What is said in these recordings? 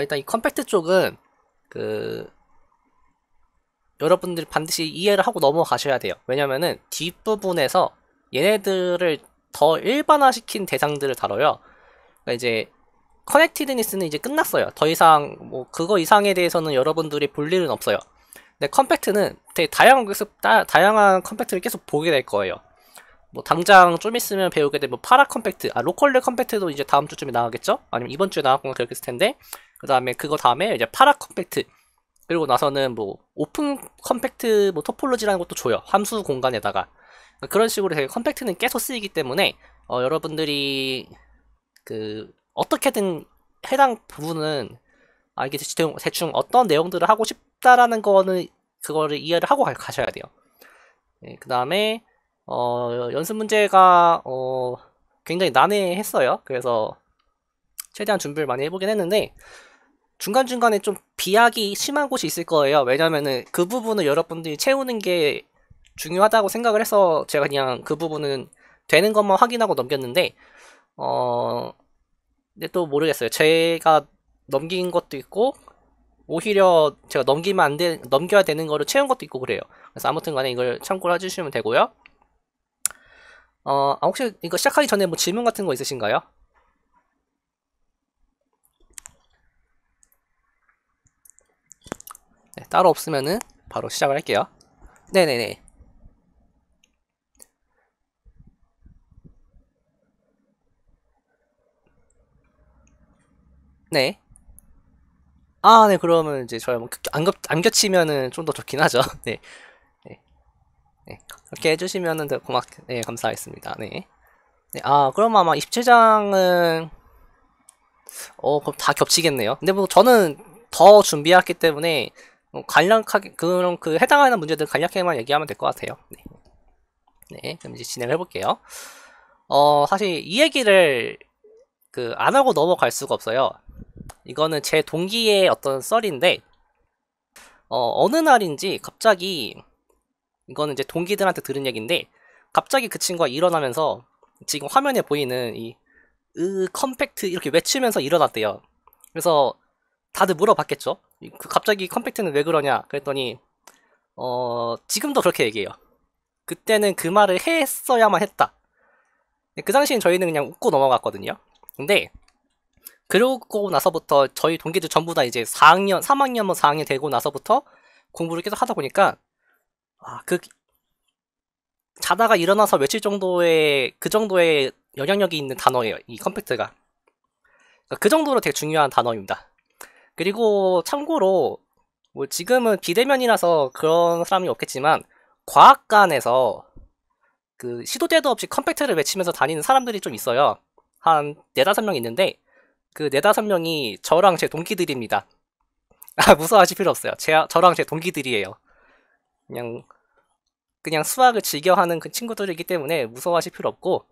일단 이 컴팩트 쪽은 그 여러분들이 반드시 이해를 하고 넘어가셔야 돼요. 왜냐면은 뒷부분에서 얘네들을 더 일반화시킨 대상들을 다뤄요. 그러니까 이제 커넥티드니스는 이제 끝났어요. 더 이상 뭐 그거 이상에 대해서는 여러분들이 볼 일은 없어요. 근데 컴팩트는 되게 다양한 컴팩트를 계속 보게 될 거예요. 뭐 당장 좀 있으면 배우게 될 뭐 파라 컴팩트, 로컬레 컴팩트도 이제 다음 주쯤에 나가겠죠? 아니면 이번 주에 나왔거나 그렇겠을 텐데, 그 다음에 그거 다음에 이제 파라 컴팩트, 그리고 나서는 뭐 오픈 컴팩트 뭐 토폴로지라는 것도 줘요. 함수 공간에다가. 그러니까 그런 식으로 되게 컴팩트는 계속 쓰이기 때문에 여러분들이 그 어떻게든 해당 부분은 이게 대충 어떤 내용들을 하고 싶다라는 거는 그거를 이해를 하고 가셔야 돼요. 네, 그 다음에 연습 문제가 굉장히 난해했어요. 그래서 최대한 준비를 많이 해보긴 했는데 중간중간에 좀 비약이 심한 곳이 있을 거예요. 왜냐면은 그 부분을 여러분들이 채우는 게 중요하다고 생각을 해서 제가 그냥 그 부분은 되는 것만 확인하고 넘겼는데 근데 또 모르겠어요. 제가 넘긴 것도 있고 오히려 제가 넘겨야 되는 거를 채운 것도 있고 그래요. 그래서 아무튼 간에 이걸 참고를 해주시면 되고요. 혹시 이거 시작하기 전에 뭐 질문 같은 거 있으신가요? 네, 따로 없으면은 바로 시작을 할게요. 네네네. 네. 네, 그러면 이제 저희 안 겹치면은 좀 더 좋긴 하죠. 네. 네. 네. 그렇게 해주시면은 더 네, 감사하겠습니다. 네. 네, 그럼 아마 27장은, 그럼 다 겹치겠네요. 근데 뭐 저는 더 준비했기 때문에, 간략하게, 그런 해당하는 문제들 간략하게만 얘기하면 될 것 같아요. 네. 네, 그럼 이제 진행을 해볼게요. 사실 이 얘기를, 안 하고 넘어갈 수가 없어요. 이거는 제 동기의 어떤 썰인데, 어느 날인지 갑자기, 이거는 이제 동기들한테 들은 얘기인데, 갑자기 그 친구가 일어나면서, 지금 화면에 보이는 컴팩트 이렇게 외치면서 일어났대요. 그래서 다들 물어봤겠죠? 갑자기 컴팩트는 왜 그러냐? 그랬더니 지금도 그렇게 얘기해요. 그때는 그 말을 했어야만 했다. 그 당시엔 저희는 그냥 웃고 넘어갔거든요. 근데 그러고 나서부터 저희 동기들 전부 다 이제 4학년, 3학년, 뭐 4학년 되고 나서부터 공부를 계속 하다 보니까 그 자다가 일어나서 며칠 정도의 그 정도의 영향력이 있는 단어예요. 이 컴팩트가. 그러니까 그 정도로 되게 중요한 단어입니다. 그리고 참고로 뭐 지금은 비대면이라서 그런 사람이 없겠지만 과학관에서 시도 때도 없이 컴팩트를 외치면서 다니는 사람들이 좀 있어요. 한 네다섯 명 있는데 그 네다섯 명이 저랑 제 동기들입니다. 무서워하실 필요 없어요. 저랑 제 동기들이에요. 그냥 수학을 즐겨하는 그 친구들이기 때문에 무서워하실 필요 없고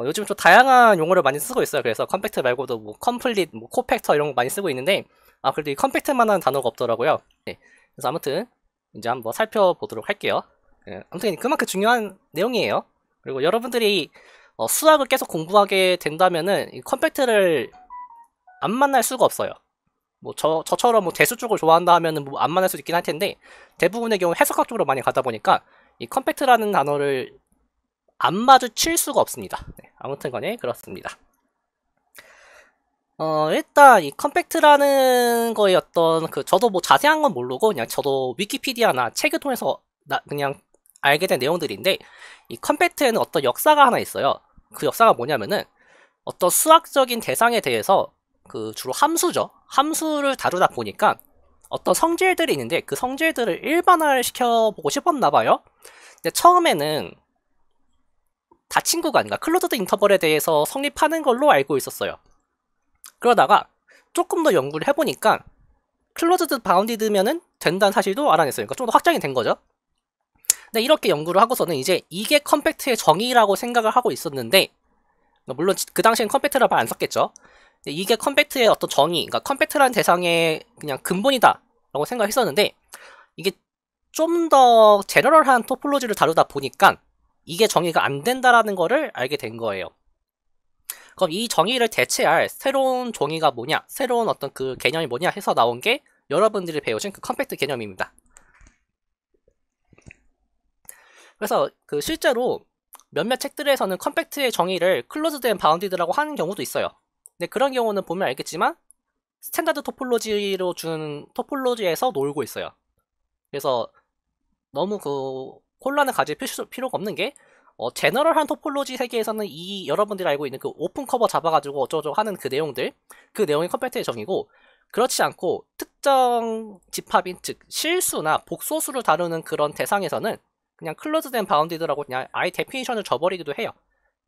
요즘 좀 다양한 용어를 많이 쓰고 있어요. 그래서 컴팩트 말고도 뭐 컴플릿, 뭐 코팩터 이런 거 많이 쓰고 있는데 그래도 이 컴팩트만한 단어가 없더라고요. 네. 그래서 아무튼 이제 한번 살펴보도록 할게요. 네. 아무튼 그만큼 중요한 내용이에요. 그리고 여러분들이 수학을 계속 공부하게 된다면은 이 컴팩트를 안 만날 수가 없어요. 뭐 저처럼 뭐 대수 쪽을 좋아한다 하면은 뭐 안 만날 수도 있긴 할 텐데 대부분의 경우 해석학 쪽으로 많이 가다 보니까 이 컴팩트라는 단어를 안 마주칠 수가 없습니다. 네, 아무튼 간에 그렇습니다. 일단 이 컴팩트라는 거에 어떤 저도 뭐 자세한 건 모르고 그냥 저도 위키피디아나 책을 통해서 그냥 알게 된 내용들인데 이 컴팩트에는 어떤 역사가 하나 있어요. 그 역사가 뭐냐면은 어떤 수학적인 대상에 대해서 주로 함수죠. 함수를 다루다 보니까 어떤 성질들이 있는데 그 성질들을 일반화를 시켜보고 싶었나 봐요. 근데 처음에는 닫힌 구간, 그러니까 클로즈드 인터벌에 대해서 성립하는 걸로 알고 있었어요. 그러다가 조금 더 연구를 해보니까 클로즈드 바운디드면은 된다는 사실도 알아냈어요. 그러니까 좀 더 확장이 된 거죠. 근데 이렇게 연구를 하고서는 이제 이게 컴팩트의 정의라고 생각을 하고 있었는데 물론 그 당시엔 컴팩트라는 말 안 썼겠죠. 이게 컴팩트의 어떤 정의, 그러니까 컴팩트라는 대상의 그냥 근본이다 라고 생각했었는데 이게 좀 더 제너럴한 토폴로지를 다루다 보니까 이게 정의가 안 된다라는 거를 알게 된 거예요. 그럼 이 정의를 대체할 새로운 정의가 뭐냐, 새로운 어떤 그 개념이 뭐냐 해서 나온 게 여러분들이 배우신 그 컴팩트 개념입니다. 그래서 그 실제로 몇몇 책들에서는 컴팩트의 정의를 클로즈드 앤 바운디드라고 하는 경우도 있어요. 근데 그런 경우는 보면 알겠지만 스탠다드 토폴로지로 준 토폴로지에서 놀고 있어요. 그래서 너무 그 혼란을 가질 필요가 없는 게 제너럴한 토폴로지 세계에서는 이 여러분들이 알고 있는 그 오픈 커버 잡아가지고 어쩌고저쩌고 하는 그 내용들, 그 내용이 컴팩트의 정의고, 그렇지 않고 특정 집합인 즉 실수나 복소수를 다루는 그런 대상에서는 그냥 클로즈된 바운디드라고 그냥 아예 데피니션을 줘버리기도 해요.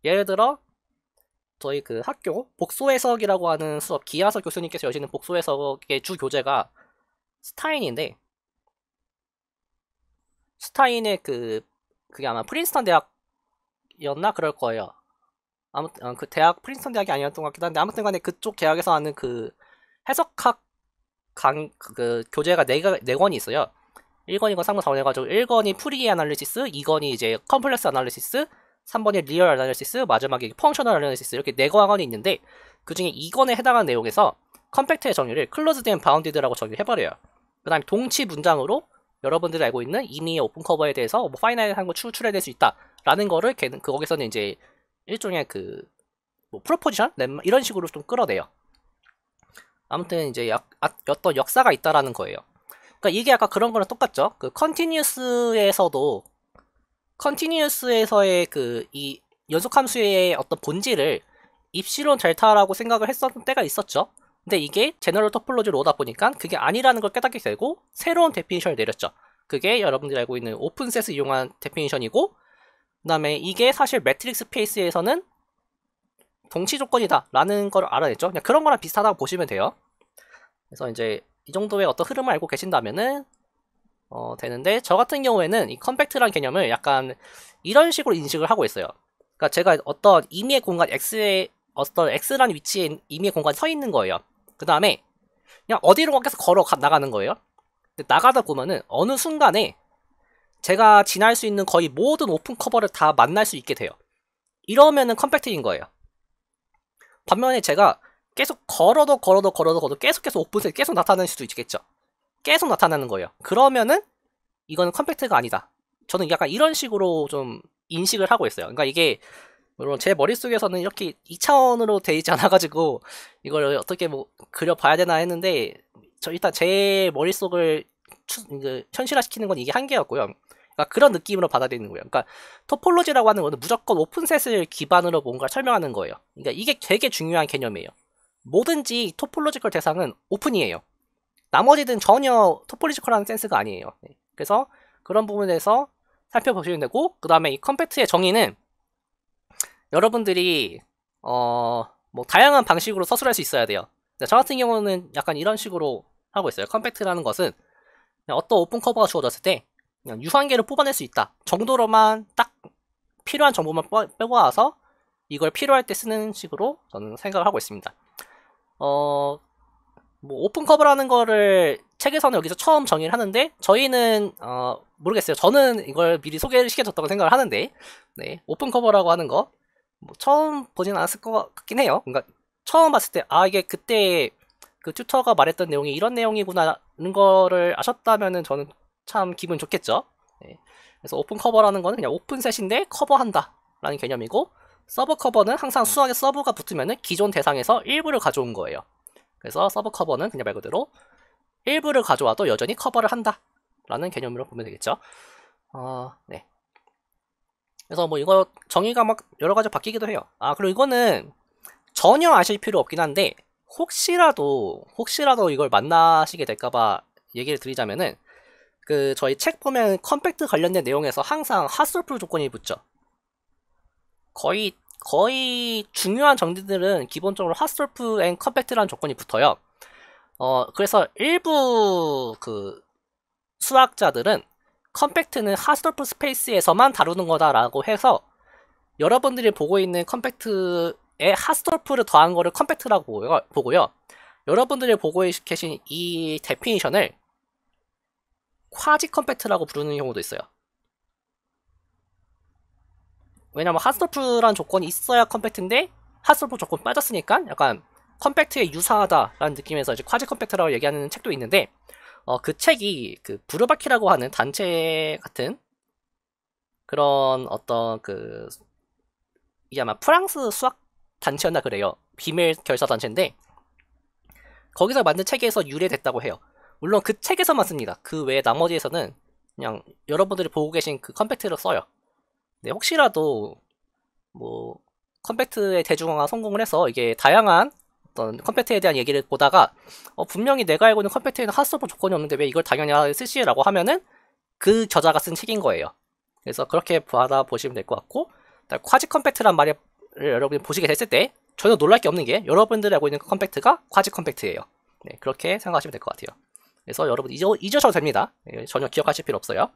예를 들어 저희 그 학교 복소해석이라고 하는 수업, 기하석 교수님께서 여시는 복소해석의 주 교재가 스타인인데, 스타인의 그게 아마 프린스턴 대학이었나 그럴 거예요. 아무튼 그 대학 프린스턴 대학이 아니었던 것 같기도 한데, 아무튼 간에 그쪽 대학에서 하는 그 해석학 그 교재가 네 권이 있어요. 1권이건 3권 4권 해가지고 1권이 프리 애널리시스, 2권이 이제 컴플렉스 애널리시스, 3번이 리얼 애널리시스, 마지막에 펑셔널 애널리시스, 이렇게 4권이 있는데 그 중에 2권에 해당하는 내용에서 컴팩트의 정의를 클로즈드 앤 바운디드라고 정의해버려요. 그 다음에 동치 문장으로 여러분들이 알고 있는 임의의 오픈 커버에 대해서 뭐 파이나이트한 거 추출해낼 수 있다 라는 거를 거기서는 이제 일종의 뭐 프로포지션? 이런 식으로 좀 끌어내요. 아무튼 이제 어떤 역사가 있다라는 거예요. 그러니까 이게 아까 그런 거랑 똑같죠. 그 컨티뉴어스에서의 이 연속함수의 어떤 본질을 입시론 델타라고 생각을 했었던 때가 있었죠. 근데 이게 제너럴 토폴로지로 오다 보니까 그게 아니라는 걸 깨닫게 되고 새로운 데피니션을 내렸죠. 그게 여러분들이 알고 있는 오픈셋을 이용한 데피니션이고, 그 다음에 이게 사실 매트릭스 스페이스에서는 동치 조건이다 라는 걸 알아냈죠. 그냥 그런 거랑 비슷하다고 보시면 돼요. 그래서 이제 이 정도의 어떤 흐름을 알고 계신다면은 되는데, 저 같은 경우에는 이 컴팩트란 개념을 약간 이런 식으로 인식을 하고 있어요. 그러니까 제가 어떤 임의의 공간 X에 어떤 X라는 위치에 임의의 공간에 서 있는 거예요. 그 다음에 그냥 어디로 계속 걸어 나가는 거예요. 근데 나가다 보면은 어느 순간에 제가 지날 수 있는 거의 모든 오픈 커버를 다 만날 수 있게 돼요. 이러면은 컴팩트인 거예요. 반면에 제가 계속 걸어도 계속 오픈셋 계속 나타나는 수도 있겠죠. 계속 나타나는 거예요. 그러면은 이거는 컴팩트가 아니다. 저는 약간 이런 식으로 좀 인식을 하고 있어요. 그러니까 이게 물론 제 머릿속에서는 이렇게 2차원으로 돼 있지 않아가지고 이걸 어떻게 뭐 그려봐야 되나 했는데, 일단 제 머릿속을 현실화시키는 건 이게 한계였고요. 그러니까 그런 느낌으로 받아들이는 거예요. 그러니까 토폴로지라고 하는 거는 무조건 오픈셋을 기반으로 뭔가 설명하는 거예요. 그러니까 이게 되게 중요한 개념이에요. 뭐든지 토폴로지컬 대상은 오픈이에요. 나머지는 전혀 토폴로지컬한 센스가 아니에요. 그래서 그런 부분에서 살펴보시면 되고, 그 다음에 이 컴팩트의 정의는 여러분들이 뭐 다양한 방식으로 서술할 수 있어야 돼요. 저 같은 경우는 약간 이런 식으로 하고 있어요. 컴팩트라는 것은 그냥 어떤 오픈 커버가 주어졌을 때 그냥 유한계를 뽑아낼 수 있다 정도로만 딱 필요한 정보만 빼고 와서 이걸 필요할 때 쓰는 식으로 저는 생각을 하고 있습니다. 뭐 오픈 커버라는 거를 책에서는 여기서 처음 정의를 하는데, 저희는 모르겠어요. 저는 이걸 미리 소개를 시켜줬다고 생각을 하는데, 네, 오픈 커버라고 하는 거 뭐 처음 보진 않았을 것 같긴 해요. 그러니까 처음 봤을 때 이게 그때 그 튜터가 말했던 내용이 이런 내용이구나라는 거를 아셨다면은 저는 참 기분 좋겠죠. 네. 그래서 오픈 커버라는 거는 그냥 오픈셋인데 커버한다 라는 개념이고, 서브 커버는 항상 수학에 서브가 붙으면은 기존 대상에서 일부를 가져온 거예요. 그래서 서브 커버는 그냥 말 그대로 일부를 가져와도 여전히 커버를 한다 라는 개념으로 보면 되겠죠. 네. 그래서 뭐 이거 정의가 막 여러 가지 바뀌기도 해요. 그리고 이거는 전혀 아실 필요 없긴 한데, 혹시라도 이걸 만나시게 될까봐 얘기를 드리자면은, 저희 책 보면 컴팩트 관련된 내용에서 항상 핫솔프 조건이 붙죠. 거의 중요한 정리들은 기본적으로 핫솔프 앤 컴팩트라는 조건이 붙어요. 그래서 일부 수학자들은 컴팩트는 핫솔프 스페이스에서만 다루는 거다라고 해서 여러분들이 보고 있는 컴팩트에 핫솔프를 더한 거를 컴팩트라고 보고요. 여러분들이 보고 계신 이 데피니션을 콰지 컴팩트라고 부르는 경우도 있어요. 왜냐면 핫솔프란 조건이 있어야 컴팩트인데 핫솔프 조건 빠졌으니까 약간 컴팩트에 유사하다라는 느낌에서 이제 쿼지 컴팩트라고 얘기하는 책도 있는데, 그 책이 그 부르바키라고 하는 단체 같은 그런 어떤 그 이게 아마 프랑스 수학 단체였나 그래요. 비밀 결사 단체인데 거기서 만든 책에서 유래됐다고 해요. 물론 그 책에서만 씁니다. 그 외에 나머지에서는 그냥 여러분들이 보고 계신 그 컴팩트를 써요. 네, 혹시라도 뭐 컴팩트의 대중화가 성공을 해서 이게 다양한 어떤 컴팩트에 대한 얘기를 보다가 분명히 내가 알고 있는 컴팩트에는 핫소프 조건이 없는데 왜 이걸 당연히 쓰시라고 하면은 그 저자가 쓴 책인 거예요. 그래서 그렇게 받아보시면 될 것 같고, 쿼지 컴팩트란 말을 여러분이 보시게 됐을 때 전혀 놀랄 게 없는 게 여러분들이 알고 있는 컴팩트가 쿼지 컴팩트예요. 네, 그렇게 생각하시면 될 것 같아요. 그래서 여러분 잊으셔도 됩니다. 네, 전혀 기억하실 필요 없어요.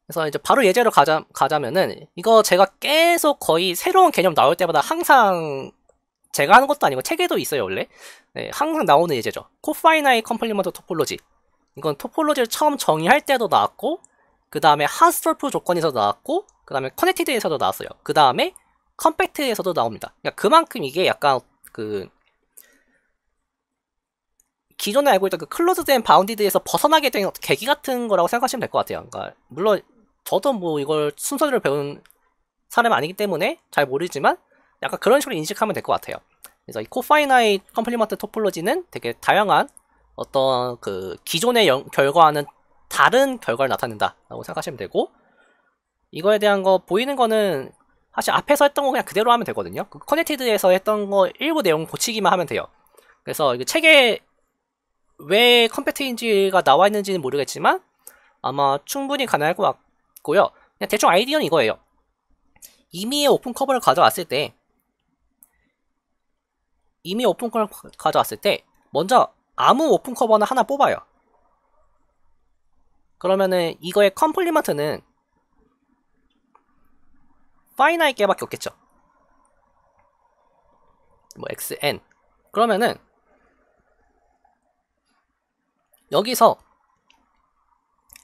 그래서 이제 바로 예제로 가자면은 이거 제가 계속 거의 새로운 개념 나올 때마다 항상 제가 하는 것도 아니고 책에도 있어요 원래. 네, 항상 나오는 예제죠. 코파이나이 컴플리먼트 토폴로지. 이건 토폴로지를 처음 정의할 때도 나왔고, 그 다음에 핫솔프 조건에서도 나왔고, 그 다음에 커넥티드에서도 나왔어요. 그 다음에 컴팩트에서도 나옵니다. 그러니까 그만큼 이게 약간 그 기존에 알고 있던 그 클로즈드 앤 바운디드에서 벗어나게 된 계기 같은 거라고 생각하시면 될 것 같아요. 그러니까 물론 저도 뭐 이걸 순서대로 배운 사람이 아니기 때문에 잘 모르지만 약간 그런 식으로 인식하면 될 것 같아요. 그래서 이 코파이나이 컴플리먼트 토폴로지는 되게 다양한 어떤 그 기존의 결과와는 다른 결과를 나타낸다라고 생각하시면 되고, 이거에 대한 거 보이는 거는 사실 앞에서 했던 거 그냥 그대로 하면 되거든요. 그 커넥티드에서 했던 거 일부 내용 고치기만 하면 돼요. 그래서 이거 책에 왜 컴팩트인지가 나와 있는지는 모르겠지만 아마 충분히 가능할 것 같고요. 그냥 대충 아이디어는 이거예요. 임의의 오픈 커버를 가져왔을 때 먼저 아무 오픈 커버는 하나 뽑아요. 그러면은 이거의 컴플리먼트는 파이나이 개밖에 없겠죠. 뭐 xn. 그러면은 여기서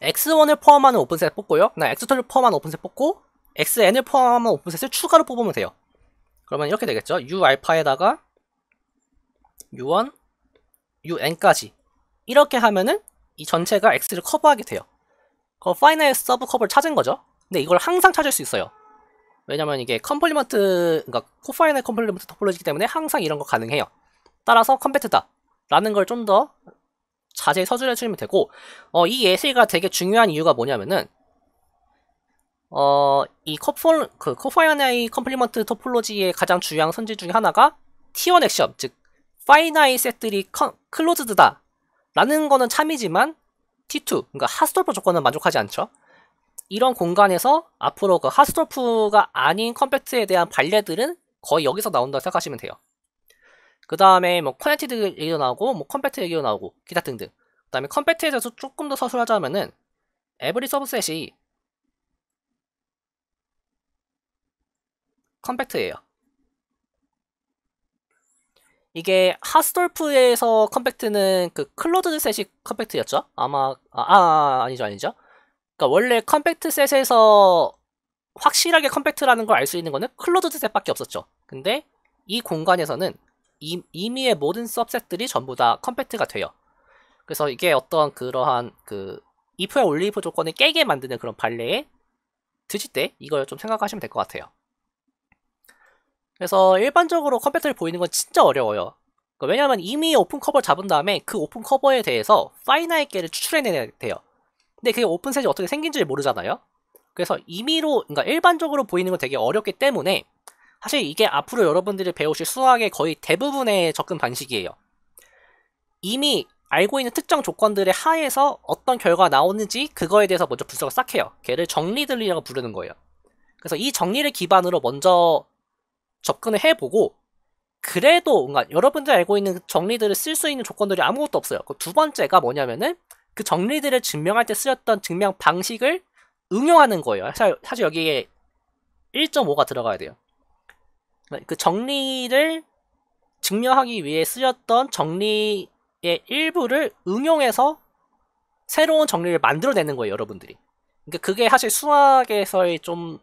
x1을 포함하는 오픈셋 뽑고요. x2를 포함하는 오픈셋 뽑고 xn을 포함하는 오픈셋을 추가로 뽑으면 돼요. 그러면 이렇게 되겠죠. u알파에다가 u1, un까지 이렇게 하면은 이 전체가 x를 커버하게 돼요. 그럼 파이널 서브 커버를 찾은 거죠. 근데 이걸 항상 찾을 수 있어요. 왜냐면 이게 그러니까 코파이널 컴플리먼트 토폴로지이기 때문에 항상 이런 거 가능해요. 따라서 컴팩트다 라는 걸 좀 더 자세히 서술해 주시면 되고, 이 예시가 되게 중요한 이유가 뭐냐면은 이 코파이나이 컴플리먼트 토폴로지의 가장 중요한 선지 중에 하나가 T1 액션, 즉 파이나이 셋들이 클로즈드다 라는 거는 참이지만 T2, 그러니까 핫스톨프 조건은 만족하지 않죠. 이런 공간에서 앞으로 그 핫스톨프가 아닌 컴팩트에 대한 발레들은 거의 여기서 나온다고 생각하시면 돼요. 그 다음에 뭐 커넥티드 얘기도 나오고 뭐 컴팩트 얘기도 나오고 기타 등등. 그 다음에 컴팩트에 대해서 조금 더 서술하자면은 에브리 서브셋이 컴팩트예요. 이게 핫스톨프에서 컴팩트는 그 클로즈드 셋이 컴팩트였죠? 아마 아니죠. 그러니까 원래 컴팩트 셋에서 확실하게 컴팩트라는 걸 알 수 있는 거는 클로즈드 셋밖에 없었죠. 근데 이 공간에서는 임의의 모든 서브셋들이 전부 다 컴팩트가 돼요. 그래서 이게 어떤 그러한 그 if와 only if 조건을 깨게 만드는 그런 발레에 드실 때 이걸 좀 생각하시면 될 것 같아요. 그래서 일반적으로 컴팩트를 보이는 건 진짜 어려워요. 왜냐하면 이미 오픈 커버를 잡은 다음에 그 오픈 커버에 대해서 파이나이 깨를 추출해내야 돼요. 근데 그게 오픈셋이 어떻게 생긴지 모르잖아요. 그래서 그러니까 일반적으로 보이는 건 되게 어렵기 때문에 사실 이게 앞으로 여러분들이 배우실 수학의 거의 대부분의 접근 방식이에요. 이미 알고 있는 특정 조건들의 하에서 어떤 결과가 나오는지 그거에 대해서 먼저 분석을 싹 해요. 걔를 정리들이라고 부르는 거예요. 그래서 이 정리를 기반으로 먼저 접근을 해보고, 그래도 뭔가 여러분들이 알고 있는 정리들을 쓸 수 있는 조건들이 아무것도 없어요. 그 두 번째가 뭐냐면은 그 정리들을 증명할 때 쓰였던 증명 방식을 응용하는 거예요. 사실 여기에 1.5가 들어가야 돼요. 그 정리를 증명하기 위해 쓰였던 정리의 일부를 응용해서 새로운 정리를 만들어내는 거예요, 여러분들이. 그러니까 그게 사실 수학에서의 좀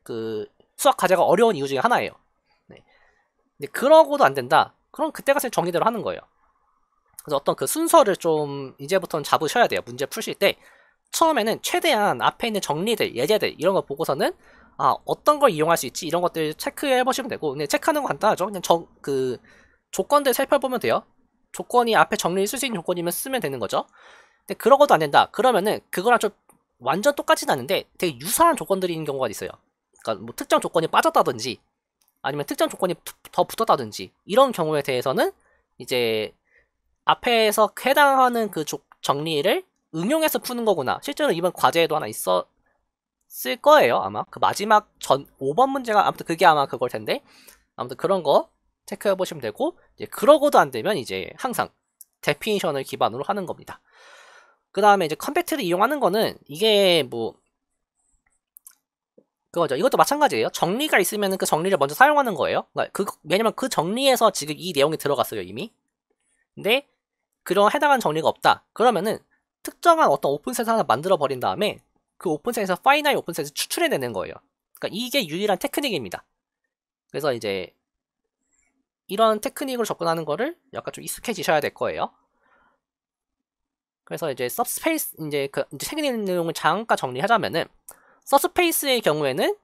그 수학 과제가 어려운 이유 중에 하나예요. 네. 근데 그러고도 안 된다. 그럼 그때 가서 정리대로 하는 거예요. 그래서 어떤 그 순서를 좀 이제부터는 잡으셔야 돼요. 문제 푸실 때 처음에는 최대한 앞에 있는 정리들, 예제들 이런 거 보고서는 어떤 걸 이용할 수 있지 이런 것들 체크해 보시면 되고, 근데 체크하는 거 간단하죠. 그냥 조건들 살펴보면 돼요. 조건이 앞에 정리를 쓸 수 있는 조건이면 쓰면 되는 거죠. 근데 그러고도 안 된다. 그러면은 그거랑 좀 완전 똑같진 않은데 되게 유사한 조건들이 있는 경우가 있어요. 그러니까 뭐 특정 조건이 빠졌다든지 아니면 특정 조건이 더 붙었다든지 이런 경우에 대해서는 이제 앞에서 해당하는 그 정리를 응용해서 푸는 거구나. 실제로 이번 과제에도 하나 있었을 거예요. 아마 그 마지막 5번 문제가 아무튼 그게 아마 그걸 텐데, 아무튼 그런 거 체크해 보시면 되고, 이제 그러고도 안 되면 이제 항상 데피니션을 기반으로 하는 겁니다. 그 다음에 이제 컴팩트를 이용하는 거는 이게 뭐 그거죠. 이것도 마찬가지예요. 정리가 있으면 그 정리를 먼저 사용하는 거예요. 그러니까 왜냐면 그 정리에서 지금 이 내용이 들어갔어요 이미. 근데 그런 해당하는 정리가 없다. 그러면은 특정한 어떤 오픈셋을 하나 만들어 버린 다음에 그 오픈셋에서 파이나이 오픈셋을 추출해내는 거예요. 그러니까 이게 유일한 테크닉입니다. 그래서 이제 이런 테크닉으로 접근하는 거를 약간 좀 익숙해지셔야 될 거예요. 그래서 이제 서브스페이스 이제 책에 있는 내용을 잠깐 정리하자면은, 서브스페이스의 경우에는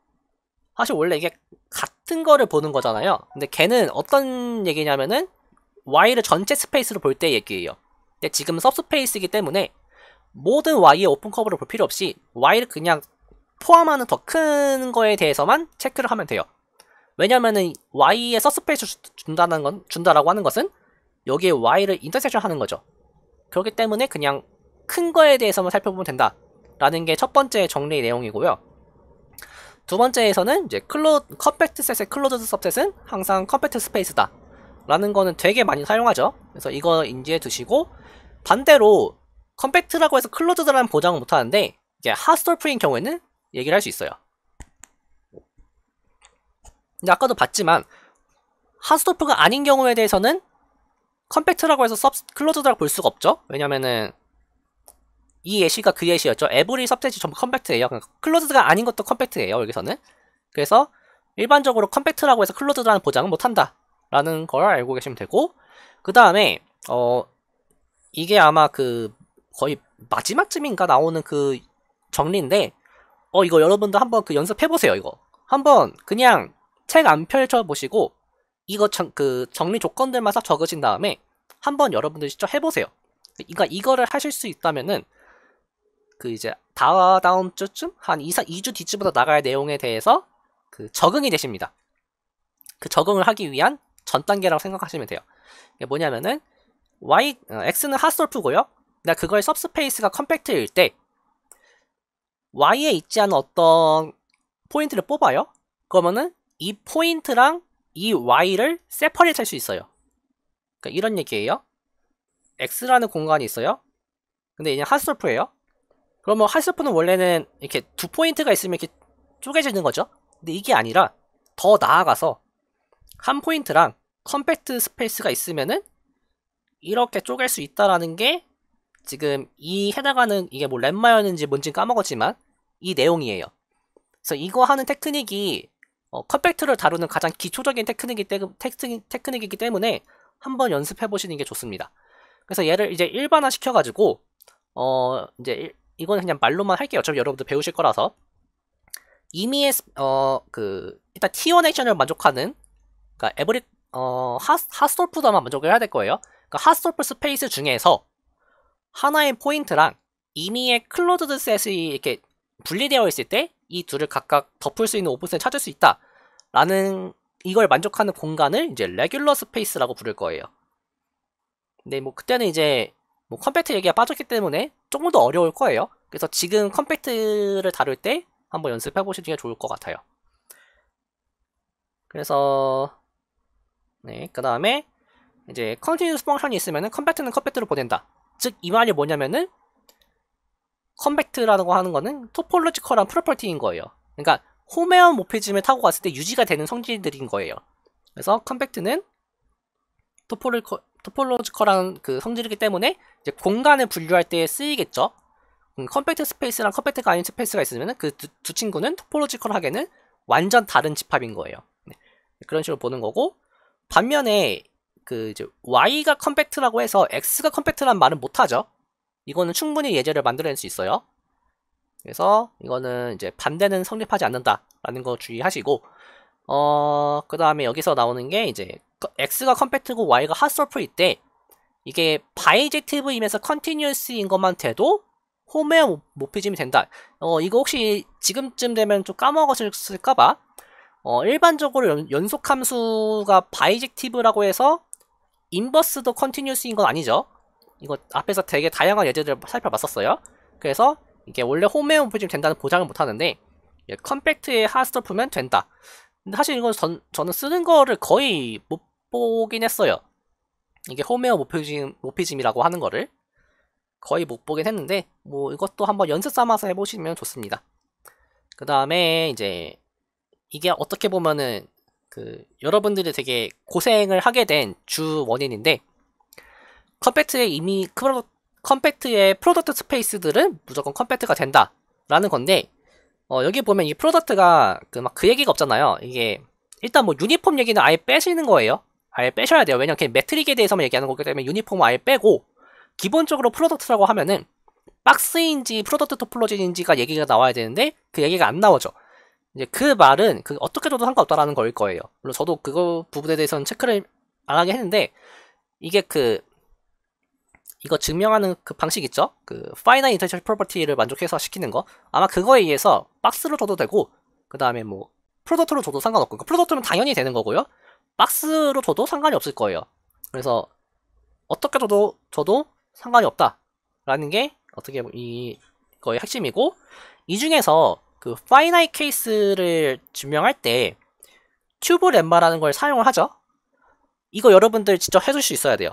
사실 원래 이게 같은 거를 보는 거잖아요. 근데 걔는 어떤 얘기냐면은 Y를 전체 스페이스로 볼 때 얘기예요. 근데 지금 서브스페이스이기 때문에 모든 Y의 오픈 커브를 볼 필요 없이 Y를 그냥 포함하는 더 큰 거에 대해서만 체크를 하면 돼요. 왜냐면은 Y의 서브스페이스를 준다라고 하는 것은 여기에 Y를 인터섹션 하는 거죠. 그렇기 때문에 그냥 큰 거에 대해서만 살펴보면 된다 라는 게 첫 번째 정리 내용이고요. 두 번째에서는 이제 컴팩트 셋의 클로즈드 서브셋은 항상 컴팩트 스페이스다 라는 거는 되게 많이 사용하죠. 그래서 이거 인지해 두시고, 반대로 컴팩트라고 해서 클로즈드라는 보장은 못하는데 이게 하스톨프인 경우에는 얘기를 할 수 있어요. 근데 아까도 봤지만 하스톨프가 아닌 경우에 대해서는 컴팩트라고 해서 클로즈드라고 볼 수가 없죠. 왜냐면은 이 예시가 그 예시였죠. 에브리 서브셋이 전부 컴팩트예요. 그러니까 클로즈드가 아닌 것도 컴팩트예요 여기서는. 그래서 일반적으로 컴팩트라고 해서 클로즈드라는 보장은 못한다 라는 걸 알고 계시면 되고, 그 다음에 이게 아마 그 거의 마지막쯤인가 나오는 그 정리인데, 이거 여러분들 한번 그 연습해보세요. 이거 한번 그냥 책 안 펼쳐보시고 이거 정리 조건들만 싹 적으신 다음에 한번 여러분들 직접 해보세요. 그러니까 이거를 하실 수 있다면은 그 이제 다음 주쯤 한 2주 뒤쯤부터 나갈 내용에 대해서 그 적응이 되십니다. 그 적응을 하기 위한 전 단계라고 생각하시면 돼요. 이게 뭐냐면은 x는 하스톨프고요. 내가 그걸 서브스페이스가 컴팩트일 때 y에 있지 않은 어떤 포인트를 뽑아요. 그러면은 이 포인트랑 이 y를 세퍼레이트 할 수 있어요. 그러니까 이런 얘기예요. x라는 공간이 있어요. 근데 이제 하스톨프예요. 그러면 하스톨프는 원래는 이렇게 두 포인트가 있으면 이렇게 쪼개지는 거죠. 근데 이게 아니라 더 나아가서 한 포인트랑 컴팩트 스페이스가 있으면은 이렇게 쪼갤 수 있다라는 게 지금 이 해당하는 이게 뭐 렘마였는지 뭔지 까먹었지만 이 내용이에요. 그래서 이거 하는 테크닉이 컴팩트를 다루는 가장 기초적인 테크닉이기 때문에 한번 연습해 보시는 게 좋습니다. 그래서 얘를 이제 일반화 시켜가지고 이제 이거는 그냥 말로만 할게요. 어차피 여러분들 배우실 거라서. 이미의 일단 T1 액션을 만족하는, 그러니까 하스톨프도만 만족을 해야 될 거예요. 그러니까 하스톨프 스페이스 중에서 하나의 포인트랑 이미의 클로즈드 셋이 이렇게 분리되어 있을 때 이 둘을 각각 덮을 수 있는 오픈셋을 찾을 수 있다 라는, 이걸 만족하는 공간을 이제 레귤러 스페이스라고 부를 거예요. 근데 뭐 그때는 이제 뭐 컴팩트 얘기가 빠졌기 때문에 조금 더 어려울 거예요. 그래서 지금 컴팩트를 다룰 때 한번 연습해 보시는 게 좋을 것 같아요. 그래서 그 다음에 이제 컨티뉴스 펑션이 있으면은 컴팩트는 컴팩트로 보낸다. 즉 이 말이 뭐냐면은 컴팩트라고 하는 거는 토폴로지컬한 프로퍼티인 거예요. 그러니까 호메오모피즘을 타고 갔을 때 유지가 되는 성질들인 거예요. 그래서 컴팩트는 토폴로지컬한 그 성질이기 때문에 이제 공간을 분류할 때 쓰이겠죠. 컴팩트 스페이스랑 컴팩트가 아닌 스페이스가 있으면 그 두 친구는 토폴로지컬하게는 완전 다른 집합인 거예요. 네. 그런 식으로 보는 거고, 반면에 그 이제 Y가 컴팩트라고 해서 X가 컴팩트란 말은 못하죠. 이거는 충분히 예제를 만들어낼 수 있어요. 그래서 이거는 이제 반대는 성립하지 않는다라는 거 주의하시고, 그 다음에 여기서 나오는 게 이제 X가 컴팩트고 Y가 핫솔프일 때 이게 바이젝티브이면서 컨티뉴어스인 것만 돼도 호메오모피즘이 된다. 이거 혹시 지금쯤 되면 좀 까먹었을까봐 일반적으로 연속 함수가 바이젝티브라고 해서 인버스도 컨티뉴어스인 건 아니죠. 이거 앞에서 되게 다양한 예제들을 살펴봤었어요. 그래서 이게 원래 호메오모피즘 된다는 보장을 못하는데 컴팩트의 핫스토프면 된다. 근데 사실 이건 저는 쓰는 거를 거의 못 보긴 했어요. 이게 호메오모피즘이라고 하는 거를 거의 못 보긴 했는데 뭐 이것도 한번 연습 삼아서 해보시면 좋습니다. 그 다음에 이제 이게 어떻게 보면은 여러분들이 되게 고생을 하게 된 주 원인인데, 컴팩트의 프로덕트 스페이스들은 무조건 컴팩트가 된다라는 건데, 여기 보면 이 프로덕트가 그 얘기가 없잖아요. 이게 일단 뭐 유니폼 얘기는 아예 빼시는 거예요. 아예 빼셔야 돼요. 왜냐면 그냥 매트릭에 대해서만 얘기하는 거기 때문에 유니폼은 아예 빼고, 기본적으로 프로덕트라고 하면은 박스인지 프로덕트 토폴로지인지가 얘기가 나와야 되는데 그 얘기가 안 나오죠. 이제 그 말은 어떻게 줘도 상관없다라는 거일 거예요. 물론 저도 그거 부분에 대해서는 체크를 안 하게 했는데, 이게 이거 증명하는 그 방식 있죠? finite intellectual property를 만족해서 시키는 거. 아마 그거에 의해서 박스로 줘도 되고, 그 다음에 뭐 프로덕트로 줘도 상관없고, 프로덕트는 당연히 되는 거고요. 박스로 줘도 상관이 없을 거예요. 그래서 어떻게 줘도 상관이 없다라는 게 어떻게 이거의 핵심이고, 이 중에서 finite case를 증명할 때 튜브 렘마라는 걸 사용을 하죠. 이거 여러분들 직접 해줄 수 있어야 돼요.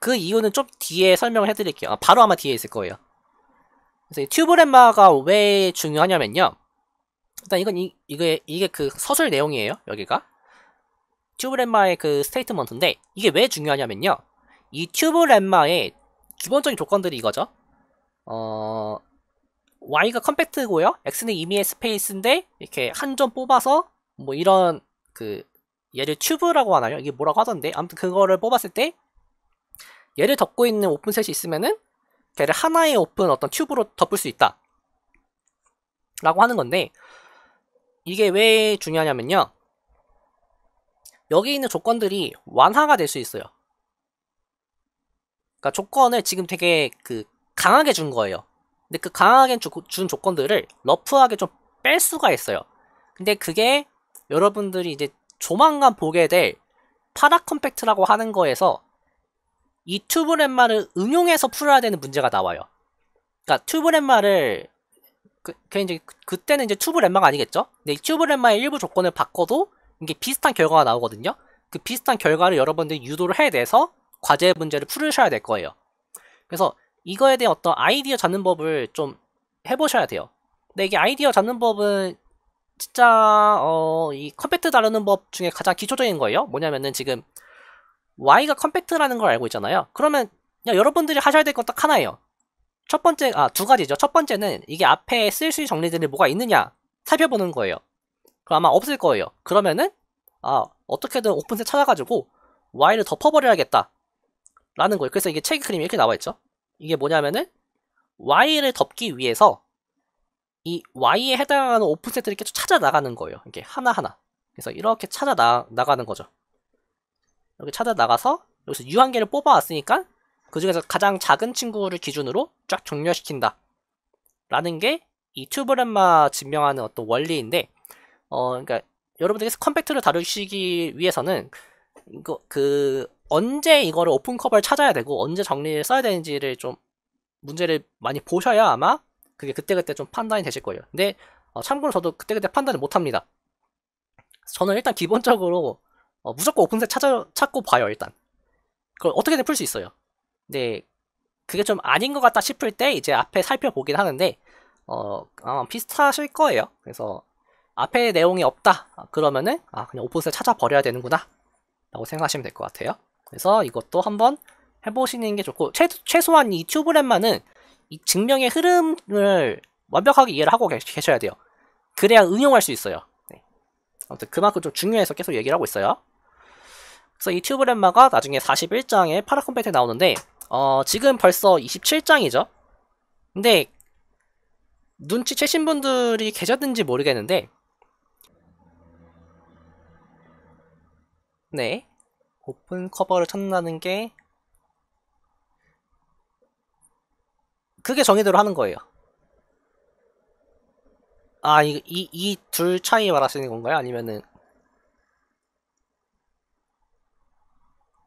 그 이유는 좀 뒤에 설명을 해드릴게요. 바로 아마 뒤에 있을 거예요. 그래서 이 튜브 렘마가 왜 중요하냐면요. 일단 이게 그 서술 내용이에요. 여기가 튜브 렘마의 그 스테이트먼트인데, 이게 왜 중요하냐면요. 이 튜브 렘마의 기본적인 조건들이 이거죠. Y가 컴팩트고요. X는 임의의 스페이스인데 이렇게 한 점 뽑아서 뭐 이런 얘를 튜브라고 하나요? 이게 뭐라고 하던데, 아무튼 그거를 뽑았을 때 얘를 덮고 있는 오픈셋이 있으면은 걔를 하나의 오픈 어떤 튜브로 덮을 수 있다 라고 하는 건데, 이게 왜 중요하냐면요. 여기 있는 조건들이 완화가 될 수 있어요. 그러니까 조건을 지금 되게 강하게 준 거예요. 근데 그 강하게 준 조건들을 러프하게 좀 뺄 수가 있어요. 근데 그게 여러분들이 이제 조만간 보게 될 파라 컴팩트라고 하는 거에서 이 튜브 렘마를 응용해서 풀어야 되는 문제가 나와요. 그러니까 튜브 렘마를 그때는 이제 튜브 렘마가 아니겠죠? 근데 이 튜브 렘마의 일부 조건을 바꿔도 이게 비슷한 결과가 나오거든요. 그 비슷한 결과를 여러분들이 유도를 해내서 과제 문제를 풀으셔야 될 거예요. 그래서 이거에 대한 어떤 아이디어 잡는 법을 좀 해보셔야 돼요. 근데 이게 아이디어 잡는 법은 진짜 이 컴팩트 다루는 법 중에 가장 기초적인 거예요. 뭐냐면은 지금 Y가 컴팩트라는 걸 알고 있잖아요. 그러면 그냥 여러분들이 하셔야 될 건 딱 하나예요. 첫 번째, 두 가지죠. 첫 번째는 이게 앞에 쓸 수 있는 정리들이 뭐가 있느냐 살펴보는 거예요. 그럼 아마 없을 거예요. 그러면은 어떻게든 오픈셋 찾아가지고 Y를 덮어버려야겠다 라는 거예요. 그래서 이게 책 그림이 이렇게 나와있죠. 이게 뭐냐면은 Y를 덮기 위해서 이 Y에 해당하는 오픈셋들을 계속 찾아 나가는 거예요. 이렇게 하나하나. 그래서 이렇게 찾아 나가는 거죠. 이렇게 찾아 나가서 여기서 U 한 개를 뽑아왔으니까 그 중에서 가장 작은 친구를 기준으로 쫙 정렬시킨다 라는 게 이 튜브 렘마 증명하는 어떤 원리인데, 그러니까 여러분들이 컴팩트를 다루시기 위해서는 언제 이거를 오픈 커버를 찾아야 되고 언제 정리를 써야 되는지를 좀 문제를 많이 보셔야 아마 그게 그때그때 좀 판단이 되실 거예요. 근데 참고로 저도 그때그때 판단을 못합니다. 저는 일단 기본적으로 무조건 오픈셋 찾고 봐요. 일단 그걸 어떻게든 풀 수 있어요. 근데 그게 좀 아닌 것 같다 싶을 때 이제 앞에 살펴보긴 하는데 아마 비슷하실 거예요. 그래서 앞에 내용이 없다 그러면은 그냥 오픈셋 찾아버려야 되는구나 라고 생각하시면 될 것 같아요. 그래서 이것도 한번 해보시는 게 좋고, 최소한 이 튜브 렘마는 이 증명의 흐름을 완벽하게 이해를 하고 계셔야 돼요. 그래야 응용할 수 있어요. 네. 아무튼 그만큼 좀 중요해서 계속 얘기를 하고 있어요. 그래서 이 튜브렘마가 나중에 41장에 파라 컴팩트에 나오는데 지금 벌써 27장이죠. 근데 눈치채신 분들이 계셨는지 모르겠는데 네, 오픈 커버를 찾는다는 게 그게 정의대로 하는 거예요. 아, 이 둘 차이 말하시는 건가요? 아니면은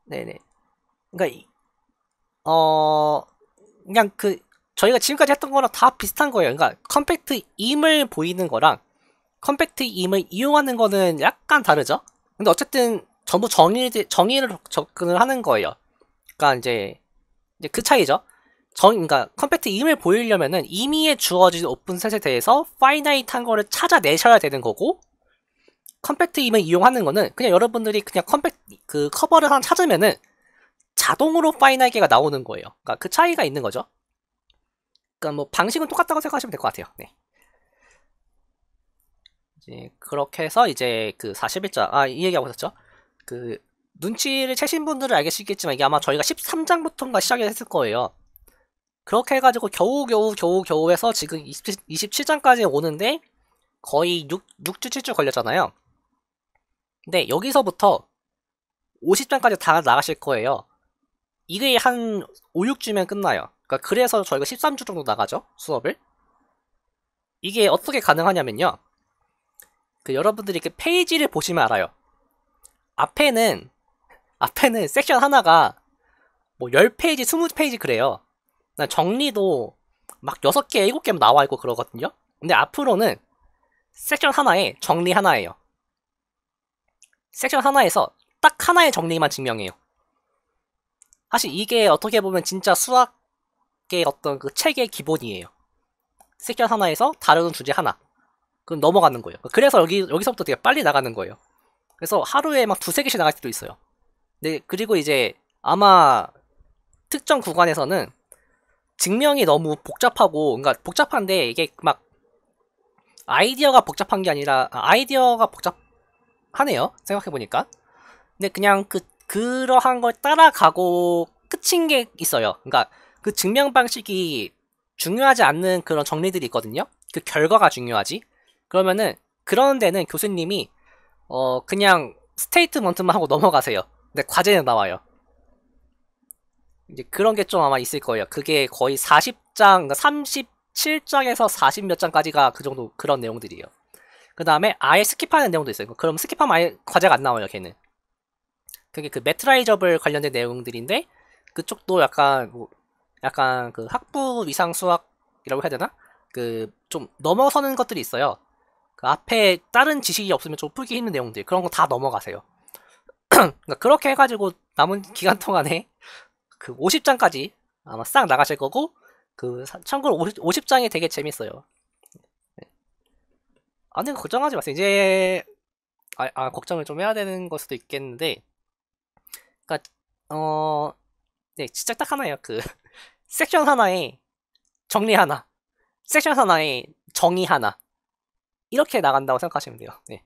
네네. 그러니까 그냥 저희가 지금까지 했던 거랑 다 비슷한 거예요. 그러니까 컴팩트임을 보이는 거랑 컴팩트임을 이용하는 거는 약간 다르죠. 근데 어쨌든 전부 정의를 접근을 하는 거예요. 그러니까 이제 그 차이죠. 그러니까 컴팩트임을 보이려면은 임의에 주어진 오픈셋에 대해서 파이나이트한 거를 찾아내셔야 되는 거고, 컴팩트임을 이용하는 거는 그냥 여러분들이 그냥 커버를 하나 찾으면은 자동으로 파이나이트가 나오는 거예요. 그러니까 그 차이가 있는 거죠. 그러니까 뭐 방식은 똑같다고 생각하시면 될 것 같아요. 네. 이제 그렇게 해서 이제 그 41자 이 얘기하고 있었죠. 그 눈치를 채신 분들은 알겠시겠지만 이게 아마 저희가 13장부터인가 시작을 했을 거예요. 그렇게 해가지고 겨우 해서 지금 27장까지 오는데 거의 6주 7주 걸렸잖아요. 근데 여기서부터 50장까지 다 나가실 거예요. 이게 한 5, 6주면 끝나요. 그러니까 그래서 저희가 13주 정도 나가죠, 수업을. 이게 어떻게 가능하냐면요. 여러분들이 이렇게 페이지를 보시면 알아요. 앞에는 섹션 하나가 뭐 10페이지, 20페이지 그래요. 정리도 막 6개, 7개 나와 있고 그러거든요. 근데 앞으로는 섹션 하나에 정리 하나예요. 섹션 하나에서 딱 하나의 정리만 증명해요. 사실 이게 어떻게 보면 진짜 수학의 어떤 그 책의 기본이에요. 섹션 하나에서 다루는 주제 하나. 그럼 넘어가는 거예요. 그래서 여기서부터 되게 빨리 나가는 거예요. 그래서 하루에 막 2-3개씩 나갈 때도 있어요. 네, 그리고 이제 아마 특정 구간에서는 증명이 너무 복잡하고, 그러니까 복잡한데 이게 막 아이디어가 복잡한 게 아니라 아이디어가 복잡하네요. 생각해보니까. 근데 그냥 그러한 걸 따라가고 끝인 게 있어요. 그러니까 그 증명 방식이 중요하지 않는 그런 정리들이 있거든요. 그 결과가 중요하지. 그러면은 그런 데는 교수님이 그냥 스테이트먼트만 하고 넘어가세요. 근데 과제는 나와요. 이제 그런 게 좀 아마 있을 거예요. 그게 거의 40장, 그러니까 37장에서 40 몇 장까지가 그 정도 그런 내용들이에요. 그 다음에 아예 스킵하는 내용도 있어요. 그럼 스킵하면 아예 과제가 안 나와요, 걔는. 그게 그 매트라이저블 관련된 내용들인데 그쪽도 약간 그 학부 위상 수학이라고 해야 되나? 좀 넘어서는 것들이 있어요. 그 앞에 다른 지식이 없으면 좀 풀기 힘든 내용들 그런 거 다 넘어가세요. 그러니까 그렇게 해가지고 남은 기간 동안에 그 50장까지 아마 싹 나가실 거고 참고로 50장이 되게 재밌어요. 근데 걱정하지 마세요. 이제 걱정을 좀 해야 되는 걸 수도 있겠는데, 그러니까 네, 진짜 딱 하나예요. 섹션 하나에 정리 하나, 섹션 하나에 정의 하나, 이렇게 나간다고 생각하시면 돼요. 네.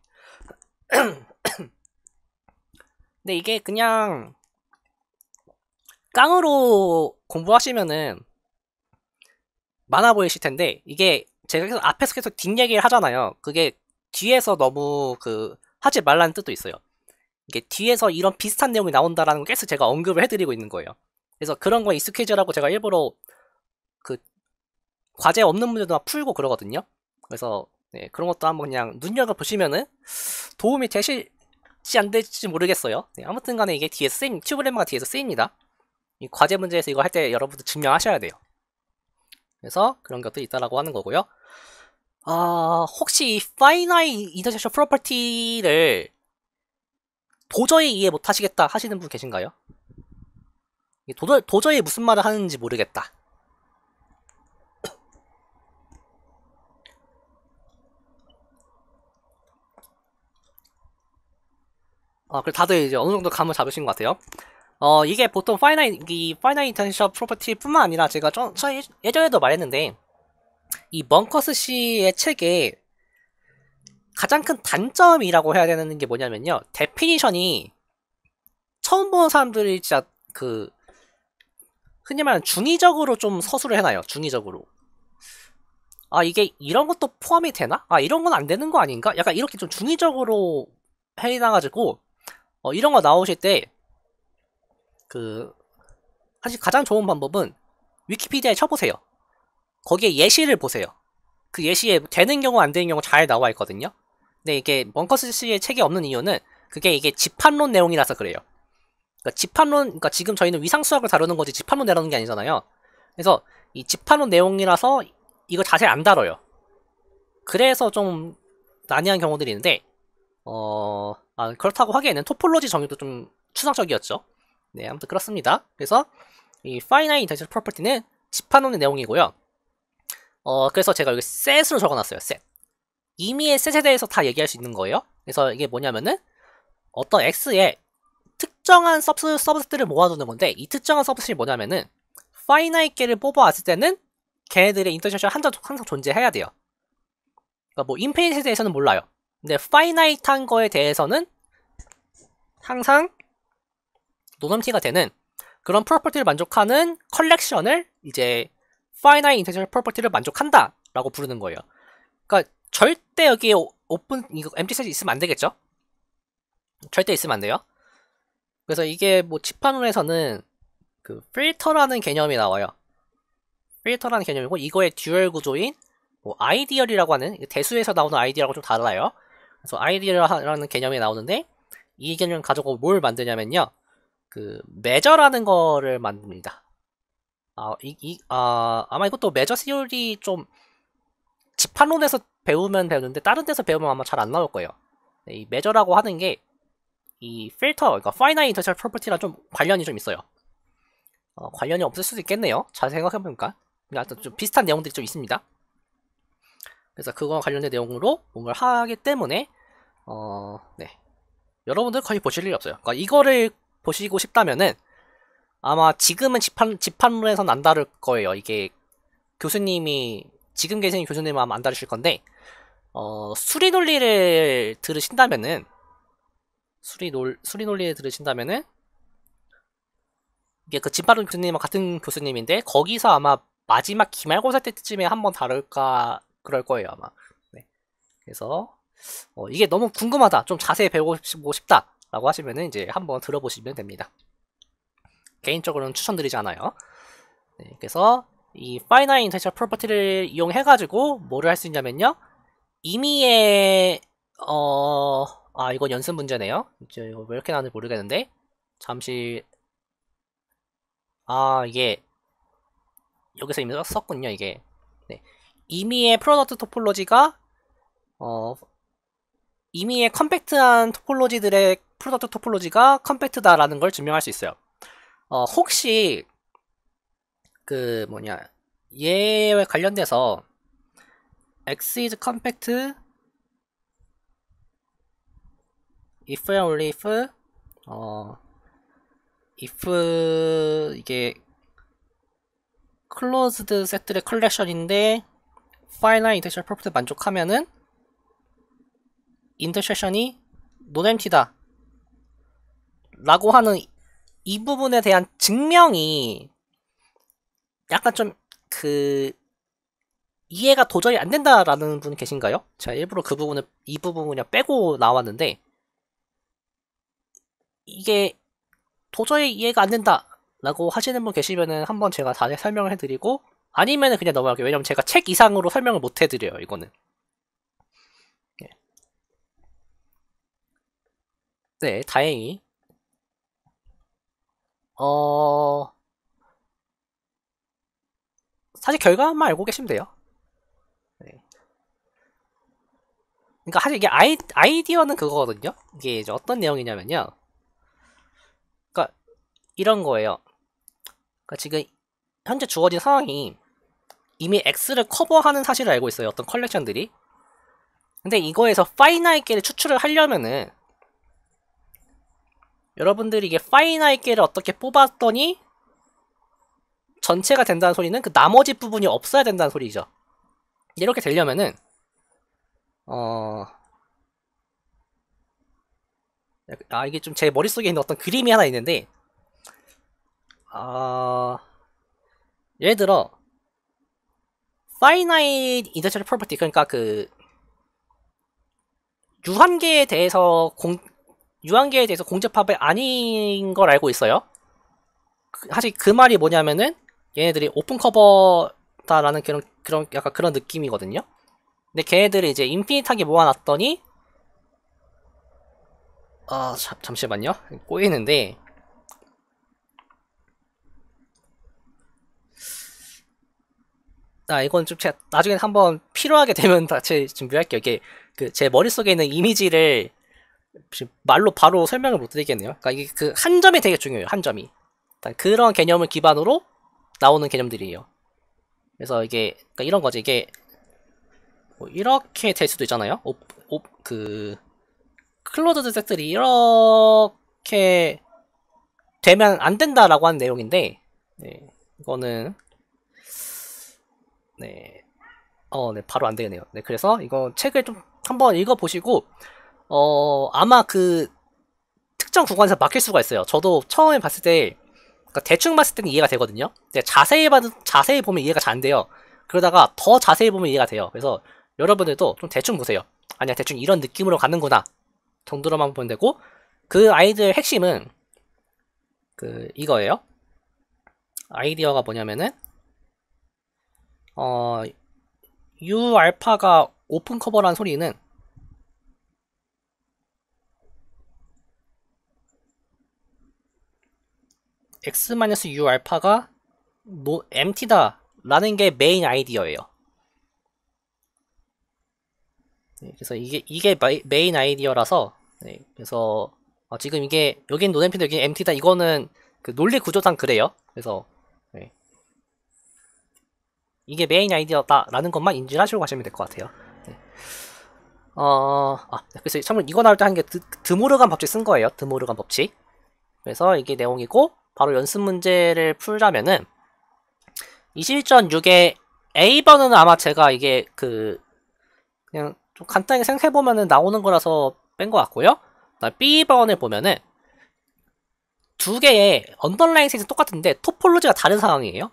근데 이게 그냥 깡으로 공부하시면은 많아 보이실 텐데, 이게 제가 계속 앞에서 계속 뒷얘기를 하잖아요. 그게 뒤에서 너무 하지 말라는 뜻도 있어요. 이게 뒤에서 이런 비슷한 내용이 나온다라는 걸 계속 제가 언급을 해드리고 있는 거예요. 그래서 그런 거 익숙해지라고 제가 일부러 과제 없는 문제도 막 풀고 그러거든요. 그래서 네, 그런 것도 한번 그냥 눈여겨보시면은 도움이 되실지 안 될지 모르겠어요. 네, 아무튼 간에 이게 튜브레마가 뒤에서 쓰입니다. 이 과제 문제에서 이거 할 때 여러분들 증명하셔야 돼요. 그래서 그런 것도 있다라고 하는 거고요. 혹시 이 finite intersection property를 도저히 이해 못 하시겠다 하시는 분 계신가요? 도저히 무슨 말을 하는지 모르겠다. 그래 다들 이제 어느 정도 감을 잡으신 것 같아요. 이게 보통 finite intersection property 뿐만 아니라 제가 예전에도 말했는데, 이 먼커스 씨의 책에 가장 큰 단점이라고 해야 되는 게 뭐냐면요. 데피니션이 처음 보는 사람들이 진짜 그 흔히 말하는 중의적으로 좀 서술을 해놔요. 중의적으로. 아, 이게 이런 것도 포함이 되나? 아, 이런 건 안 되는 거 아닌가? 약간 이렇게 좀 중의적으로 해놔가지고 이런 거 나오실 때 사실 가장 좋은 방법은 위키피디아에 쳐보세요. 거기에 예시를 보세요. 그 예시에 되는 경우 안 되는 경우 잘 나와 있거든요. 근데 이게 먼커스 씨의 책이 없는 이유는 그게 이게 집합론 내용이라서 그래요. 그러니까 지금 저희는 위상수학을 다루는 거지 집합론 다루는 게 아니잖아요. 그래서 이 집합론 내용이라서 이거 자세히 안 다뤄요. 그래서 좀 난해한 경우들이 있는데 그렇다고 하기에는 토폴로지 정의도 좀 추상적이었죠. 네, 아무튼 그렇습니다. 그래서 이 finite intellectual property는 집합론의 내용이고요. 그래서 제가 여기 set으로 적어놨어요. set. 임의의 set에 대해서 다 얘기할 수 있는 거예요. 그래서 이게 뭐냐면은 어떤 x에 특정한 서브셋들을 모아두는 건데 이 특정한 서브셋이 뭐냐면은 finite 개를 뽑아왔을 때는 걔네들의 인터섹션이 항상 존재해야 돼요. 그러니까 뭐 인피니트에 대해서는 몰라요. 근데 finite한 거에 대해서는 항상 노넘티가 되는 그런 프로퍼티를 만족하는 컬렉션을 이제 finite intellectual property를 만족한다 라고 부르는 거예요. 그러니까 절대 여기에 이거 empty set이 있으면 안 되겠죠? 절대 있으면 안 돼요. 그래서 이게 뭐 집합론에서는 그 필터라는 개념이 나와요. 필터라는 개념이고 이거의 듀얼 구조인 뭐 아이디얼이라고 하는 대수에서 나오는 아이디어하고 좀 달라요. 그래서 아이디얼이라는 개념이 나오는데 이 개념을 가지고 뭘 만드냐면요. 그 메저라는 거를 만듭니다. 아마 이것도 메저 시올이 좀 집합론에서 배우면 배우는데 다른 데서 배우면 아마 잘 안 나올 거예요. 이 메저라고 하는 게 이 필터, 그러니까 finite intellectual property랑 좀 관련이 좀 있어요. 관련이 없을 수도 있겠네요. 잘 생각해보니까. 하여튼 좀 비슷한 내용들이 좀 있습니다. 그래서 그거와 관련된 내용으로 뭔가를 하기 때문에 네. 여러분들 거의 보실 일이 없어요. 그러니까 이거를 보시고 싶다면은 아마 지금은 집합론에서는 안 다룰 거예요. 이게 교수님이 지금 계신 교수님은 아마 안 다루실 건데 수리 논리를 들으신다면은 수리 논리를 들으신다면은 이게 그 집합론 교수님과 같은 교수님인데 거기서 아마 마지막 기말고사 때쯤에 한번 다룰까 그럴 거예요 아마. 네. 그래서 이게 너무 궁금하다, 좀 자세히 배우고 싶다라고 하시면은 이제 한번 들어보시면 됩니다. 개인적으로는 추천드리지 않아요. 네, 그래서 이 finite intellectual property를 이용해가지고 뭐를 할 수 있냐면요. 임의의 이건 연습 문제네요. 이제 이거 왜 이렇게 나왔는지 모르겠는데 잠시 이게 여기서 이미 썼군요. 이게 네. 임의의 프로덕트 토폴로지가 임의의 컴팩트한 토폴로지들의 프로덕트 토폴로지가 컴팩트다라는 걸 증명할 수 있어요. 혹시 얘에 관련돼서 X is compact if and only if 이게 closed set의 컬렉션인데 finite intellectual property 만족하면은 인터섹션이 논empty다 라고 하는 이 부분에 대한 증명이 약간 좀 이해가 도저히 안 된다라는 분 계신가요? 제가 일부러 이 부분을 그냥 빼고 나왔는데 이게 도저히 이해가 안 된다 라고 하시는 분 계시면은 한번 제가 다시 설명을 해드리고 아니면은 그냥 넘어갈게요. 왜냐면 제가 책 이상으로 설명을 못 해드려요 이거는. 네, 다행히 사실 결과만 알고 계시면 돼요. 네. 그러니까 사실 이게 아이디어는 그거거든요. 이게 이제 어떤 내용이냐면요. 그러니까 이런 거예요. 그러니까 지금 현재 주어진 상황이 이미 X를 커버하는 사실을 알고 있어요. 어떤 컬렉션들이. 근데 이거에서 파이나이트를 추출을 하려면은 여러분들이 이게 파이나이트를 어떻게 뽑았더니 전체가 된다는 소리는 그 나머지 부분이 없어야 된다는 소리죠. 이렇게 되려면은 이게 좀 제 머릿속에 있는 어떤 그림이 하나 있는데, 예를 들어, finite intellectual property, 그러니까 유한계에 대해서 공집합이 아닌 걸 알고 있어요. 사실 그 말이 뭐냐면은, 얘네들이 오픈 커버다라는 약간 그런 느낌이거든요. 근데 걔네들이 이제 인피니트하게 모아놨더니, 잠시만요. 꼬이는데, 이건 좀 제가 나중에 한번 필요하게 되면 다시 준비할게요. 이게 제 머릿속에 있는 이미지를 말로 바로 설명을 못 드리겠네요. 그러니까 이게 한 점이 되게 중요해요. 한 점이. 그런 개념을 기반으로 나오는 개념들이에요. 그래서 이게 그러니까 이런 거지. 이게 뭐 이렇게 될 수도 있잖아요. 클로즈드 셋들이 이렇게 되면 안 된다라고 하는 내용인데, 네, 이거는 네, 네, 바로 안 되겠네요. 네, 그래서 이거 책을 좀 한번 읽어보시고, 아마 특정 구간에서 막힐 수가 있어요. 저도 처음에 봤을 때, 그러니까 대충 봤을 때는 이해가 되거든요. 근데 자세히 보면 이해가 잘 안 돼요. 그러다가 더 자세히 보면 이해가 돼요. 그래서 여러분들도 좀 대충 보세요. 아니야, 대충 이런 느낌으로 가는구나. 정도로만 보면 되고, 그 아이디어의 핵심은, 이거예요. 아이디어가 뭐냐면은, U 알파가 오픈 커버란 소리는 X-U 알파가 empty다 라는 게 메인 아이디어예요. 네, 그래서 이게 메인 아이디어라서, 네, 그래서 지금 이게 여긴 노엠피인데 여긴 empty다, 이거는 논리 구조상 그래요. 그래서 네, 이게 메인 아이디어다라는 것만 인지를 하시고 가시면 될 것 같아요. 네. 그래서 참고로 이거 나올 때 한 게 드모르간 법칙 쓴 거예요. 드모르간 법칙. 그래서 이게 내용이고, 바로 연습 문제를 풀자면은 21.6의 A번은 아마 제가 이게 그냥 좀 간단히 생각해보면은 나오는 거라서 뺀 것 같고요. B번을 보면은 두 개의 언더라인 셋이 똑같은데 토폴로지가 다른 상황이에요.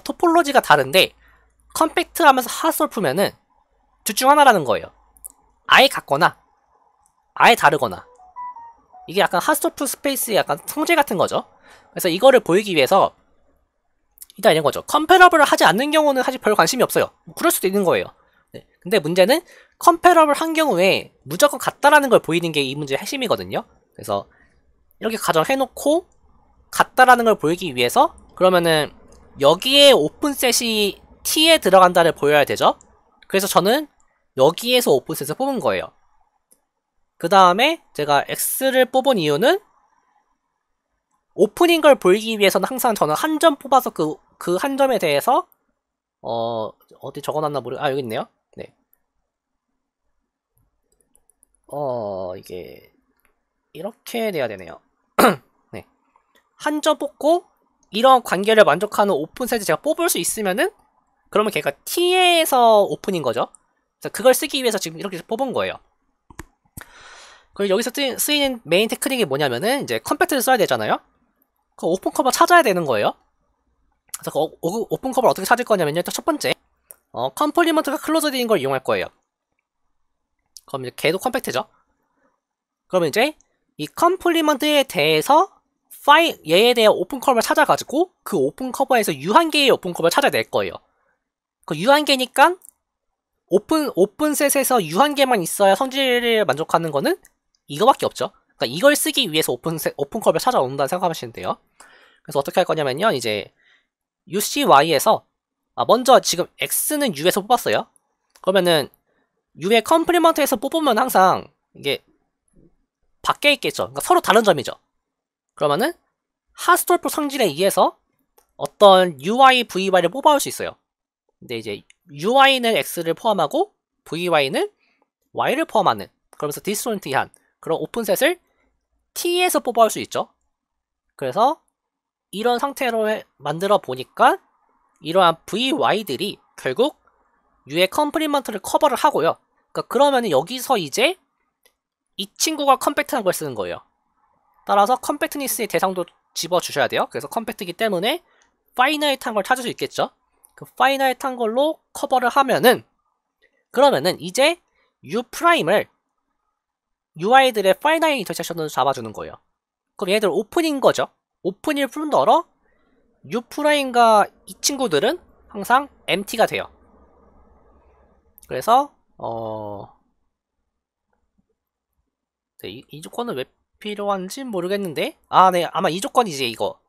토폴로지가 다른데 컴팩트 하면서 하수를 풀면은 둘 중 하나라는 거예요. 아예 같거나 아예 다르거나. 이게 약간 하스토프 스페이스의 약간 성질 같은 거죠. 그래서 이거를 보이기 위해서 일단 이런 거죠. 컴패러블을 하지 않는 경우는 사실 별 관심이 없어요. 그럴 수도 있는 거예요. 네. 근데 문제는 컴패러블 한 경우에 무조건 같다라는 걸 보이는 게 이 문제의 핵심이거든요. 그래서 이렇게 가정해놓고 같다라는 걸 보이기 위해서, 그러면은 여기에 오픈셋이 T에 들어간다를 보여야 되죠. 그래서 저는 여기에서 오픈셋을 뽑은 거예요. 그 다음에 제가 X를 뽑은 이유는 오픈인 걸 보이기 위해서는 항상 저는 한 점 뽑아서 그 한 점에 대해서 어디 적어놨나 여기 있네요. 네. 이게 이렇게 돼야 되네요. 네. 한 점 뽑고 이런 관계를 만족하는 오픈셋을 제가 뽑을 수 있으면은, 그러면 걔가 T에서 오픈인 거죠. 그래서 그걸 쓰기 위해서 지금 이렇게 뽑은 거예요. 그리고 여기서 쓰이는 메인 테크닉이 뭐냐면은 이제 컴팩트를 써야 되잖아요. 그 오픈 커버 찾아야 되는 거예요. 그래서 오픈 커버를 어떻게 찾을 거냐면요. 첫 번째, 컴플리먼트가 클로즈드인 걸 이용할 거예요. 그럼 이제 걔도 컴팩트죠. 그러면 이제 이 컴플리먼트에 대해서 얘에 대한 오픈 커버를 찾아가지고 그 오픈 커버에서 유한계의 오픈 커버를 찾아낼 거예요. 그 유한계니까 오픈셋에서 유한계만 있어야 성질을 만족하는 거는 이거밖에 없죠. 그러니까 이걸 쓰기 위해서 오픈 커버를 찾아온다는 생각하시면 돼요. 그래서 어떻게 할 거냐면요. 이제 UCY에서 먼저 지금 X는 U에서 뽑았어요. 그러면은 U의 컴플리먼트에서 뽑으면 항상 이게 밖에 있겠죠. 그러니까 서로 다른 점이죠. 그러면은 하스톨프 성질에 의해서 어떤 UI, VY를 뽑아올 수 있어요. 근데 이제 UI는 X를 포함하고 VY는 Y를 포함하는, 그러면서 디스존티한 그런 오픈셋을 T에서 뽑아올 수 있죠. 그래서 이런 상태로 만들어 보니까 이러한 VY들이 결국 U의 컴플리먼트를 커버를 하고요. 그러니까 그러면은 여기서 이제 이 친구가 컴팩트한 걸 쓰는 거예요. 따라서 컴팩트니스의 대상도 집어주셔야 돼요. 그래서 컴팩트이기 때문에 파이나이트한 걸 찾을 수 있겠죠. 그 파이나이트한 걸로 커버를 하면은 그러면은 이제 U'을 UI들의 파이나이트 인터섹션으로 잡아주는 거예요. 그럼 얘들 오픈인 거죠. 오픈일 뿐더러 U'과 이 친구들은 항상 empty가 돼요. 그래서 네, 이 조건은 왜 필요한지 모르겠는데 네, 아마 이 조건이지 이거.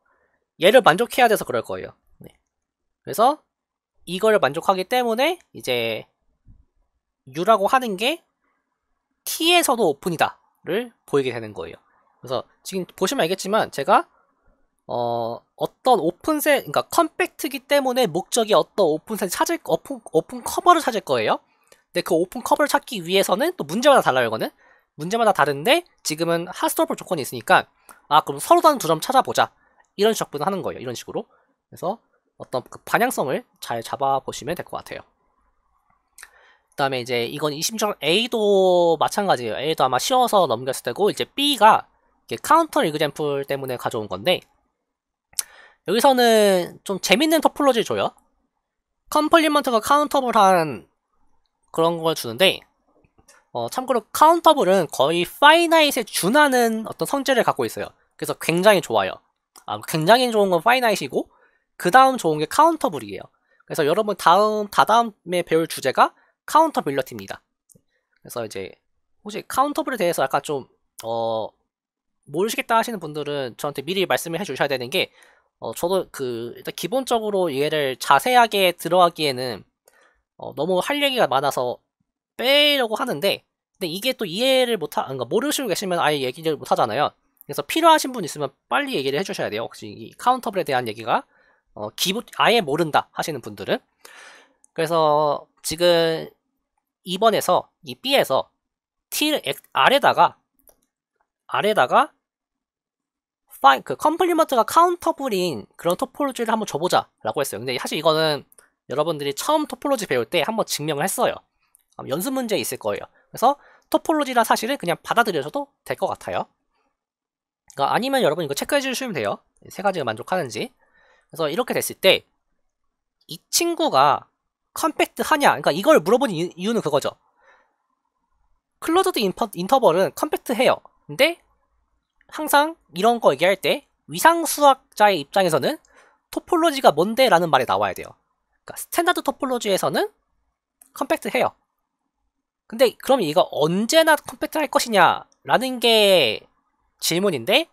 얘를 만족해야 돼서 그럴 거예요. 네. 그래서 이걸 만족하기 때문에 이제 U라고 하는 게 T에서도 오픈이다를 보이게 되는 거예요. 그래서 지금 보시면 알겠지만 제가 어떤 오픈셋, 그러니까 컴팩트기 때문에 목적이 어떤 오픈셋 찾을 오픈 커버를 찾을 거예요. 근데 그 오픈 커버를 찾기 위해서는 또 문제마다 달라요. 이거는 문제마다 다른데 지금은 핫스토퍼 조건이 있으니까 그럼 서로 다른 두 점 찾아보자 이런 접근을 하는 거예요. 이런 식으로. 그래서 어떤 그 방향성을 잘 잡아보시면 될 것 같아요. 그 다음에 이제 이건 이심정 A도 마찬가지예요. A도 아마 쉬워서 넘겼을 테고 이제 B가 카운터 이그젬플 때문에 가져온 건데 여기서는 좀 재밌는 토폴로지를 줘요. 컴플리먼트가 카운터블한 그런 걸 주는데 참고로 카운터블은 거의 파이나잇에 준하는 어떤 성질을 갖고 있어요. 그래서 굉장히 좋아요. 굉장히 좋은 건 파이나잇이고 그 다음 좋은 게 카운터블이에요. 그래서 여러분 다다음에 배울 주제가 카운터빌리티입니다. 그래서 이제 혹시 카운터블에 대해서 약간 좀 모르시겠다 하시는 분들은 저한테 미리 말씀을 해주셔야 되는 게 저도 일단 기본적으로 얘를 자세하게 들어가기에는 너무 할 얘기가 많아서 빼려고 하는데 근데 이게 또 이해를 그러니까 모르시고 계시면 아예 얘기를 못 하잖아요. 그래서 필요하신 분 있으면 빨리 얘기를 해주셔야 돼요. 혹시 이 카운터블에 대한 얘기가 아예 모른다 하시는 분들은. 그래서 지금 2번에서 이 B에서 T를 아래다가 그 컴플리먼트가 카운터블인 그런 토폴로지를 한번 줘보자 라고 했어요. 근데 사실 이거는 여러분들이 처음 토폴로지 배울 때 한번 증명을 했어요. 연습 문제에 있을 거예요. 그래서 토폴로지란 사실을 그냥 받아들여줘도 될 것 같아요. 그러니까 아니면 여러분 이거 체크해 주시면 돼요. 세 가지가 만족하는지. 그래서 이렇게 됐을 때 이 친구가 컴팩트하냐, 그러니까 이걸 물어보는 이유는 그거죠. 클로즈드 인터벌은 컴팩트해요. 근데 항상 이런 거 얘기할 때 위상수학자의 입장에서는 토폴로지가 뭔데? 라는 말이 나와야 돼요. 그러니까 스탠다드 토폴로지에서는 컴팩트해요. 근데 그럼 이거 언제나 컴팩트할 것이냐? 라는 게 질문인데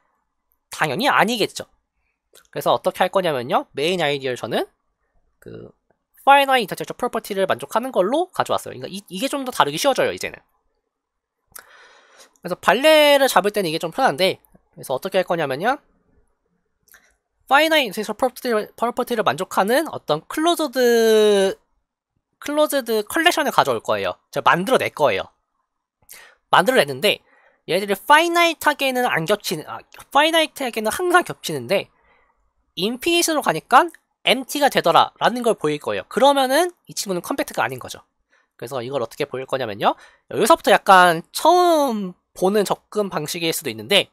당연히 아니겠죠. 그래서 어떻게 할 거냐면요. 메인 아이디어를 저는 그 파이나이트 인터섹션 프로퍼티를 만족하는 걸로 가져왔어요. 그러니까 이게 좀 더 다루기 쉬워져요, 이제는. 그래서 발레를 잡을 때는 이게 좀 편한데 그래서 어떻게 할 거냐면요. 파이나이트 인터섹션 프로퍼티를 만족하는 어떤 클로즈드 컬렉션을 가져올 거예요. 제가 만들어낼 거예요. 만들어냈는데 얘들이 파이나이트하게는 안 겹치는 파이나이트하게는 항상 겹치는데 인피니트로 가니까 empty가 되더라 라는 걸 보일 거예요. 그러면은 이 친구는 컴팩트가 아닌 거죠. 그래서 이걸 어떻게 보일 거냐면요. 여기서부터 약간 처음 보는 접근 방식일 수도 있는데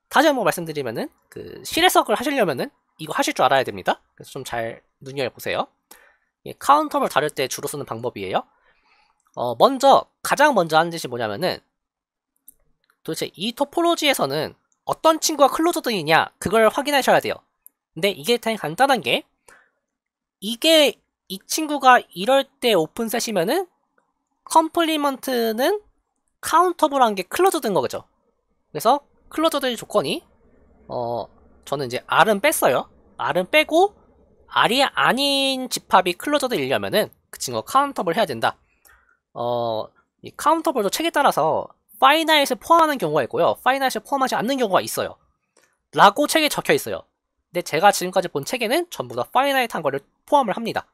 다시 한번 말씀드리면은 그 실해석을 하시려면은 이거 하실 줄 알아야 됩니다. 그래서 좀 잘 눈여겨보세요. 카운터를 다룰 때 주로 쓰는 방법이에요. 가장 먼저 하는 짓이 뭐냐면은 도대체 이 토폴로지에서는 어떤 친구가 클로즈드이냐 그걸 확인하셔야 돼요. 근데 이게 되게 간단한 게 이게 이 친구가 이럴 때 오픈셋이면은 컴플리먼트는 카운터블한 게 클로즈드인 거죠. 그래서 클로즈드의 조건이 저는 이제 R은 뺐어요. R은 빼고 R이 아닌 집합이 클로즈드이려면은 그 친구가 카운터블 해야 된다. 이 카운터블도 책에 따라서 파이나잇을 포함하는 경우가 있고요. 파이나잇을 포함하지 않는 경우가 있어요. 라고 책에 적혀 있어요. 근데 제가 지금까지 본 책에는 전부 다 파이나잇한 거를 포함을 합니다.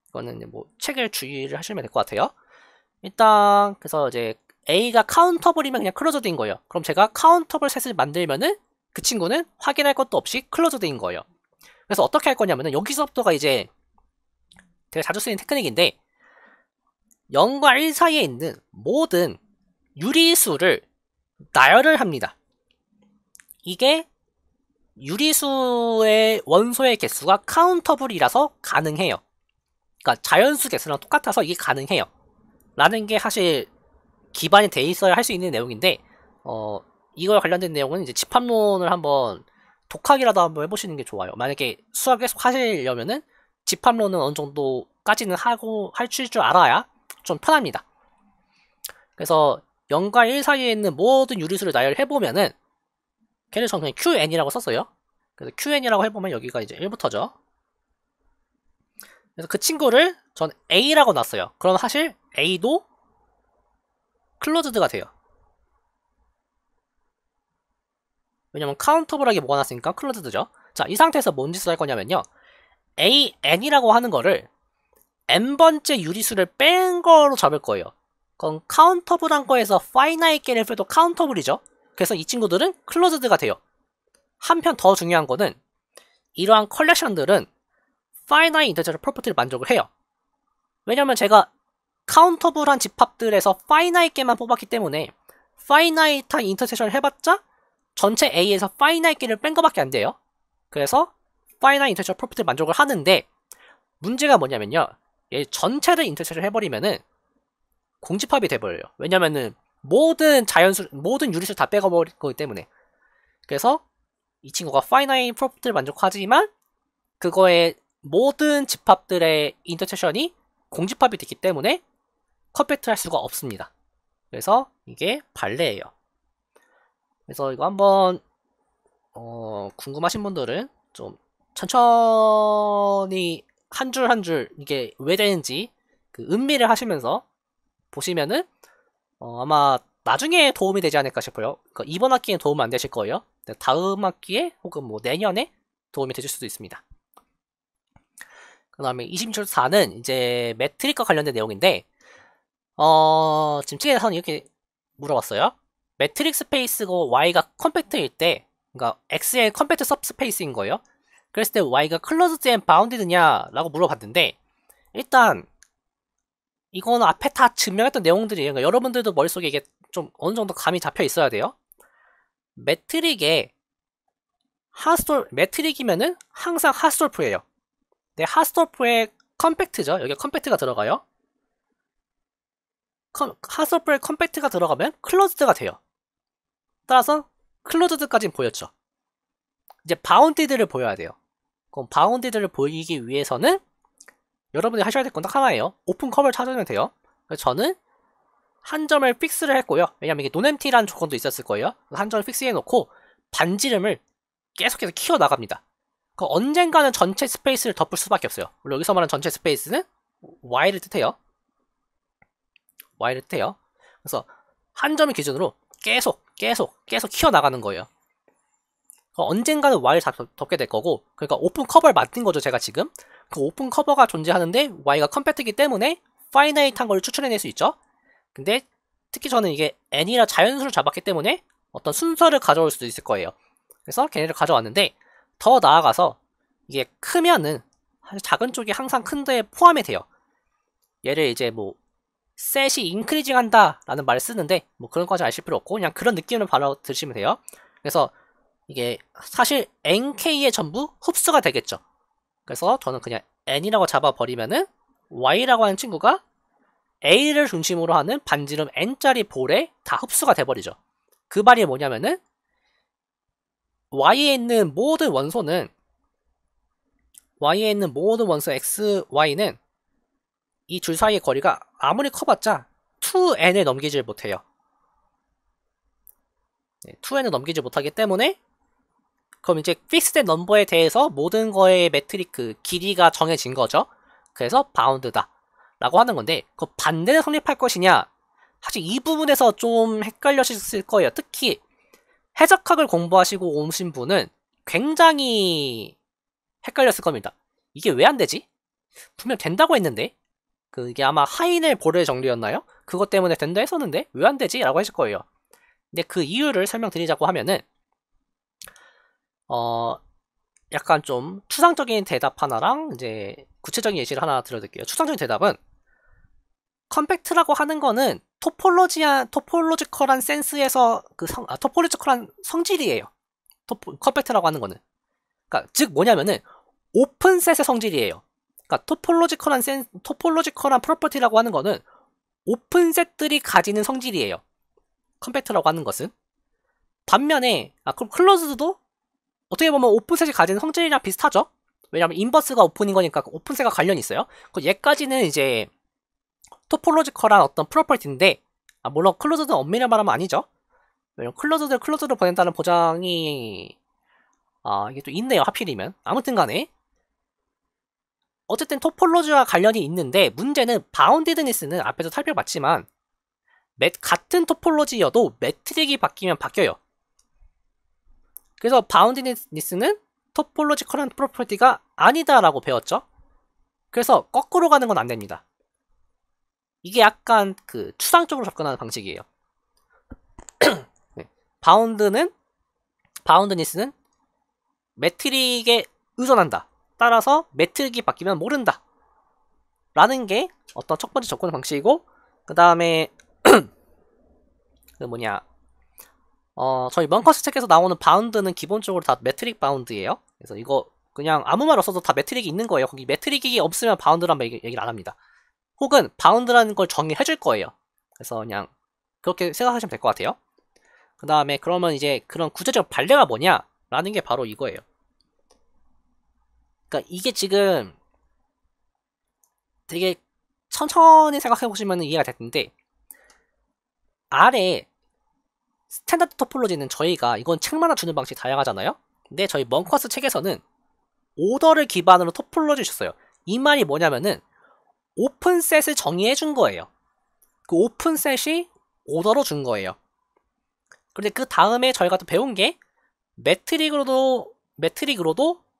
이거는 뭐 책을 주의를 하시면 될 것 같아요. 일단 그래서 이제 A가 카운터블이면 그냥 클로즈드인 거예요. 그럼 제가 카운터블 셋을 만들면은 그 친구는 확인할 것도 없이 클로즈드인 거예요. 그래서 어떻게 할 거냐면은 여기서부터가 이제 되게 자주 쓰이는 테크닉인데 0과 1 사이에 있는 모든 유리수를 나열을 합니다. 이게 유리수의 원소의 개수가 카운터블이라서 가능해요. 그러니까 자연수 개수랑 똑같아서 이게 가능해요. 라는 게 사실 기반이 돼 있어야 할 수 있는 내용인데, 이거에 관련된 내용은 이제 집합론을 한번 독학이라도 한번 해보시는 게 좋아요. 만약에 수학 계속 하시려면은 집합론은 어느 정도까지는 하고 할 줄 알아야 좀 편합니다. 그래서 0과 1 사이에 있는 모든 유리수를 나열해보면은, 걔를 저는 그냥 QN이라고 썼어요. 그래서 QN이라고 해보면 여기가 이제 1부터죠. 그래서 그 친구를 전 A라고 놨어요. 그럼 사실 A도 클로즈드가 돼요. 왜냐면 카운터블하게 모아놨으니까 클로즈드죠. 자, 이 상태에서 뭔 짓을 할 거냐면요. AN이라고 하는 거를 n번째 유리수를 뺀 거로 잡을 거예요. 그럼 카운터블한 거에서 파이나이트를 빼도 카운터블이죠. 그래서 이 친구들은 클로즈드가 돼요. 한편 더 중요한 거는 이러한 컬렉션들은 파이나이트 인터체럴 프로퍼티를 만족을 해요. 왜냐면 제가 카운터블한 집합들에서 파이나이트만 뽑았기 때문에 파이나이트한 인터체션을 해봤자 전체 A에서 파이나이트를 뺀 거밖에 안 돼요. 그래서 파이나이트 인터체럴 프로퍼티를 만족을 하는데, 문제가 뭐냐면요. 얘 전체를 인터체션을 해버리면은 공집합이 돼버려요. 왜냐면은 모든 유리수를 다 빼가버릴 거기 때문에. 그래서 이 친구가 파이나이트 프로퍼티를 만족하지만 그거의 모든 집합들의 인터체션이 공집합이 됐기 때문에 컴팩트 할 수가 없습니다. 그래서 이게 발레예요. 그래서 이거 한번 궁금하신 분들은 좀 천천히 한 줄 한 줄 이게 왜 되는지 그 음미를 하시면서 보시면은 아마 나중에 도움이 되지 않을까 싶어요. 그러니까 이번 학기에 도움 안 되실 거예요. 다음 학기에 혹은 뭐 내년에 도움이 되실 수도 있습니다. 그 다음에 26.4는 이제 매트릭과 관련된 내용인데, 지금 책에서는 이렇게 물어봤어요. 매트릭 스페이스고 y가 컴팩트일 때, 그러니까 x의 컴팩트 सब스페이스인 거예요. 그랬을 때 y가 클로즈드 앤 바운디드냐 라고 물어봤는데, 일단 이거는 앞에 다 증명했던 내용들이에요. 그러니까 여러분들도 머릿속에 이게 좀 어느 정도 감이 잡혀 있어야 돼요. 매트릭이면은 항상 하스톨프예요. 네, 하스톨프의 컴팩트죠. 여기 컴팩트가 들어가요. 하스톨프의 컴팩트가 들어가면 클로즈드가 돼요. 따라서 클로즈드까지는 보였죠. 이제 바운디드를 보여야 돼요. 그럼 바운디드를 보이기 위해서는 여러분이 하셔야 될 건 딱 하나예요. 오픈 컵을 찾으면 돼요. 그래서 저는 한 점을 픽스를 했고요. 왜냐면 이게 논엠티라는 조건도 있었을 거예요. 한 점을 픽스해 놓고 반지름을 계속해서 키워 나갑니다. 언젠가는 전체 스페이스를 덮을 수밖에 없어요. 물론 여기서 말하는 전체 스페이스는 y를 뜻해요. y를 뜻해요. 그래서 한 점을 기준으로 계속 키워 나가는 거예요. 언젠가는 y를 덮게 될 거고, 그러니까 오픈 커버를 만든 거죠, 제가 지금. 그 오픈 커버가 존재하는데 y가 컴팩트이기 때문에 파이나이트한 걸 추출해낼 수 있죠. 근데 특히 저는 이게 n이라 자연수를 잡았기 때문에 어떤 순서를 가져올 수도 있을 거예요. 그래서 걔네를 가져왔는데, 더 나아가서 이게 크면은 작은 쪽이 항상 큰 데에 포함이 돼요. 얘를 이제 뭐 셋이 인크리징 한다 라는 말을 쓰는데 뭐 그런 것까지 아실 필요 없고 그냥 그런 느낌을 바로 들으시면 돼요. 그래서 이게 사실 nk의 전부 흡수가 되겠죠. 그래서 저는 그냥 n이라고 잡아버리면은 y라고 하는 친구가 a를 중심으로 하는 반지름 n짜리 볼에 다 흡수가 돼버리죠. 그 말이 뭐냐면은 y에 있는 모든 원소 x, y는 이 줄 사이의 거리가 아무리 커봤자 2n을 넘기질 못해요. 2n을 넘기지 못하기 때문에 그럼 이제 픽스된 넘버에 대해서 모든 거의 매트릭 그 길이가 정해진 거죠. 그래서 바운드다 라고 하는 건데 그 반대는 성립할 것이냐, 사실 이 부분에서 좀 헷갈려졌을 거예요. 특히 해적학을 공부하시고 오신 분은 굉장히 헷갈렸을 겁니다. 이게 왜 안 되지? 분명 된다고 했는데 이게 아마 하인의 볼의 정리였나요? 그것 때문에 된다 했었는데 왜 안 되지? 라고 하실 거예요. 근데 그 이유를 설명드리자고 하면은 약간 좀 추상적인 대답 하나랑 이제 구체적인 예시를 하나 들어드릴게요. 추상적인 대답은 컴팩트라고 하는 거는 토폴로지컬한 센스에서 토폴로지컬한 성질이에요. 컴팩트라고 하는 거는. 그러니까 즉 뭐냐면은 오픈셋의 성질이에요. 그러니까 토폴로지컬한 프로퍼티라고 하는 거는 오픈셋들이 가지는 성질이에요. 컴팩트라고 하는 것은. 반면에 그럼 클로즈드도 어떻게 보면 오픈셋이 가지는 성질이랑 비슷하죠. 왜냐면 인버스가 오픈인 거니까 오픈셋과 관련이 있어요. 얘까지는 이제 토폴로지컬한 어떤 프로퍼티인데, 물론 클로즈드 엄밀히 말하면 아니죠. 왜냐면 클로즈드를 보낸다는 보장이 이게 또 있네요. 하필이면. 아무튼 간에 어쨌든 토폴로지와 관련이 있는데, 문제는 바운디드니스는 앞에서 살펴봤지만 같은 토폴로지여도 매트릭이 바뀌면 바뀌어요. 그래서 바운디드니스는 토폴로지컬한 프로퍼티가 아니다라고 배웠죠. 그래서 거꾸로 가는 건 안 됩니다. 이게 약간 추상적으로 접근하는 방식이에요. 네. 바운드니스는 매트릭에 의존한다. 따라서 매트릭이 바뀌면 모른다. 라는 게 어떤 첫 번째 접근 방식이고, 그 다음에 저희 멍커스 책에서 나오는 바운드는 기본적으로 다 매트릭 바운드예요. 그래서 이거 그냥 아무 말 없어도 다 매트릭이 있는 거예요. 거기 매트릭이 없으면 바운드란 얘기를 안 합니다. 혹은 바운드라는 걸 정의해줄 거예요. 그래서 그냥 그렇게 생각하시면 될 것 같아요. 그 다음에 그러면 이제 그런 구체적 발레가 뭐냐라는 게 바로 이거예요. 그러니까 이게 지금 되게 천천히 생각해보시면 이해가 될 텐데, 아래 스탠다드 토폴로지는 저희가 이건 책마다 주는 방식이 다양하잖아요. 근데 저희 멍커스 책에서는 오더를 기반으로 토폴로지 줬어요. 이 말이 뭐냐면은 오픈셋을 정의해 준 거예요. 그 오픈셋이 오더로 준 거예요. 그런데 그 다음에 저희가 또 배운 게 매트릭으로도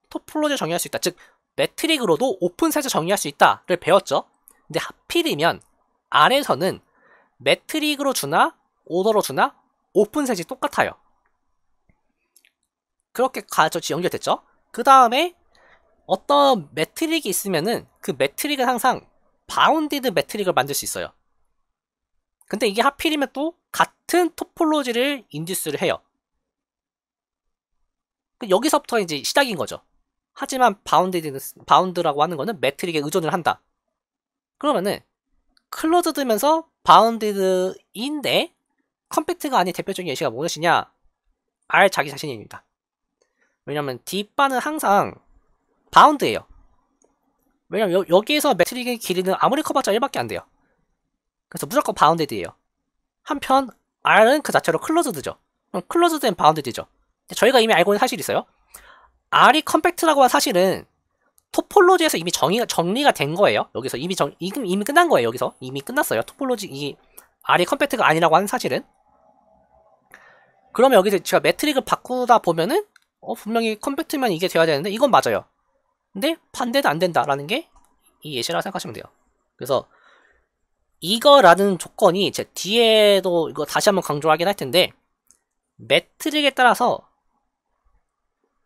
토폴로지를 정의할 수 있다. 즉 매트릭으로도 오픈셋을 정의할 수 있다를 배웠죠. 근데 하필이면 아래에서는 매트릭으로 주나 오더로 주나 오픈셋이 똑같아요. 그렇게 같이 연결됐죠. 그 다음에 어떤 매트릭이 있으면은 그 매트릭은 항상 바운디드 매트릭을 만들 수 있어요. 근데 이게 하필이면 또 같은 토폴로지를 인듀스를 해요. 여기서부터 이제 시작인 거죠. 하지만 바운드라고 하는 거는 매트릭에 의존을 한다. 그러면은 클로즈드면서 바운디드인데 컴팩트가 아닌 대표적인 예시가 무엇이냐? R 자기 자신입니다. 왜냐면 뒷바는 항상 바운드예요. 왜냐면 여기에서 매트릭의 길이는 아무리 커봤자 1밖에 안 돼요. 그래서 무조건 바운디드예요. 한편 R은 그 자체로 클로즈드죠. 그럼 클로즈드 앤 바운디드죠. 저희가 이미 알고 있는 사실이 있어요. R이 컴팩트라고 한 사실은 토폴로지에서 이미 정리가 된 거예요. 여기서 이미 끝난 거예요. 여기서 이미 끝났어요. 이 R이 컴팩트가 아니라고 하는 사실은. 그러면 여기서 제가 매트릭을 바꾸다 보면은 분명히 컴팩트면 이게 돼야 되는데 이건 맞아요. 근데 반대도 안 된다라는 게 이 예시라고 생각하시면 돼요. 그래서 이거라는 조건이 제 뒤에도 이거 다시 한번 강조하긴 할 텐데, 매트릭에 따라서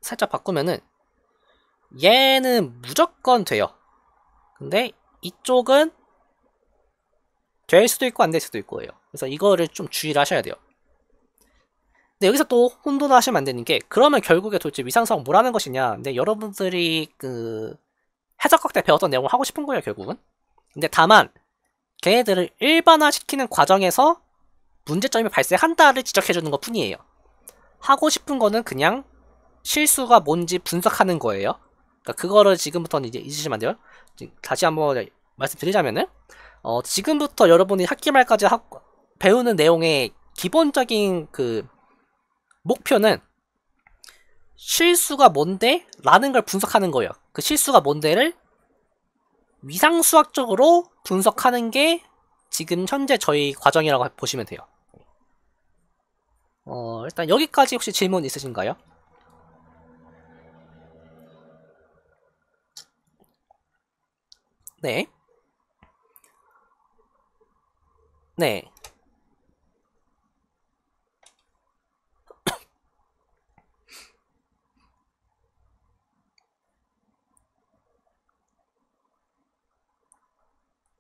살짝 바꾸면은 얘는 무조건 돼요. 근데 이쪽은 될 수도 있고 안 될 수도 있고예요. 그래서 이거를 좀 주의를 하셔야 돼요. 근데 여기서 또 혼돈을 하시면 안 되는 게, 그러면 결국에 도대체 위상성 뭐라는 것이냐. 근데 여러분들이 해석학 때 배웠던 내용을 하고 싶은 거예요, 결국은. 근데 다만 걔네들을 일반화시키는 과정에서 문제점이 발생한다를 지적해주는 것 뿐이에요. 하고 싶은 거는 그냥 실수가 뭔지 분석하는 거예요. 그러니까 그거를 지금부터는 이제 잊으시면 안 돼요. 다시 한번 말씀드리자면은, 지금부터 여러분이 학기 말까지 배우는 내용의 기본적인 목표는 실수가 뭔데? 라는 걸 분석하는 거예요. 그 실수가 뭔데를 위상수학적으로 분석하는 게 지금 현재 저희 과정이라고 보시면 돼요. 일단 여기까지 혹시 질문 있으신가요? 네. 네.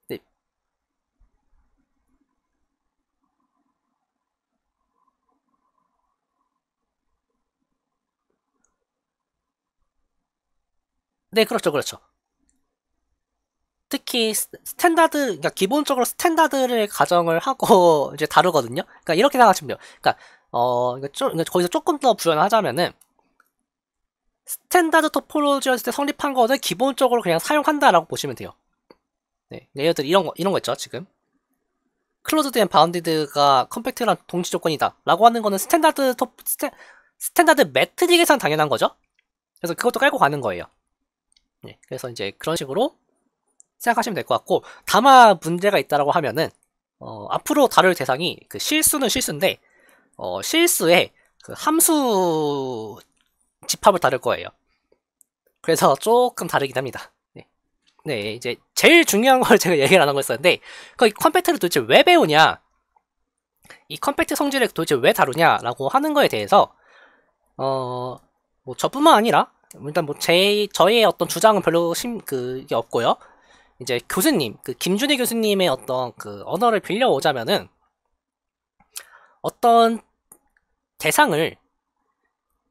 네. 네, 그렇죠, 그렇죠. 특히 스탠다드, 그러니까 기본적으로 스탠다드를 가정을 하고 이제 다루거든요. 그러니까 이렇게 생각하시면 돼요. 그러니까 그러니까 거기서 조금 더 부연하자면은 스탠다드 토포로지였을 때 성립한 거를 기본적으로 그냥 사용한다라고 보시면 돼요. 네, 예를 들어 이런 거 있죠, 지금. 클로즈드 앤 바운디드가 컴팩트랑 동시 조건이다 라고 하는 거는 스탠다드 매트릭에선 당연한 거죠. 그래서 그것도 깔고 가는 거예요. 네, 그래서 이제 그런 식으로 생각하시면 될 것 같고, 다만 문제가 있다라고 하면은 앞으로 다룰 대상이 그 실수는 실수인데 실수에 그 함수 집합을 다룰 거예요. 그래서 조금 다르긴 합니다. 네, 네, 이제 제일 중요한 걸 제가 얘기를 안 하고 있었는데, 이 컴팩트를 도대체 왜 배우냐, 이 컴팩트 성질을 도대체 왜 다루냐라고 하는 거에 대해서 뭐 저뿐만 아니라 일단 뭐 저의 어떤 주장은 별로 그게 없고요. 이제 교수님, 그 김준희 교수님의 어떤 그 언어를 빌려오자면은 어떤 대상을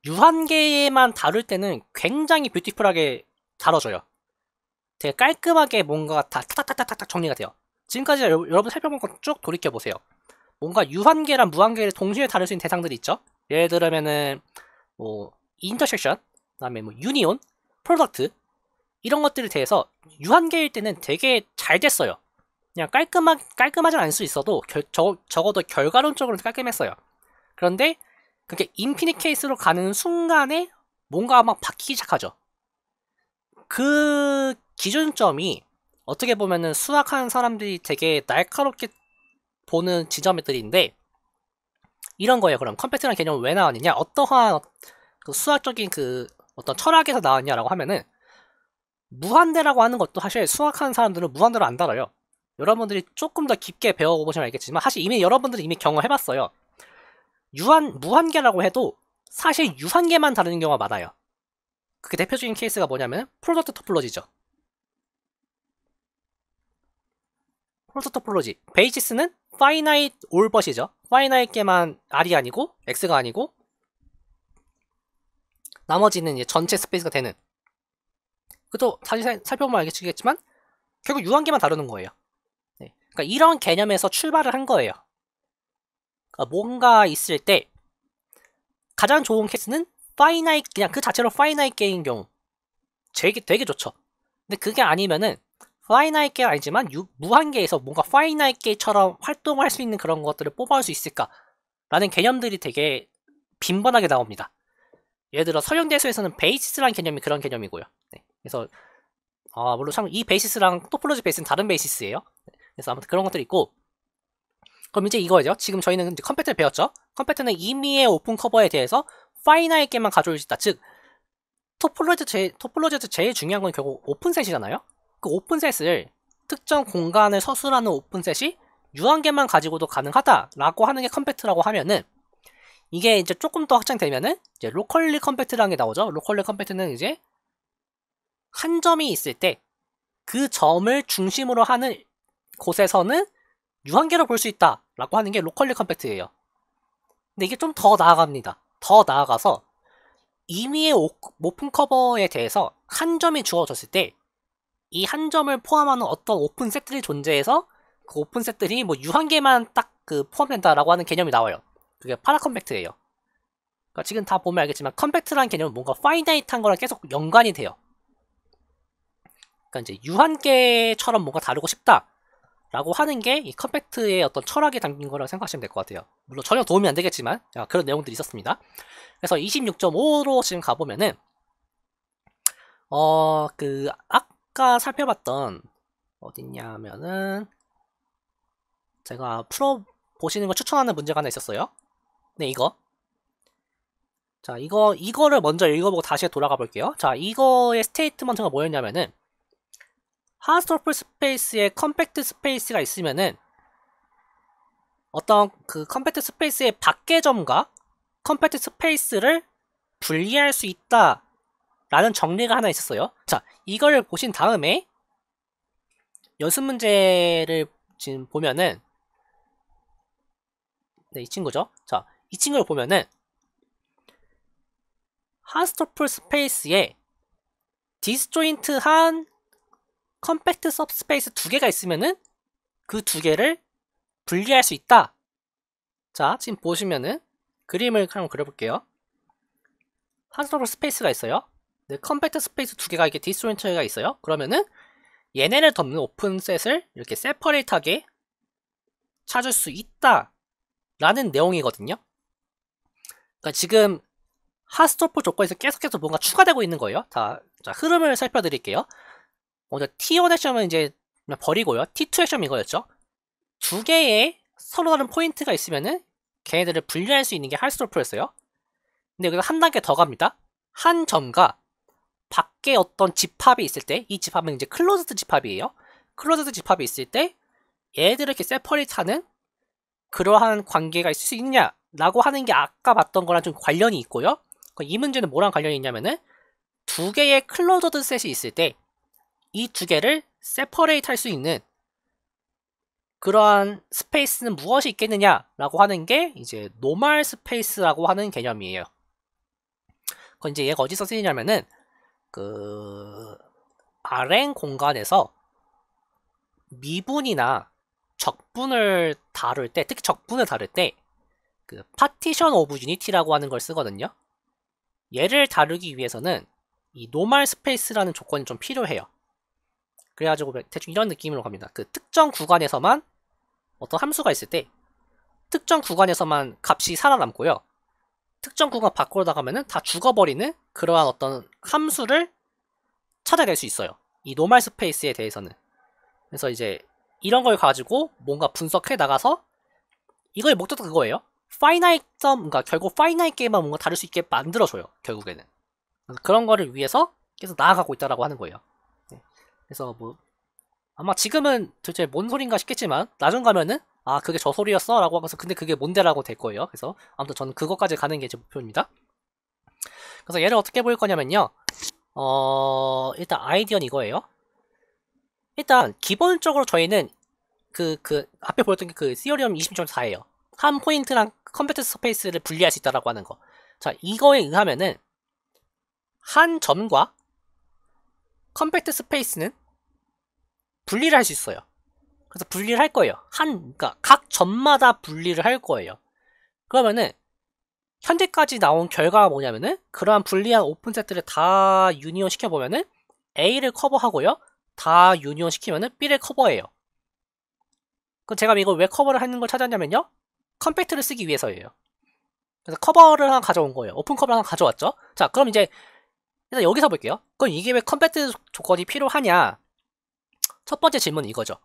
유한계만 다룰 때는 굉장히 뷰티풀하게 다뤄줘요. 되게 깔끔하게 뭔가 다 탁탁탁탁탁 정리가 돼요. 지금까지 여러분 살펴본 거 쭉 돌이켜보세요. 뭔가 유한계랑 무한계를 동시에 다룰 수 있는 대상들이 있죠. 예를 들면은 뭐 인터섹션, 그다음에 뭐 유니온, 프로덕트 이런 것들에 대해서 유한계일 때는 되게 잘 됐어요. 그냥 깔끔하진 않을 수 있어도 적어도 결과론적으로 깔끔했어요. 그런데 그게 인피니트 케이스로 가는 순간에 뭔가 막 바뀌기 시작하죠. 그 기준점이 어떻게 보면은 수학하는 사람들이 되게 날카롭게 보는 지점들인데, 이런 거예요. 그럼 컴팩트라는 개념은 왜 나왔느냐? 어떠한 그 수학적인 그 어떤 철학에서 나왔냐라고 하면은, 무한대라고 하는 것도 사실 수학하는 사람들은 무한대로 안 다뤄요. 여러분들이 조금 더 깊게 배워보시면 알겠지만 사실 이미 여러분들이 이미 경험해봤어요. 무한계라고 해도 사실 유한계만 다루는 경우가 많아요. 그게 대표적인 케이스가 뭐냐면 프로덕트 토폴로지죠. 프로덕트 토폴로지 베이시스는 파이나이트 올벗이죠. 파이나이트계만 R이 아니고 X가 아니고 나머지는 이제 전체 스페이스가 되는, 그것도 사실 살펴보면 알겠지만 결국 유한계만 다루는 거예요. 네. 그러니까 이런 개념에서 출발을 한 거예요. 그러니까 뭔가 있을 때 가장 좋은 케이스는 파이나이트, 그냥 그 자체로 파이나이트 게인 경우 되게 좋죠. 근데 그게 아니면은 파이나이트 게가 아니지만 무한계에서 뭔가 파이나이트 게처럼 활동을 할 수 있는 그런 것들을 뽑아올 수 있을까 라는 개념들이 되게 빈번하게 나옵니다. 예를 들어 서형대수에서는 베이시스라는 개념이 그런 개념이고요. 네. 그래서 물론 참 이 베이시스랑 토폴로지 베이스는 다른 베이시스예요. 그래서 아무튼 그런 것들이 있고, 그럼 이제 이거죠. 지금 저희는 이제 컴팩트를 배웠죠. 컴팩트는 임의의 오픈 커버에 대해서 파이나이트게만 가져올 수 있다. 즉 토폴로지에서 제일 중요한 건 결국 오픈셋이잖아요. 그 오픈셋을 특정 공간을 서술하는 오픈셋이 유한계만 가지고도 가능하다라고 하는 게 컴팩트라고 하면은, 이게 이제 조금 더 확장되면은 이제 로컬리 컴팩트라는 게 나오죠. 로컬리 컴팩트는 이제 한 점이 있을 때 그 점을 중심으로 하는 곳에서는 유한계로 볼 수 있다라고 하는 게 로컬리 컴팩트예요. 근데 이게 좀 더 나아갑니다. 더 나아가서 임의의 오픈 커버에 대해서 한 점이 주어졌을 때 이 한 점을 포함하는 어떤 오픈 셋들이 존재해서 그 오픈 셋들이 뭐 유한계만 딱 그 포함된다라고 하는 개념이 나와요. 그게 파라 컴팩트예요. 그러니까 지금 다 보면 알겠지만 컴팩트라는 개념은 뭔가 파이나이트한 거랑 계속 연관이 돼요. 그러니까 이제 유한계처럼 뭔가 다루고 싶다라고 하는 게 이 컴팩트의 어떤 철학이 담긴 거라고 생각하시면 될 것 같아요. 물론 전혀 도움이 안 되겠지만 그런 내용들이 있었습니다. 그래서 26.5로 지금 가보면은 그 아까 살펴봤던 어딨냐면은 제가 풀어보시는 걸 추천하는 문제가 하나 있었어요. 네, 이거. 자, 이거를 먼저 읽어보고 다시 돌아가 볼게요. 자, 이거의 스테이트먼트가 뭐였냐면은, 하스토플 스페이스에 컴팩트 스페이스가 있으면은, 어떤 그 컴팩트 스페이스의 밖의 점과 컴팩트 스페이스를 분리할 수 있다 라는 정리가 하나 있었어요. 자, 이걸 보신 다음에 연습 문제를 지금 보면은, 네, 이 친구죠. 자, 이 친구를 보면은 하스토플 스페이스에 디스조인트한 컴팩트 서브스페이스 두 개가 있으면은 그 두 개를 분리할 수 있다. 자, 지금 보시면은 그림을 한번 그려볼게요. 하스토블 스페이스가 있어요. 네, 컴팩트 스페이스 두 개가 이렇게 디스조인트가 있어요. 그러면은 얘네를 덮는 오픈셋을 이렇게 세퍼레이트하게 찾을 수 있다 라는 내용이거든요. 그러니까 지금 하스토프 조건에서 계속해서 뭔가 추가되고 있는 거예요. 자, 흐름을 살펴드릴게요. 먼저 T1 액션은 이제 그냥 버리고요. T2 액션 이거였죠. 두 개의 서로 다른 포인트가 있으면은 걔네들을 분리할 수 있는 게 하스토프였어요. 근데 여기서 한 단계 더 갑니다. 한 점과 밖에 어떤 집합이 있을 때, 이 집합은 이제 클로즈드 집합이에요. 클로즈드 집합이 있을 때 얘들을 이렇게 세퍼레이트하는 그러한 관계가 있을 수 있느냐라고 하는 게 아까 봤던 거랑 좀 관련이 있고요. 이 문제는 뭐랑 관련이 있냐면은 두 개의 클로즈드 셋이 있을 때 이 두 개를 세퍼레이트 할 수 있는 그러한 스페이스는 무엇이 있겠느냐라고 하는 게 이제 노멀 스페이스라고 하는 개념이에요. 그건 이제 얘가 어디서 쓰이냐면은 그 Rn 공간에서 미분이나 적분을 다룰 때, 특히 적분을 다룰 때 그 파티션 오브 유니티라고 하는 걸 쓰거든요. 얘를 다루기 위해서는 이 노멀 스페이스라는 조건이 좀 필요해요. 그래가지고 대충 이런 느낌으로 갑니다. 그 특정 구간에서만 어떤 함수가 있을 때 특정 구간에서만 값이 살아남고요. 특정 구간 밖으로 나가면은 다 죽어버리는 그러한 어떤 함수를 찾아낼 수 있어요. 이 노멀 스페이스에 대해서는. 그래서 이제 이런 걸 가지고 뭔가 분석해 나가서 이거의 목적도 그거예요. 파이나이트 점, 그러니까 결국 파이나이트 게임만 뭔가 다룰 수 있게 만들어줘요. 결국에는. 그런 거를 위해서 계속 나아가고 있다라고 하는 거예요. 그래서 뭐 아마 지금은 도대체 뭔 소린가 싶겠지만 나중 가면은 아 그게 저 소리였어 라고 하면서 근데 그게 뭔데라고 될 거예요. 그래서 아무튼 저는 그것까지 가는 게 제 목표입니다. 그래서 얘를 어떻게 볼 거냐면요. 일단 아이디어는 이거예요. 일단 기본적으로 저희는 그 앞에 보였던 게 그 시어리엄 26.4예요. 한 포인트랑 컴팩트 스페이스를 분리할 수 있다라고 하는 거. 자, 이거에 의하면은 한 점과 컴팩트 스페이스는 분리를 할 수 있어요. 그래서 분리를 할 거예요. 그러니까 각 점마다 분리를 할 거예요. 그러면은 현재까지 나온 결과가 뭐냐면은 그러한 분리한 오픈 세트를 다 유니온 시켜보면은 A를 커버하고요. 다 유니온 시키면은 B를 커버해요. 그럼 제가 이걸 왜 커버를 하는 걸 찾았냐면요. 컴팩트를 쓰기 위해서예요. 그래서 커버를 하나 가져온 거예요. 오픈 커버를 하나 가져왔죠. 자, 그럼 이제 일단 여기서 볼게요. 그럼 이게 왜 컴팩트 조건이 필요하냐? 첫 번째 질문은 이거죠.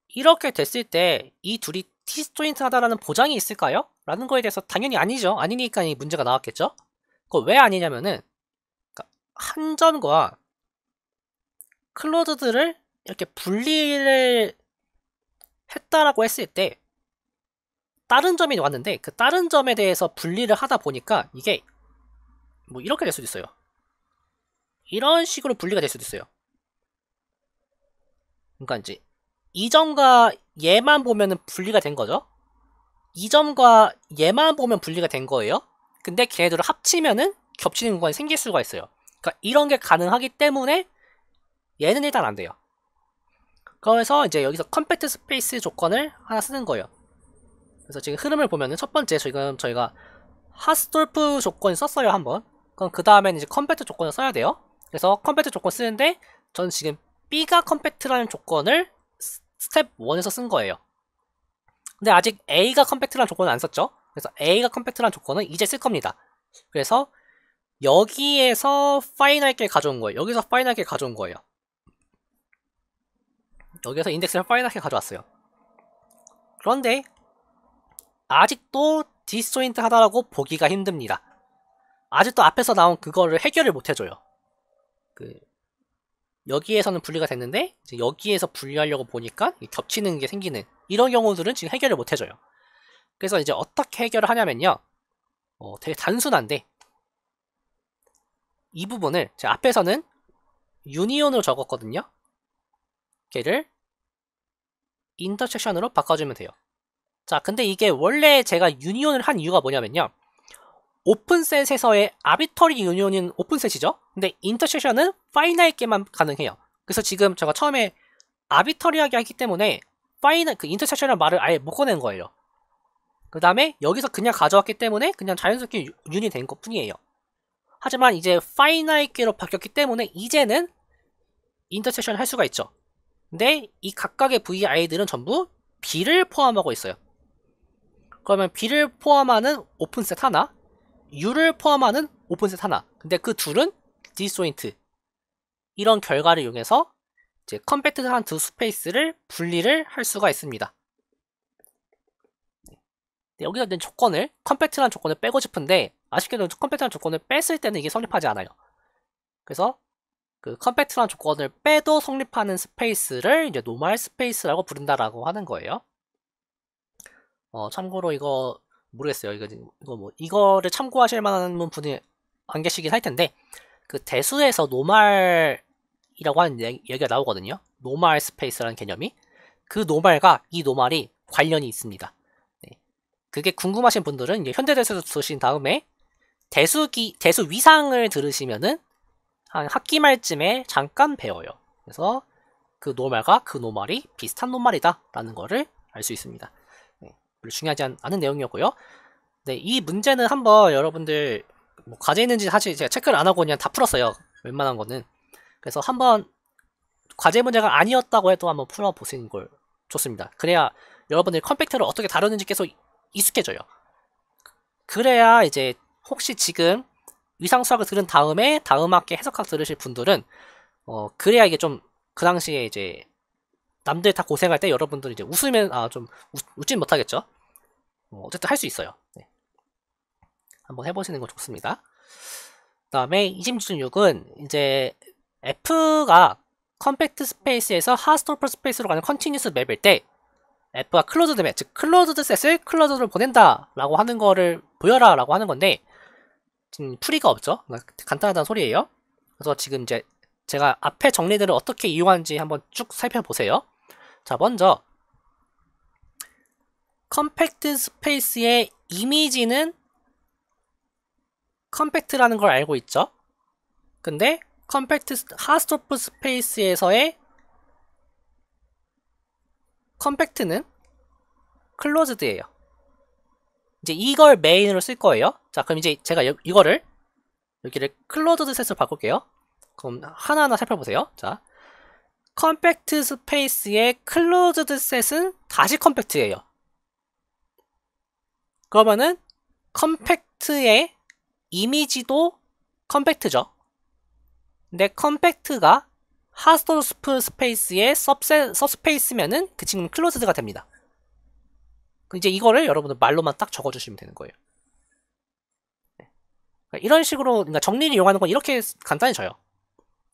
이렇게 됐을 때 이 둘이 디스조인트하다라는 보장이 있을까요? 라는 거에 대해서 당연히 아니죠. 아니니까 이 문제가 나왔겠죠. 그거 왜 아니냐면은 그러니까 한 점과 클로즈드를 이렇게 분리를 했다라고 했을 때 다른 점이 왔는데 그 다른 점에 대해서 분리를 하다 보니까 이게 뭐 이렇게 될 수도 있어요. 이런 식으로 분리가 될 수도 있어요. 그러니까 이제 이 점과 얘만 보면은 분리가 된 거죠. 이 점과 얘만 보면 분리가 된 거예요. 근데 걔네들을 합치면은 겹치는 구간이 생길 수가 있어요. 그러니까 이런 게 가능하기 때문에 얘는 일단 안 돼요. 그래서 이제 여기서 컴팩트 스페이스 조건을 하나 쓰는 거예요. 그래서 지금 흐름을 보면은 첫 번째 지금 저희가 하스톨프 조건 썼어요 한번. 그럼 그 다음에는 이제 컴팩트 조건을 써야 돼요. 그래서 컴팩트 조건 쓰는데 저는 지금 B가 컴팩트라는 조건을 스텝 1에서 쓴 거예요. 근데 아직 A가 컴팩트라는 조건은 안 썼죠. 그래서 A가 컴팩트라는 조건은 이제 쓸 겁니다. 그래서 여기에서 파이널게 가져온 거예요. 여기서 파이널게 가져온 거예요. 여기서 인덱스를 파이널게 가져왔어요. 그런데 아직도 디스조인트 하다라고 보기가 힘듭니다. 아직도 앞에서 나온 그거를 해결을 못 해줘요. 여기에서는 분리가 됐는데 이제 여기에서 분리하려고 보니까 겹치는 게 생기는 이런 경우들은 지금 해결을 못 해줘요. 그래서 이제 어떻게 해결을 하냐면요. 되게 단순한데 이 부분을 제가 앞에서는 유니온으로 적었거든요. 걔를 인터섹션으로 바꿔주면 돼요. 자, 근데 이게 원래 제가 유니온을 한 이유가 뭐냐면요. 오픈셋에서의 아비터리 유니온은 오픈셋이죠. 근데 인터섹션은 파이나이트게만 가능해요. 그래서 지금 제가 처음에 아비터리하게 했기 때문에 그 인터섹션이라는 말을 아예 못 꺼낸 거예요. 그 다음에 여기서 그냥 가져왔기 때문에 그냥 자연스럽게 유닛이 된 것 뿐이에요. 하지만 이제 파이나이트게로 바뀌었기 때문에 이제는 인터섹션을 할 수가 있죠. 근데 이 각각의 VI들은 전부 B를 포함하고 있어요. 그러면 B를 포함하는 오픈셋 하나, U를 포함하는 오픈셋 하나. 근데 그 둘은 디스조인트. 이런 결과를 이용해서 이제 컴팩트한 두 스페이스를 분리를 할 수가 있습니다. 여기서 낸 조건을, 컴팩트한 조건을 빼고 싶은데 아쉽게도 컴팩트한 조건을 뺐을 때는 이게 성립하지 않아요. 그래서 그 컴팩트한 조건을 빼도 성립하는 스페이스를 이제 노멀 스페이스라고 부른다라고 하는 거예요. 참고로 이거 모르겠어요. 이거를 참고하실 만한 분이 안 계시긴 할 텐데, 그 대수에서 노멀이라고 하는 얘기가 나오거든요. 노멀 스페이스라는 개념이. 그 노멀과 이 노멀이 관련이 있습니다. 네. 그게 궁금하신 분들은 이제 현대대수에서 들으신 다음에 대수 위상을 들으시면은 한 학기 말쯤에 잠깐 배워요. 그래서 그 노멀과 그 노멀이 비슷한 노멀이다 라는 거를 알 수 있습니다. 네, 별로 중요하지 않은 내용이었고요. 네, 이 문제는 한번 여러분들 뭐 과제 있는지 사실 제가 체크를 안 하고 그냥 다 풀었어요. 웬만한 거는. 그래서 한번 과제 문제가 아니었다고 해도 한번 풀어보시는 걸 좋습니다. 그래야 여러분들이 컴팩트를 어떻게 다루는지 계속 익숙해져요. 그래야 이제 혹시 지금 위상수학을 들은 다음에 다음 학기 해석학 들으실 분들은 그래야 이게 좀 그 당시에 이제 남들 다 고생할 때 여러분들이 이제 웃으면 좀 웃진 못하겠죠. 어쨌든 할 수 있어요. 네. 한번 해보시는 거 좋습니다. 그 다음에 26은 이제 F가 컴팩트 스페이스에서 하스토프 스페이스로 가는 컨티뉴스 맵일 때 F가 클로즈드 맵, 즉 클로즈드 셋을 클로즈드로 보낸다 라고 하는 거를 보여라 라고 하는 건데 지금 풀이가 없죠. 간단하다는 소리예요. 그래서 지금 이제 제가 앞에 정리들을 어떻게 이용하는지 한번 쭉 살펴보세요. 자, 먼저 컴팩트 스페이스의 이미지는 컴팩트라는 걸 알고 있죠. 근데 컴팩트 하스토프 스페이스에서의 컴팩트는 클로즈드예요. 이제 이걸 메인으로 쓸 거예요. 자, 그럼 이제 제가 이거를 여기를 클로즈드 셋으로 바꿀게요. 그럼 하나하나 살펴보세요. 자, 컴팩트 스페이스의 클로즈드 셋은 다시 컴팩트예요. 그러면은 컴팩트의 이미지도 컴팩트죠. 근데 컴팩트가 하스토프 스페이스의 서스페이스면은 그 친구는 클로즈드가 됩니다. 이제 이거를 여러분들 말로만 딱 적어주시면 되는 거예요. 이런 식으로 정리를 이용하는 건 이렇게 간단해져요.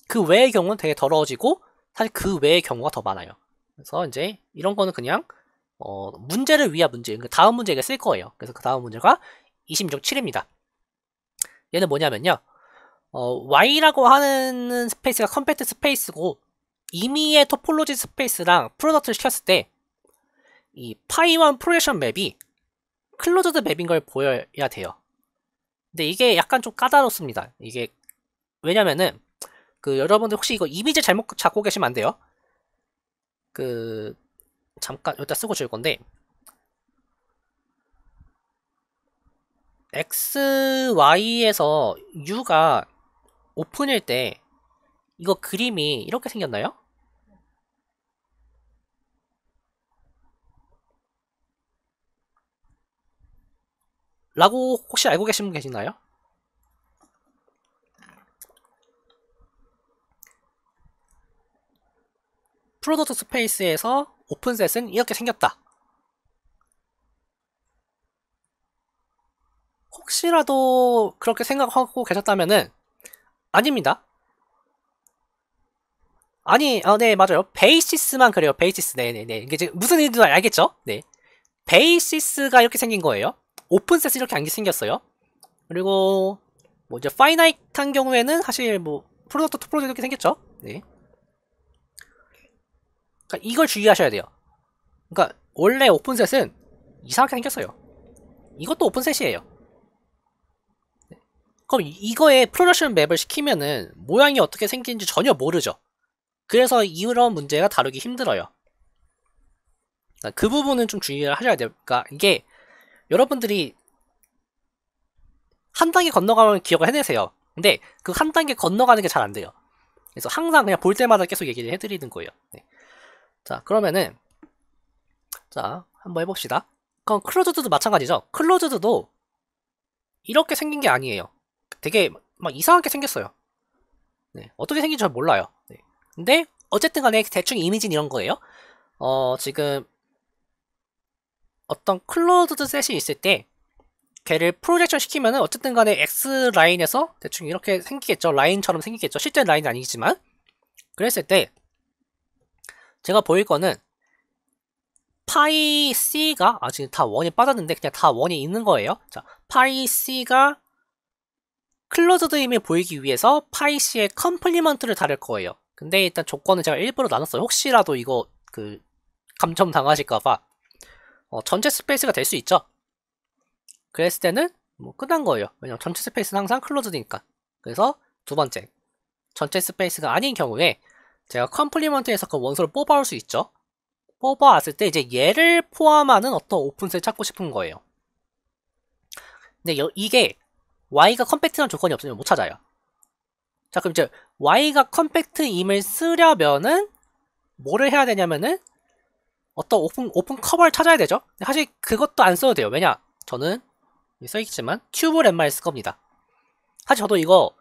그 외의 경우는 되게 더러워지고 사실 그 외의 경우가 더 많아요. 그래서 이제 이런 거는 그냥 문제를 위한 문제, 다음 문제에 쓸 거예요. 그래서 그 다음 문제가 26.7입니다. 얘는 뭐냐면요. Y라고 하는 스페이스가 컴팩트 스페이스고 임의의 토폴로지 스페이스랑 프로덕트를 시켰을 때 이 파이1 프로젝션 맵이 클로즈드 맵인 걸 보여야 돼요. 근데 이게 약간 좀 까다롭습니다. 이게 왜냐면은 여러분들 혹시 이거 이미지 잘못 잡고 계시면 안 돼요. 잠깐 여기다 쓰고 줄 건데 X, Y에서 U가 오픈일 때 이거 그림이 이렇게 생겼나요? 라고 혹시 알고 계신 분 계시나요? 프로덕트 스페이스에서 오픈셋은 이렇게 생겼다. 혹시라도 그렇게 생각하고 계셨다면은 아닙니다. 네, 맞아요. 베이시스만 그래요. 베이시스. 네네네. 이게 지금 무슨 일인지 알겠죠? 네. 베이시스가 이렇게 생긴 거예요. 오픈셋이 이렇게 안 생겼어요. 그리고 뭐 이제 파이나이트한 경우에는 사실 뭐 프로덕트 토폴로지 이렇게 생겼죠. 네. 그러니까 이걸 주의하셔야 돼요. 그러니까 원래 오픈셋은 이상하게 생겼어요. 이것도 오픈셋이에요. 그럼 이거에 프로젝션 맵을 시키면은 모양이 어떻게 생기는지 전혀 모르죠. 그래서 이런 문제가 다루기 힘들어요. 그 부분은 좀 주의를 하셔야 돼요. 그러니까 이게 여러분들이 한 단계 건너가면 기억을 해내세요. 근데 그 한 단계 건너가는 게 잘 안 돼요. 그래서 항상 그냥 볼 때마다 계속 얘기를 해드리는 거예요. 네. 자, 그러면은 자, 한번 해봅시다. 그럼 클로즈드도 마찬가지죠. 클로즈드도 이렇게 생긴 게 아니에요. 되게 막 이상하게 생겼어요. 네, 어떻게 생긴지 잘 몰라요. 네. 근데 어쨌든 간에 대충 이미지는 이런 거예요. 지금 어떤 클로즈드 셋이 있을 때 걔를 프로젝션 시키면은 어쨌든 간에 X 라인에서 대충 이렇게 생기겠죠. 라인처럼 생기겠죠. 실제 라인은 아니지만 그랬을 때 제가 보일 거는 파이 C가 지금 다 원이 빠졌는데 그냥 다 원이 있는 거예요. 자, 파이 C가 클로즈드임을 보이기 위해서 파이 C의 컴플리먼트를 다룰 거예요. 근데 일단 조건은 제가 일부러 나눴어요. 혹시라도 이거 감점 당하실까봐 전체 스페이스가 될 수 있죠. 그랬을 때는 뭐 끝난 거예요. 왜냐면 전체 스페이스는 항상 클로즈드니까. 그래서 두 번째, 전체 스페이스가 아닌 경우에 제가 컴플리먼트에서 그 원소를 뽑아올 수 있죠. 뽑아왔을 때 이제 얘를 포함하는 어떤 오픈셋을 찾고 싶은 거예요. 근데 이게 y가 컴팩트한 조건이 없으면 못 찾아요. 자, 그럼 이제 y가 컴팩트임을 쓰려면은 뭐를 해야 되냐면은 어떤 오픈 커버를 찾아야 되죠. 사실 그것도 안 써도 돼요. 왜냐, 저는 써있지만 튜브렘마를 쓸 겁니다. 사실 저도 이거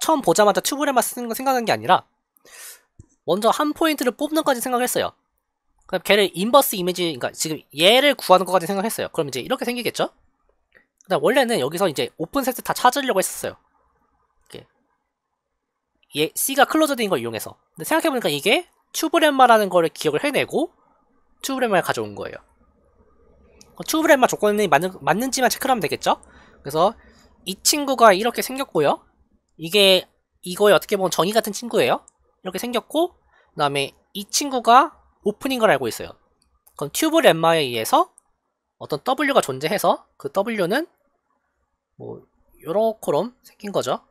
처음 보자마자 튜브렘마 쓰는 거 생각한 게 아니라 먼저 한 포인트를 뽑는 것까지 생각했어요. 그럼 걔를 인버스 이미지, 그러니까 지금 얘를 구하는 것까지 생각했어요. 그럼 이제 이렇게 생기겠죠? 근데 원래는 여기서 이제 오픈 세트 다 찾으려고 했었어요. 이렇게 얘 C가 클로즈드인 걸 이용해서. 근데 생각해보니까 이게 튜브렘마라는 거를 기억을 해내고 튜브렘마를 가져온 거예요. 튜브렘마 조건이 맞는지만 체크를 하면 되겠죠? 그래서 이 친구가 이렇게 생겼고요. 이거에 어떻게 보면 정의 같은 친구예요. 이렇게 생겼고, 그 다음에 이 친구가 오픈인 걸 알고 있어요. 그럼 튜브렘마에 의해서 어떤 W가 존재해서 그 W는 뭐 요렇게럼 생긴 거죠.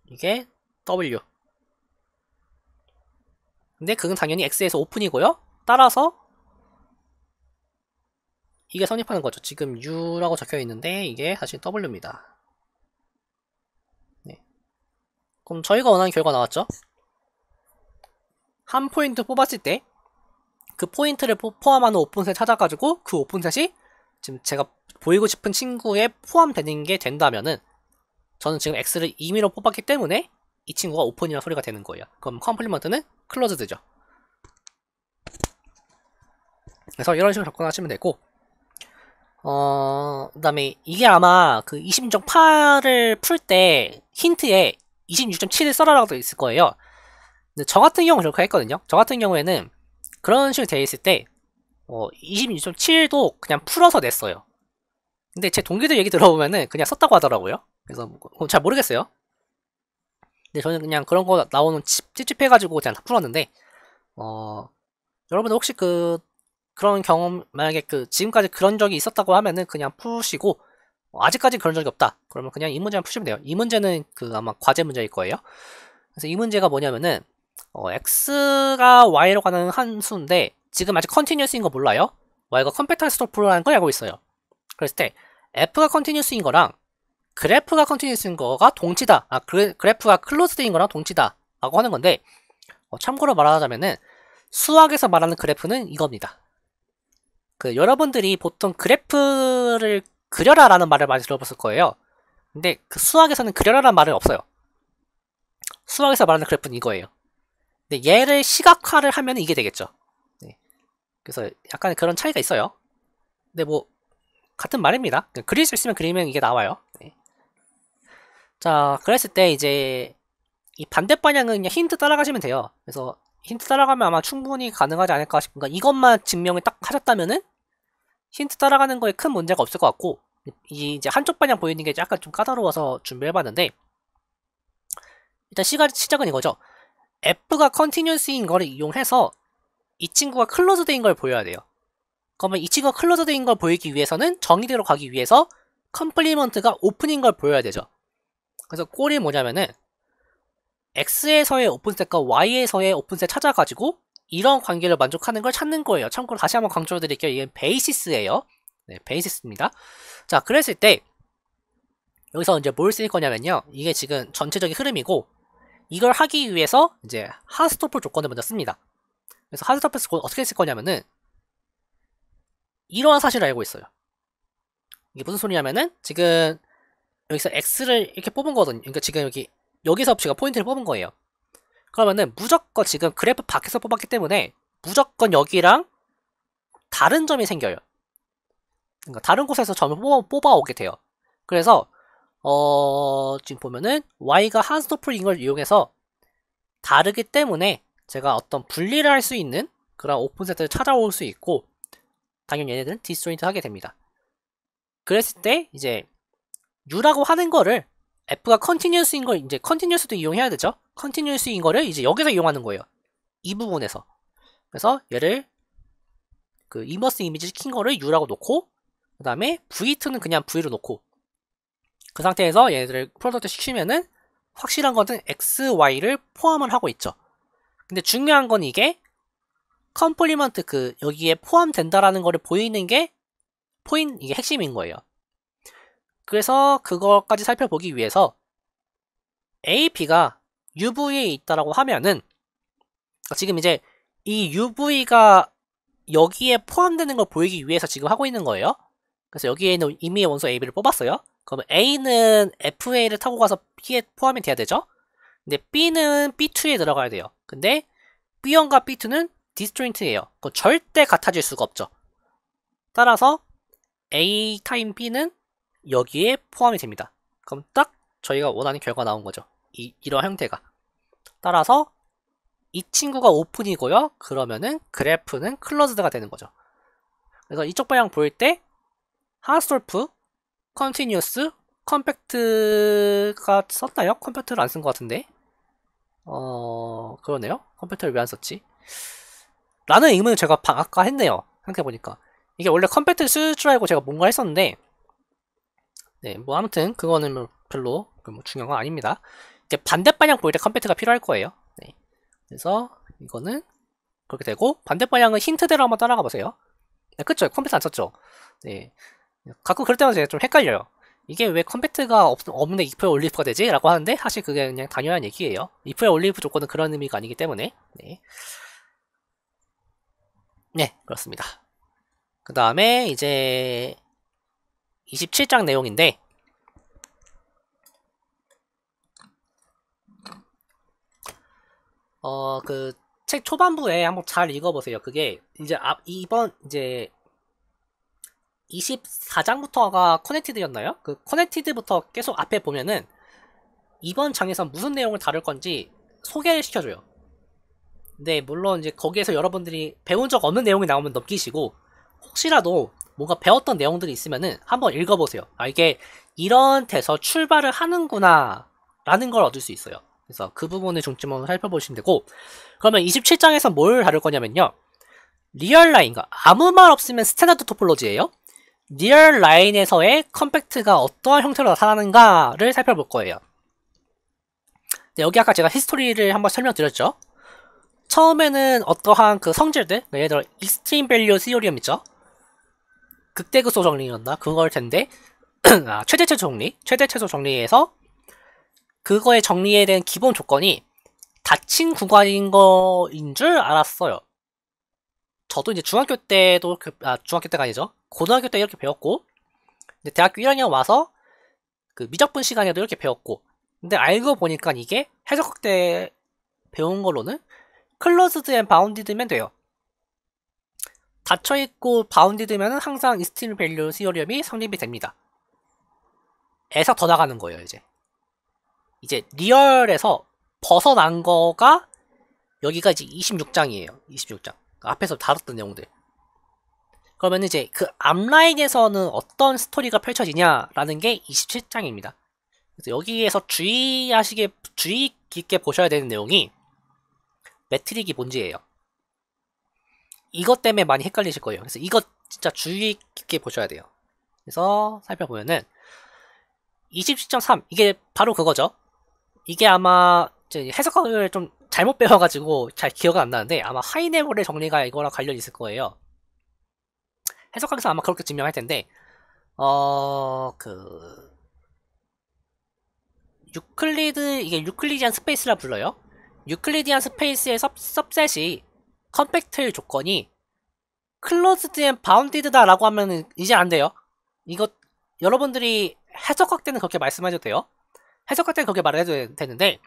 이게 W. 근데 그건 당연히 X에서 오픈이고요. 따라서 이게 성립하는 거죠. 지금 U라고 적혀 있는데 이게 사실 W입니다. 네. 그럼 저희가 원하는 결과 나왔죠? 한 포인트 뽑았을 때 그 포인트를 포함하는 오픈셋 찾아가지고 그 오픈셋이 지금 제가 보이고 싶은 친구에 포함되는 게 된다면은 저는 지금 X를 임의로 뽑았기 때문에 이 친구가 오픈이라는 소리가 되는 거예요. 그럼 컴플리먼트는 클로즈드죠. 그래서 이런 식으로 접근하시면 되고, 그 다음에 이게 아마 그 26.8을 풀 때 힌트에 26.7을 써라라고 되어 있을 거예요. 근데 저 같은 경우는 그렇게 했거든요. 저 같은 경우에는 그런 식으로 되어 있을 때 26.7도 그냥 풀어서 냈어요. 근데 제 동기들 얘기 들어보면은 그냥 썼다고 하더라고요. 그래서 잘 모르겠어요. 근데 저는 그냥 그런 거 나오는 찝찝해가지고 그냥 다 풀었는데, 여러분들 혹시 그런 경험, 만약에 지금까지 그런 적이 있었다고 하면은 그냥 푸시고, 아직까지 그런 적이 없다. 그러면 그냥 이 문제만 푸시면 돼요. 이 문제는 아마 과제 문제일 거예요. 그래서 이 문제가 뭐냐면은, x가 y로 가는 한수인데, 지금 아직 컨티뉴스인 거 몰라요? y가 컴팩트 스토프라는 걸 알고 있어요. 그랬을 때, f가 컨티뉴스인 거랑, 그래프가 컨티뉴스인 거가 동치다. 그래프가 클로즈드인 거랑 동치다. 라고 하는 건데, 참고로 말하자면은, 수학에서 말하는 그래프는 이겁니다. 여러분들이 보통 그래프를 그려라 라는 말을 많이 들어봤을 거예요. 근데 수학에서는 그려라 라는 말은 없어요. 수학에서 말하는 그래프는 이거예요. 근데 얘를 시각화를 하면 이게 되겠죠. 네. 그래서 약간 그런 차이가 있어요. 근데 뭐 같은 말입니다. 그릴 수 있으면 그리면 이게 나와요. 네. 자, 그랬을 때 이제 이 반대 방향은 그냥 힌트 따라가시면 돼요. 그래서 힌트 따라가면 아마 충분히 가능하지 않을까 싶으니까 이것만 증명을 딱 하셨다면은 힌트 따라가는 거에 큰 문제가 없을 것 같고, 이제 한쪽 방향 보이는 게 약간 좀 까다로워서 준비해봤는데, 일단 시작은 이거죠. F가 컨티뉴스인 거를 이용해서 이 친구가 클로즈드인 걸 보여야 돼요. 그러면 이 친구가 클로즈드인 걸 보이기 위해서는 정의대로 가기 위해서 컴플리먼트가 오픈인 걸 보여야 되죠. 그래서 꼴이 뭐냐면은 X에서의 오픈셋과 Y에서의 오픈셋 찾아가지고 이런 관계를 만족하는 걸 찾는 거예요. 참고로 다시 한번 강조드릴게요. 이게 베이시스예요. 네, 베이시스입니다. 자, 그랬을 때 여기서 이제 뭘 쓸 거냐면요. 이게 지금 전체적인 흐름이고 이걸 하기 위해서 이제 하스토플 조건을 먼저 씁니다. 그래서 하스토플 조건 어떻게 쓸 거냐면은 이러한 사실을 알고 있어요. 이게 무슨 소리냐면은 지금 여기서 X를 이렇게 뽑은 거거든요. 그러니까 지금 여기서 제가 포인트를 뽑은 거예요. 그러면은 무조건 지금 그래프 밖에서 뽑았기 때문에 무조건 여기랑 다른 점이 생겨요. 그러니까 다른 곳에서 점을 뽑아오게 돼요. 그래서 지금 보면은 Y가 한스토플인 걸 이용해서 다르기 때문에 제가 어떤 분리를 할 수 있는 그런 오픈셋을 찾아올 수 있고 당연히 얘네들은 디스조인트 하게 됩니다. 그랬을 때 이제 U라고 하는 거를 F가 컨티뉴어스인 걸 이제 컨티뉴어스도 이용해야 되죠. 컨티뉴어스인 거를 이제 여기서 이용하는 거예요. 이 부분에서. 그래서 얘를 그 인버스 이미지 시킨 거를 U라고 놓고 그 다음에 V2는 그냥 V로 놓고 그 상태에서 얘네들을 프로덕트 시키면은 확실한 거는 X, Y를 포함을 하고 있죠. 근데 중요한 건 이게 컴플리먼트 여기에 포함된다라는 거를 보이는 게 이게 핵심인 거예요. 그래서 그것까지 살펴보기 위해서 AP가 UV에 있다라고 하면은 지금 이제 이 UV가 여기에 포함되는 걸 보이기 위해서 지금 하고 있는 거예요. 그래서 여기에는 이미 원소 AB를 뽑았어요. 그러면 A는 FA를 타고 가서 B에 포함이 돼야 되죠. 근데 B는 B2에 들어가야 돼요. 근데 B1과 B2는 디스조인트예요. 그건 절대 같아질 수가 없죠. 따라서 A 타임 B는 여기에 포함이 됩니다. 그럼 딱 저희가 원하는 결과가 나온 거죠. 이런 형태가. 따라서 이 친구가 오픈이고요. 그러면은 그래프는 클로즈드가 되는 거죠. 그래서 이쪽 방향 보일 때 하스톨프, 컨티뉴어스, 컴팩트가 썼나요? 컴팩트를 안 쓴 것 같은데. 그러네요. 컴팩트를 왜 안 썼지? 라는 의문을 제가 아까 했네요. 생각해보니까. 이게 원래 컴팩트를 쓸 줄 알고 제가 뭔가 했었는데, 네, 뭐 아무튼 그거는 뭐 별로 뭐 중요한 건 아닙니다. 이제 반대 방향 보일 때 컴팩트가 필요할 거예요. 네. 그래서 이거는 그렇게 되고 반대 방향은 힌트대로 한번 따라가 보세요. 네, 그쵸? 컴팩트 안 썼죠? 네. 가끔 그럴 때마다 제가 좀 헷갈려요. 이게 왜 컴팩트가 없는데 if에 올리프가 되지? 라고 하는데 사실 그게 그냥 당연한 얘기예요. if에 올리프 조건은 그런 의미가 아니기 때문에. 네. 네, 그렇습니다. 그 다음에 이제 27장 내용인데 그 책 초반부에 한번 잘 읽어보세요. 그게 이제 이번 이제 24장부터가 커넥티드였나요? 그 커넥티드부터 계속 앞에 보면은 이번 장에서 무슨 내용을 다룰 건지 소개를 시켜줘요. 근데 물론 이제 거기에서 여러분들이 배운 적 없는 내용이 나오면 넘기시고 혹시라도 뭔가 배웠던 내용들이 있으면은 한번 읽어보세요. 아, 이게 이런 데서 출발을 하는구나 라는 걸 얻을 수 있어요. 그래서 그 부분을 중점으로 살펴보시면 되고 그러면 27장에서 뭘 다룰 거냐면요. 리얼라인과 아무 말 없으면 스탠다드 토폴로지예요. 리얼라인에서의 컴팩트가 어떠한 형태로 나타나는가를 살펴볼 거예요. 네, 여기 아까 제가 히스토리를 한번 설명드렸죠. 처음에는 어떠한 그 성질들, 예를 들어 익스트림 밸류 시오리엄 있죠. 극대극소 정리였나? 그걸 텐데 최대 최소 정리에서 그거의 정리에 대한 기본 조건이 닫힌 구간인 거인 줄 알았어요. 저도 이제 중학교 때도 중학교 때가 아니죠. 고등학교 때 이렇게 배웠고 근데 대학교 1학년 와서 그 미적분 시간에도 이렇게 배웠고 근데 알고 보니까 이게 해석학 때 배운 걸로는 클로즈드 앤 바운디드면 돼요. 닫혀있고 바운디드면 항상 익스트림 밸류 시오리엄이 성립이 됩니다. 에서 더 나가는 거예요. 이제 리얼에서 벗어난 거가 여기가 이제 26장이에요. 26장. 앞에서 다뤘던 내용들. 그러면 이제 그 앞라인에서는 어떤 스토리가 펼쳐지냐라는 게 27장입니다. 그래서 여기에서 주의 깊게 보셔야 되는 내용이 매트릭이 뭔지예요. 이것 때문에 많이 헷갈리실 거예요. 그래서 이것 진짜 주의 깊게 보셔야 돼요. 그래서 살펴보면은 27.3 이게 바로 그거죠. 이게 아마 해석학을 좀 잘못 배워가지고 잘 기억은 안 나는데 아마 하이네볼의 정리가 이거랑 관련이 있을 거예요. 해석학에서 아마 그렇게 증명할 텐데 이게 유클리디안 스페이스라 불러요. 유클리디안 스페이스의 섭셋이 컴팩트일 조건이 클로즈드 앤 바운디드다라고 하면은 이제 안 돼요. 이거 여러분들이 해석학 때는 그렇게 말씀하셔도 돼요. 해석학 때는 그렇게 말해도 되는데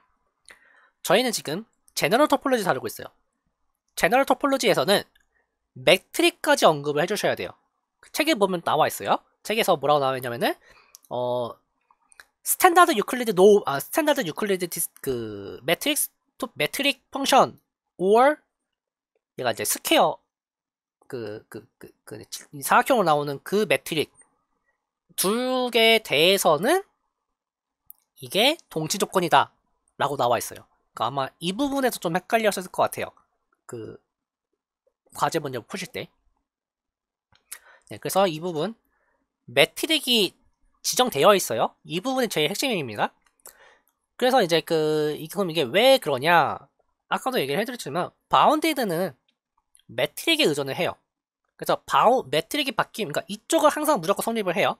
저희는 지금 제너럴 토폴로지 다루고 있어요. 제너럴 토폴로지에서는 매트릭까지 언급을 해주셔야 돼요. 책에 보면 나와 있어요. 책에서 뭐라고 나와 있냐면은 스탠다드 유클리드 매트릭 펑션 or 얘가 이제 스퀘어 사각형으로 나오는 그 매트릭 두 개에 대해서는 이게 동치 조건이다 라고 나와 있어요. 그러니까 아마 이 부분에서 좀 헷갈렸을 것 같아요. 그 과제 문제 푸실 때. 네, 그래서 이 부분 매트릭이 지정되어 있어요. 이 부분이 제일 핵심입니다. 그래서 이제 그럼 이게 왜 그러냐? 아까도 얘기를 해드렸지만 바운디드는 매트릭에 의존을 해요. 그래서 매트릭이 바뀌면, 그러니까 이쪽은 항상 무조건 성립을 해요.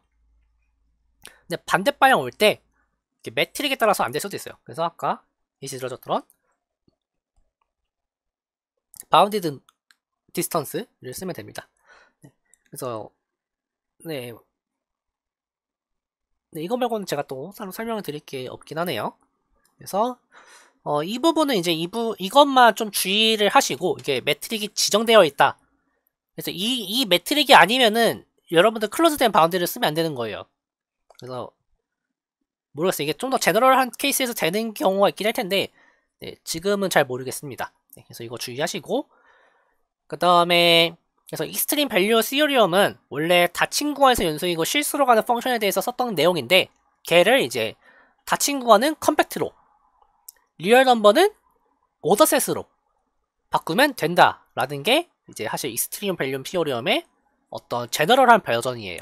근데 반대 방향 올 때 매트릭에 따라서 안 될 수도 있어요. 그래서 아까 예시 들어줬던 바운디드 디스턴스를 쓰면 됩니다. 그래서 이거 말고는 제가 또 따로 설명을 드릴 게 없긴 하네요. 그래서 이 부분은 이제 이것만 좀 주의를 하시고 이게 매트릭이 지정되어 있다. 그래서 이 매트릭이 아니면은 여러분들 클로즈된 바운드를 쓰면 안 되는 거예요. 그래서 모르겠어요. 이게 좀 더 제너럴한 케이스에서 되는 경우가 있긴 할 텐데 지금은 잘 모르겠습니다. 그래서 이거 주의하시고 그 다음에 그래서 익스트림 밸류 시오리엄은 원래 닫힌 구간에서 연속이고 실수로 가는 펑션에 대해서 썼던 내용인데 걔를 이제 닫힌 구간은 컴팩트로 리얼 넘버는 오더셋으로 바꾸면 된다 라는 게 이제 사실 익스트림 밸류 시오리엄의 어떤 제너럴한 버전이에요.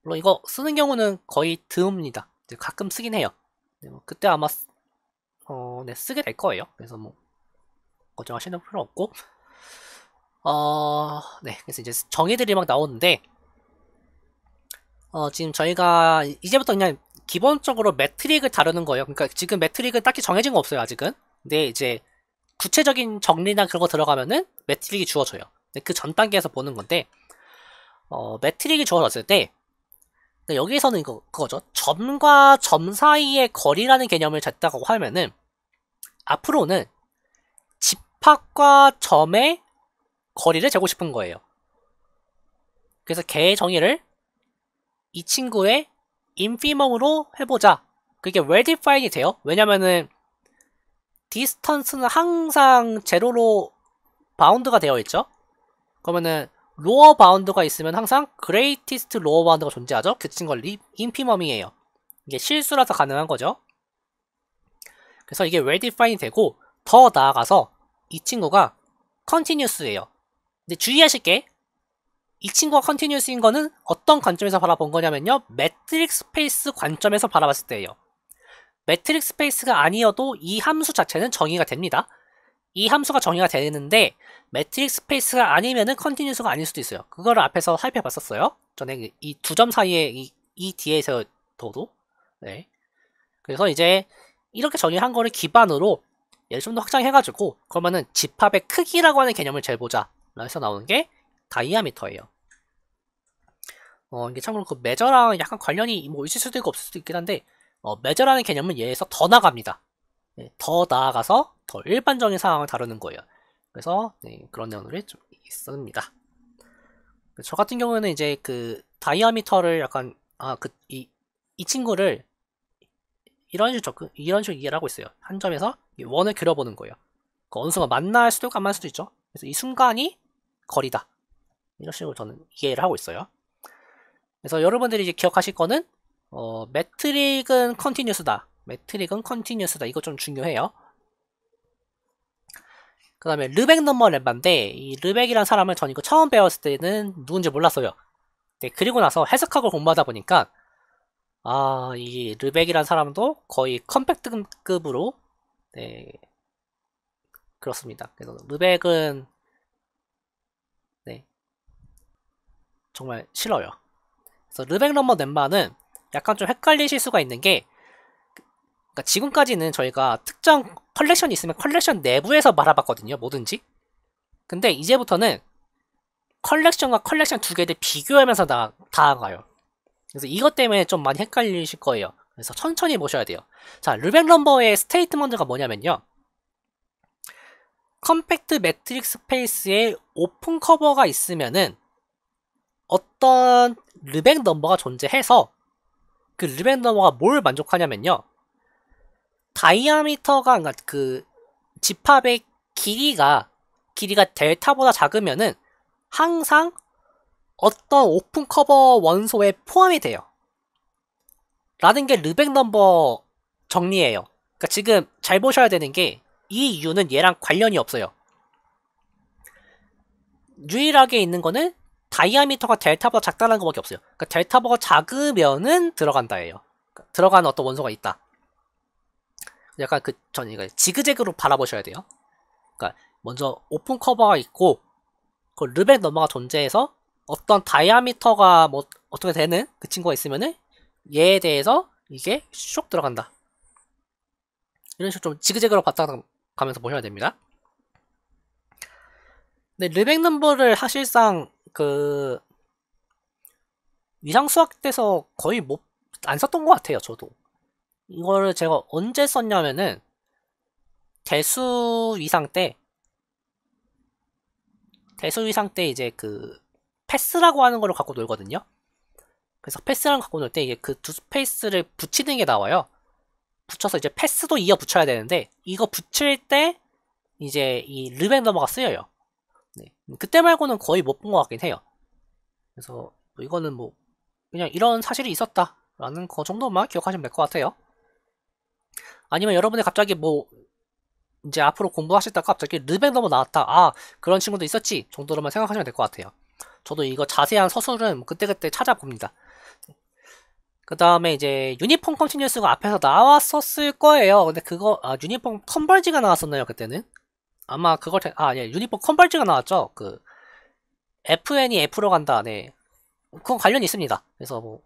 물론 이거 쓰는 경우는 거의 드뭅니다. 가끔 쓰긴 해요. 그때 아마 쓰게 될 거예요. 그래서 뭐 걱정하시는 필요 없고 그래서 이제 정의들이 막 나오는데 지금 저희가 이제부터 그냥 기본적으로 매트릭을 다루는 거예요. 그러니까 지금 매트릭은 딱히 정해진 거 없어요, 아직은. 근데 이제 구체적인 정리나 그런 거 들어가면은 매트릭이 주어져요. 그 전 단계에서 보는 건데 매트릭이 주어졌을 때 여기에서는 그거죠. 점과 점 사이의 거리라는 개념을 잤다고 하면은 앞으로는 집합과 점의 거리를 재고 싶은 거예요. 그래서 걔의 정의를 이 친구의 인피멈으로 해보자. 그게 well defined이 돼요. 왜냐면은 디스턴스는 항상 제로로 바운드가 되어 있죠. 그러면은 로어 바운드가 있으면 항상 greatest 로어 바운드가 존재하죠. 그 친구가 인피멈이에요. 이게 실수라서 가능한 거죠. 그래서 이게 well defined이 되고 더 나아가서 이 친구가 continuous예요. 근데 주의하실 게 이 친구가 컨티뉴스인 거는 어떤 관점에서 바라본 거냐면요. 매트릭 스페이스 관점에서 바라봤을 때예요. 매트릭 스페이스가 아니어도 이 함수 자체는 정의가 됩니다. 이 함수가 정의가 되는데 매트릭 스페이스가 아니면은 컨티뉴스가 아닐 수도 있어요. 그거를 앞에서 살펴봤었어요. 전에 이 두 점 사이에 이 뒤에서도. 네. 그래서 이제 이렇게 정의한 거를 기반으로 얘를 좀 더 확장해가지고 그러면은 집합의 크기라고 하는 개념을 재보자. 라서 나오는 게 다이아미터예요. 이게 참고로 그 메저랑 약간 관련이 뭐 있을 수도 있고 없을 수도 있긴 한데 메저라는 개념은 얘에서 더 나갑니다. 네, 더 나아가서 더 일반적인 상황을 다루는 거예요. 그래서 그런 내용들이 좀 있습니다. 저 같은 경우에는 이제 그 다이아미터를 약간 이 친구를 이런 식으로 이해를 하고 있어요. 한 점에서 원을 그려보는 거예요. 그 어느 순간 만날 수도 있고 안 만날 수도 있죠. 그래서 이 순간이 거리다. 이런 식으로 저는 이해를 하고 있어요. 그래서 여러분들이 이제 기억하실 거는 매트릭은 컨티뉴스다. 이거 좀 중요해요. 그 다음에 르벡 넘버 렘바인데 이 르벡이란 사람을 전 이거 처음 배웠을 때는 누군지 몰랐어요. 네, 그리고 나서 해석학을 공부하다 보니까 이 르벡이란 사람도 거의 컴팩트급으로, 네, 그렇습니다. 그래서 르벡은, 네, 정말 싫어요. 그래서 르벡 넘버 넷마는 약간 좀 헷갈리실 수가 있는 게, 그러니까 지금까지는 저희가 특정 컬렉션이 있으면 컬렉션 내부에서 말아봤거든요, 뭐든지. 근데 이제부터는 컬렉션과 컬렉션 두 개를 비교하면서 다가가요. 그래서 이것 때문에 좀 많이 헷갈리실 거예요. 그래서 천천히 보셔야 돼요. 자, 르벡 넘버의 스테이트먼트가 뭐냐면요. 컴팩트 매트릭스 스페이스에 오픈 커버가 있으면은 어떤 르벡 넘버가 존재해서 그 르벡 넘버가 뭘 만족하냐면요. 다이아미터가, 그러니까 그 집합의 길이가 델타보다 작으면은 항상 어떤 오픈 커버 원소에 포함이 돼요. 라는 게 르벡 넘버 정리예요. 그러니까 지금 잘 보셔야 되는 게 이 이유는 얘랑 관련이 없어요. 유일하게 있는 거는 다이아미터가 델타보다 작다는 것밖에 없어요. 그러니까 델타보가 작으면은 들어간다예요. 그러니까 들어가는 어떤 원소가 있다. 약간 전 이거 지그재그로 바라보셔야 돼요. 그러니까 먼저 오픈 커버가 있고 그 르벡 넘버가 존재해서 어떤 다이아미터가 뭐 어떻게 되는 그 친구가 있으면은 얘에 대해서 이게 슉 들어간다. 이런 식으로 좀 지그재그로 봤다 가면서 보셔야 됩니다. 근데 르벡 넘버를 사실상 그 위상 수학 때서 거의 안 썼던 것 같아요. 저도 이거를 제가 언제 썼냐면은 대수 위상 때 이제 그 패스라고 하는 거를 갖고 놀거든요. 그래서 패스랑 갖고 놀 때 이게 그 두 스페이스를 붙이는 게 나와요. 붙여서 이제 패스도 이어 붙여야 되는데 이거 붙일 때 이제 이 르벡 넘버가 쓰여요. 네. 그때 말고는 거의 못 본 것 같긴 해요. 그래서 이거는 뭐 그냥 이런 사실이 있었다라는 거 정도만 기억하시면 될 것 같아요. 아니면 여러분이 갑자기 뭐 이제 앞으로 공부하시다가 갑자기 르벡 넘버 나왔다. 그런 친구도 있었지 정도로만 생각하시면 될 것 같아요. 저도 이거 자세한 서술은 그때그때 찾아봅니다. 그 다음에 이제 유니폼 컨티뉴스가 앞에서 나왔었을 거예요. 근데 그거 유니폼 컨버지가 나왔었나요 그때는? 아마 그걸 예, 유니폼 컨버지가 나왔죠. 그 FN이 F로 간다. 네, 그건 관련이 있습니다. 그래서 뭐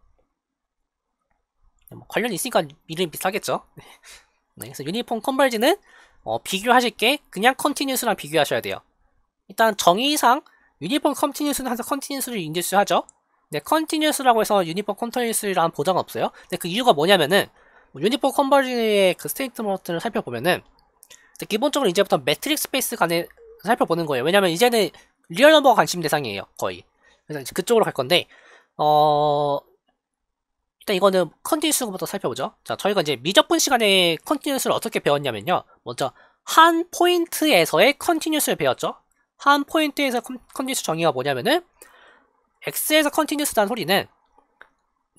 관련이 있으니까 이름이 비슷하겠죠. 네, 그래서 유니폼 컨버지는 비교하실 게 그냥 컨티뉴스랑 비교하셔야 돼요. 일단 정의상 유니폼 컨티뉴스는 항상 컨티뉴스를 인지수하죠. 네, 컨티뉴스라고 해서 유니폼 컨티뉴스라는 보장은 없어요. 근데 그 이유가 뭐냐면은 유니폼 컨버지의 그 스테이트먼트를 살펴보면은 기본적으로 이제부터 매트릭 스페이스 간에 살펴보는 거예요. 왜냐면 이제는 리얼 넘버가 관심 대상이에요. 거의. 그래서 이제 그쪽으로 갈 건데 일단 이거는 컨티뉴스부터 살펴보죠. 자, 저희가 이제 미적분 시간에 컨티뉴스를 어떻게 배웠냐면요. 먼저 한 포인트에서의 컨티뉴스를 배웠죠. 한 포인트에서 컨티뉴스 정의가 뭐냐면은 x에서 컨티뉴스라는 소리는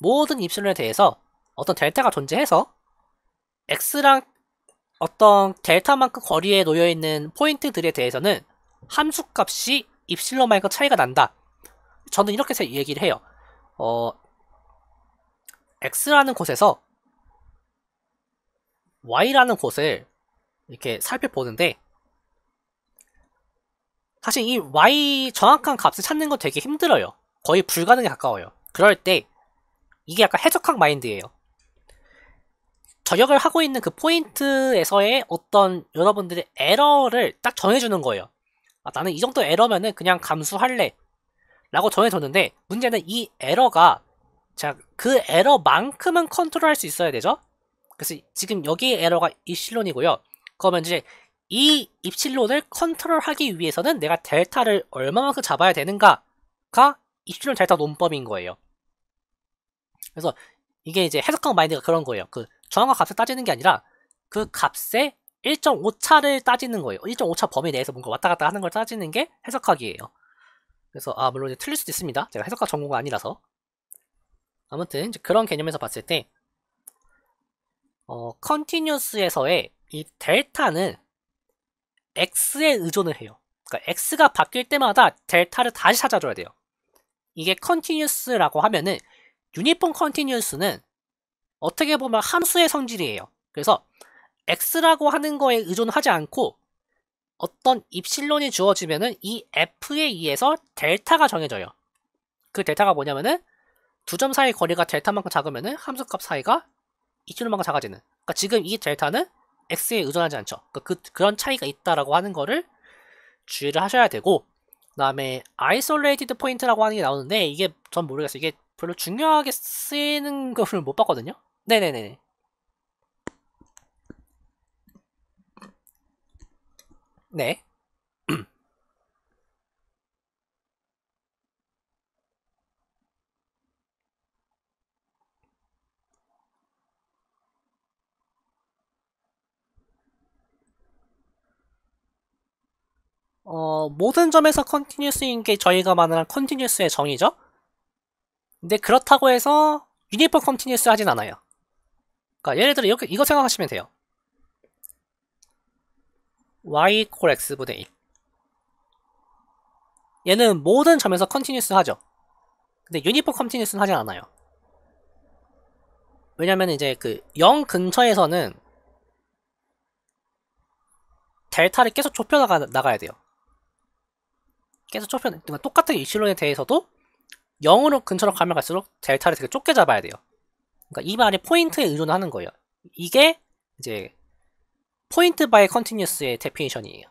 모든 입실론에 대해서 어떤 델타가 존재해서 x랑 어떤 델타만큼 거리에 놓여있는 포인트들에 대해서는 함수값이 입실론만큼 차이가 난다. 저는 이렇게 얘기를 해요. x라는 곳에서 y라는 곳을 이렇게 살펴보는데 사실 이 y 정확한 값을 찾는 건 되게 힘들어요. 거의 불가능에 가까워요. 그럴 때 이게 약간 해석학 마인드예요. 저격을 하고 있는 그 포인트에서의 어떤 여러분들의 에러를 딱 정해주는 거예요. 나는 이 정도 에러면은 그냥 감수할래 라고 정해줬는데 문제는 이 에러가 그 에러만큼은 컨트롤할 수 있어야 되죠. 그래서 지금 여기 에러가 입실론이고요. 그러면 이제 이 입실론을 컨트롤하기 위해서는 내가 델타를 얼마만큼 잡아야 되는가가 입실론 델타 논법인 거예요. 그래서 이게 이제 해석학 마인드가 그런 거예요. 그 정확한 값을 따지는 게 아니라 그 값의 1.5차를 따지는 거예요. 1.5차 범위 내에서 뭔가 왔다 갔다 하는 걸 따지는 게 해석학이에요. 그래서 물론 이제 틀릴 수도 있습니다. 제가 해석학 전공가 아니라서. 아무튼 이제 그런 개념에서 봤을 때 컨티뉴스에서의 이 델타는 x에 의존을 해요. 그러니까 x가 바뀔 때마다 델타를 다시 찾아줘야 돼요. 이게 컨티뉴스라고 하면은 유니폼 컨티뉴스는 어떻게 보면 함수의 성질이에요. 그래서 x라고 하는 거에 의존하지 않고 어떤 입실론이 주어지면은 이 f에 의해서 델타가 정해져요. 그 델타가 뭐냐면은 두 점 사이 거리가 델타만큼 작으면은 함수값 사이가 입실론만큼 작아지는. 그러니까 지금 이 델타는 x에 의존하지 않죠. 그러니까 그런 차이가 있다라고 하는 거를 주의를 하셔야 되고, 그다음에 isolated point라고 하는 게 나오는데 이게 전 모르겠어요. 이게 별로 중요하게 쓰이는 거를 못 봤거든요. 네네네. 네. 모든 점에서 컨티뉴스인 게 저희가 말하는 컨티뉴스의 정의죠. 근데 그렇다고 해서 유니폼 컨티뉴스 하진 않아요. 그러니까 예를 들어 이거 생각하시면 돼요. y 콜 x분의 1. 얘는 모든 점에서 컨티뉴스 하죠. 근데 유니폼 컨티뉴스는 하진 않아요. 왜냐면 이제 그 0 근처에서는 델타를 계속 나가야 돼요. 계속 그러니까 똑같은 이실론에 대해서도 0으로 근처로 가면 갈수록 델타를 되게 좁게 잡아야 돼요. 그러니까 이 말이 포인트에 의존하는 거예요. 이게 이제 포인트 바이 컨티뉴스의 데피니션이에요.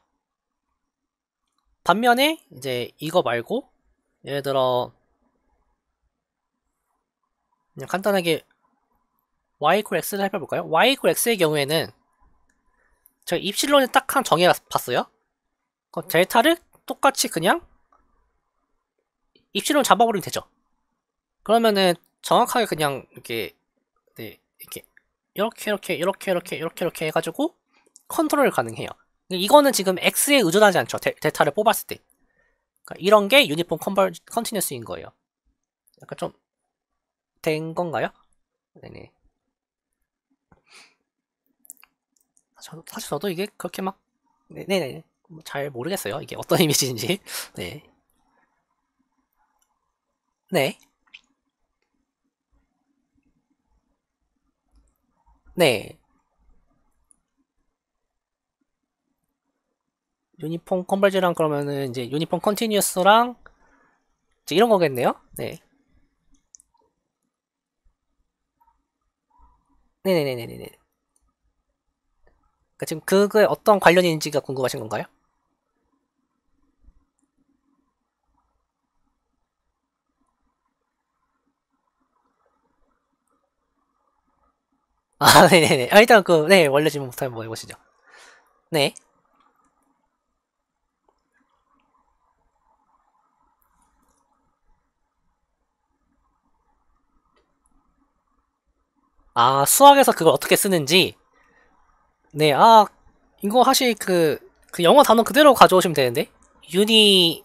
반면에 이제 이거 말고 예를 들어 그냥 간단하게 y 콜 x를 해볼까요? y 콜 x의 경우에는 제가 입실론을 딱 한 정해 봤어요. 델타를 똑같이 그냥 입실론 잡아버리면 되죠. 그러면은 정확하게 그냥 이렇게 네, 이렇게 해가지고 컨트롤 가능해요. 이거는 지금 x에 의존하지 않죠. 델타를 뽑았을 때. 그러니까 이런 게 유니폼 컨티뉴스인 거예요. 약간 좀 된 건가요? 네네. 사실 저도 이게 그렇게 막 네네 잘 모르겠어요. 이게 어떤 이미지인지. 네. 네. 네. 유니폼 컨버지랑 그러면은 이제 유니폼 컨티뉴스랑 이제 이런 거겠네요. 네. 네네네네네. 그러니까 지금 그거에 어떤 관련이 있는지가 궁금하신 건가요? 아, 네네네. 아, 일단 네, 원래 질문부터 한번 해보시죠. 네. 아, 수학에서 그걸 어떻게 쓰는지. 네, 이거 사실 그 영어 단어 그대로 가져오시면 되는데. 유니폼.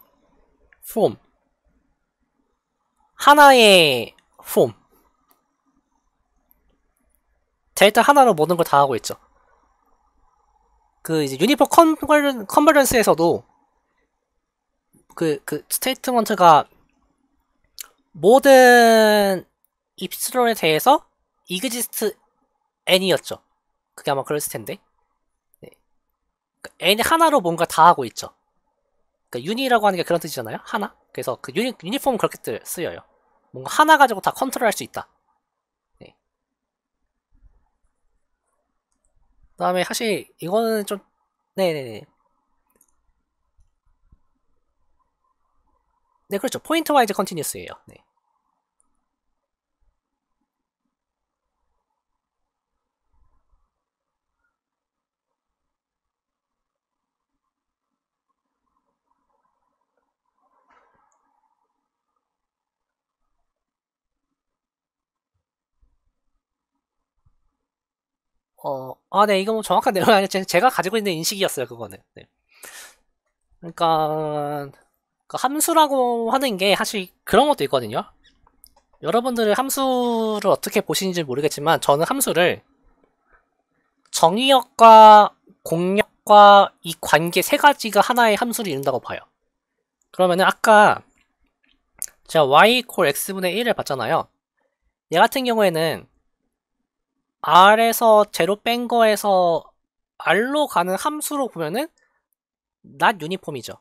하나의 폼. 델타 하나로 모든 걸 다 하고 있죠. 이제 유니폼 컨버전스에서도 그 스테이트먼트가 모든 입스론에 대해서 exist n이었죠. 그게 아마 그랬을 텐데. 네. 그러니까 n 하나로 뭔가 다 하고 있죠. 그러니까 유니라고 하는 게 그런 뜻이잖아요. 하나. 그래서 그 유니폼은 그렇게 쓰여요. 뭔가 하나 가지고 다 컨트롤할 수 있다. 네. 그다음에 사실 이거는 좀 네네네. 네, 그렇죠. 포인트 와이즈 컨티뉴스예요. 네. 네, 이거 뭐 정확한 내용은 아니었 제가 가지고 있는 인식이었어요, 그거는. 네. 그러니까 그 함수라고 하는 게 사실 그런 것도 있거든요. 여러분들은 함수를 어떻게 보시는지 모르겠지만 저는 함수를 정의역과 공역과 이 관계 세 가지가 하나의 함수를 이룬다고 봐요. 그러면은 아까 제가 y 콜 x분의 1을 봤잖아요. 얘 같은 경우에는 R에서 제로 뺀 거에서 R로 가는 함수로 보면은 not 유니폼이죠.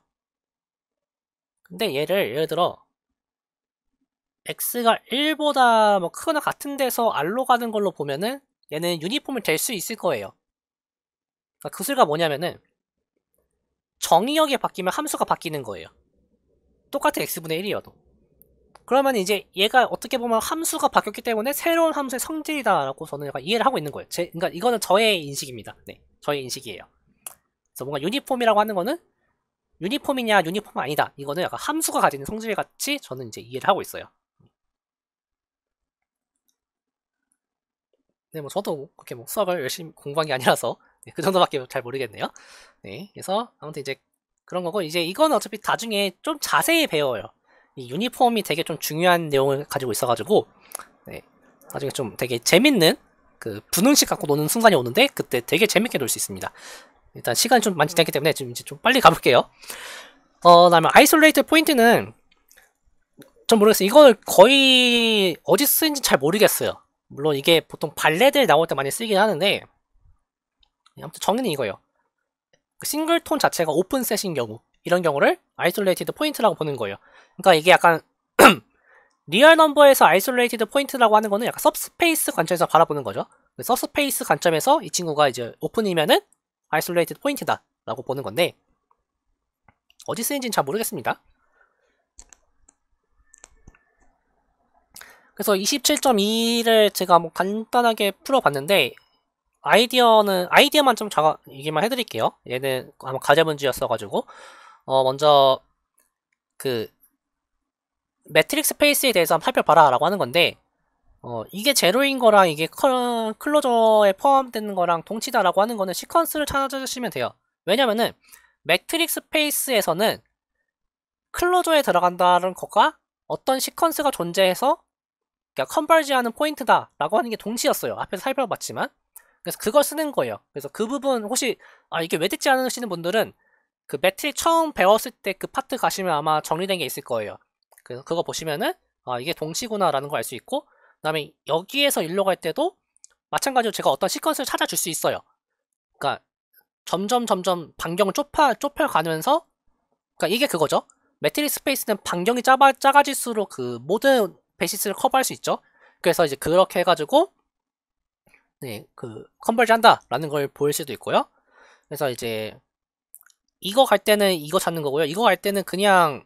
근데 예를 들어 x가 1보다 뭐 크거나 같은 데서 R로 가는 걸로 보면은 얘는 유니폼이 될 수 있을 거예요. 그러니까 그 소리가 뭐냐면은 정의역이 바뀌면 함수가 바뀌는 거예요. 똑같은 x분의 1이어도. 그러면 이제 얘가 어떻게 보면 함수가 바뀌었기 때문에 새로운 함수의 성질이다라고 저는 약간 이해를 하고 있는 거예요. 그러니까 이거는 저의 인식입니다. 네, 저의 인식이에요. 그래서 뭔가 유니폼이라고 하는 거는 유니폼이냐 유니폼 아니다. 이거는 약간 함수가 가지는 성질 같이 저는 이제 이해를 하고 있어요. 네, 뭐 저도 그렇게 뭐 수학을 열심히 공부한 게 아니라서 네, 그 정도밖에 잘 모르겠네요. 네, 그래서 아무튼 이제 그런 거고 이제 이건 어차피 나중에 좀 자세히 배워요. 이 유니폼이 되게 좀 중요한 내용을 가지고 있어가지고 네, 나중에 좀 되게 재밌는 그 분홍식 갖고 노는 순간이 오는데 그때 되게 재밌게 놀 수 있습니다. 일단 시간이 좀 많이 지났기 때문에 지금 이제 좀 빨리 가볼게요. 다음에 아이솔레이트 포인트는 전 모르겠어요. 이걸 거의 어디 쓰는지 잘 모르겠어요. 물론 이게 보통 발레들 나올 때 많이 쓰긴 하는데 아무튼 정의는 이거예요. 그 싱글톤 자체가 오픈셋인 경우 이런 경우를 아이솔레이티드 포인트라고 보는 거예요. 그러니까 이게 약간 리얼 넘버에서 아이솔레이티드 포인트라고 하는 거는 약간 सब스페이스 관점에서 바라보는 거죠. सब스페이스 관점에서 이 친구가 이제 오픈이면은 아이솔레이티드 포인트다 라고 보는 건데 어디 쓰는지는 잘 모르겠습니다. 그래서 27.2를 제가 뭐 간단하게 풀어봤는데 아이디어만 좀 얘기만 해드릴게요. 얘는 아마 과제문제였어가지고 먼저 그 매트릭스 스페이스에 대해서 한번 살펴봐라 라고 하는 건데 이게 제로인 거랑 이게 클로저에 포함되는 거랑 동치다 라고 하는 거는 시퀀스를 찾아주시면 돼요. 왜냐면은 매트릭스 스페이스에서는 클로저에 들어간다는 것과 어떤 시퀀스가 존재해서 그러니까 컨버지하는 포인트다 라고 하는 게 동치였어요. 앞에서 살펴봤지만 그래서 그걸 쓰는 거예요. 그래서 그 부분 혹시 이게 왜 듣지 않으시는 분들은 그 매트릭 처음 배웠을 때 그 파트 가시면 아마 정리된 게 있을 거예요. 그래서 그거 보시면은 이게 동치구나 라는 걸 알 수 있고 그 다음에 여기에서 일로 갈 때도 마찬가지로 제가 어떤 시퀀스를 찾아줄 수 있어요. 그러니까 점점 반경을 좁혀가면서 그러니까 이게 그거죠. 매트릭스 스페이스는 반경이 작아질수록 그 모든 베시스를 커버할 수 있죠. 그래서 이제 그렇게 해가지고 네, 그 컨버지 한다라는 걸 보일 수도 있고요. 그래서 이제 이거 갈 때는 이거 찾는 거고요. 이거 갈 때는 그냥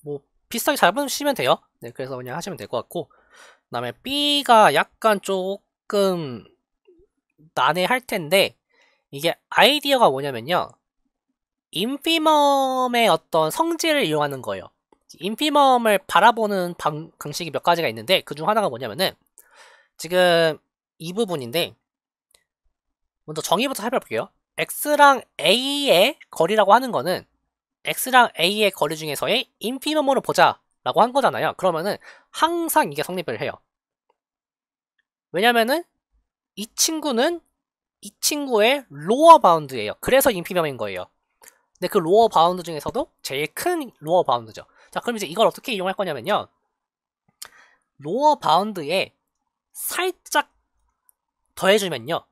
뭐 비슷하게 잘 보시면 돼요. 네, 그래서 그냥 하시면 될 것 같고 그 다음에 B가 약간 조금 난해할 텐데 이게 아이디어가 뭐냐면요. 인피멈의 어떤 성질을 이용하는 거예요. 인피멈을 바라보는 방식이 몇 가지가 있는데 그 중 하나가 뭐냐면은 지금 이 부분인데 먼저 정의부터 살펴볼게요. X랑 A의 거리라고 하는 거는 X랑 A의 거리 중에서의 인피멈으로 보자 라고 한 거잖아요. 그러면은 항상 이게 성립을 해요. 왜냐면은 이 친구는 이 친구의 로어 바운드예요. 그래서 인피멈인 거예요. 근데 그 로어 바운드 중에서도 제일 큰 로어 바운드죠. 자, 그럼 이제 이걸 어떻게 이용할 거냐면요. 로어 바운드에 살짝 더해주면요.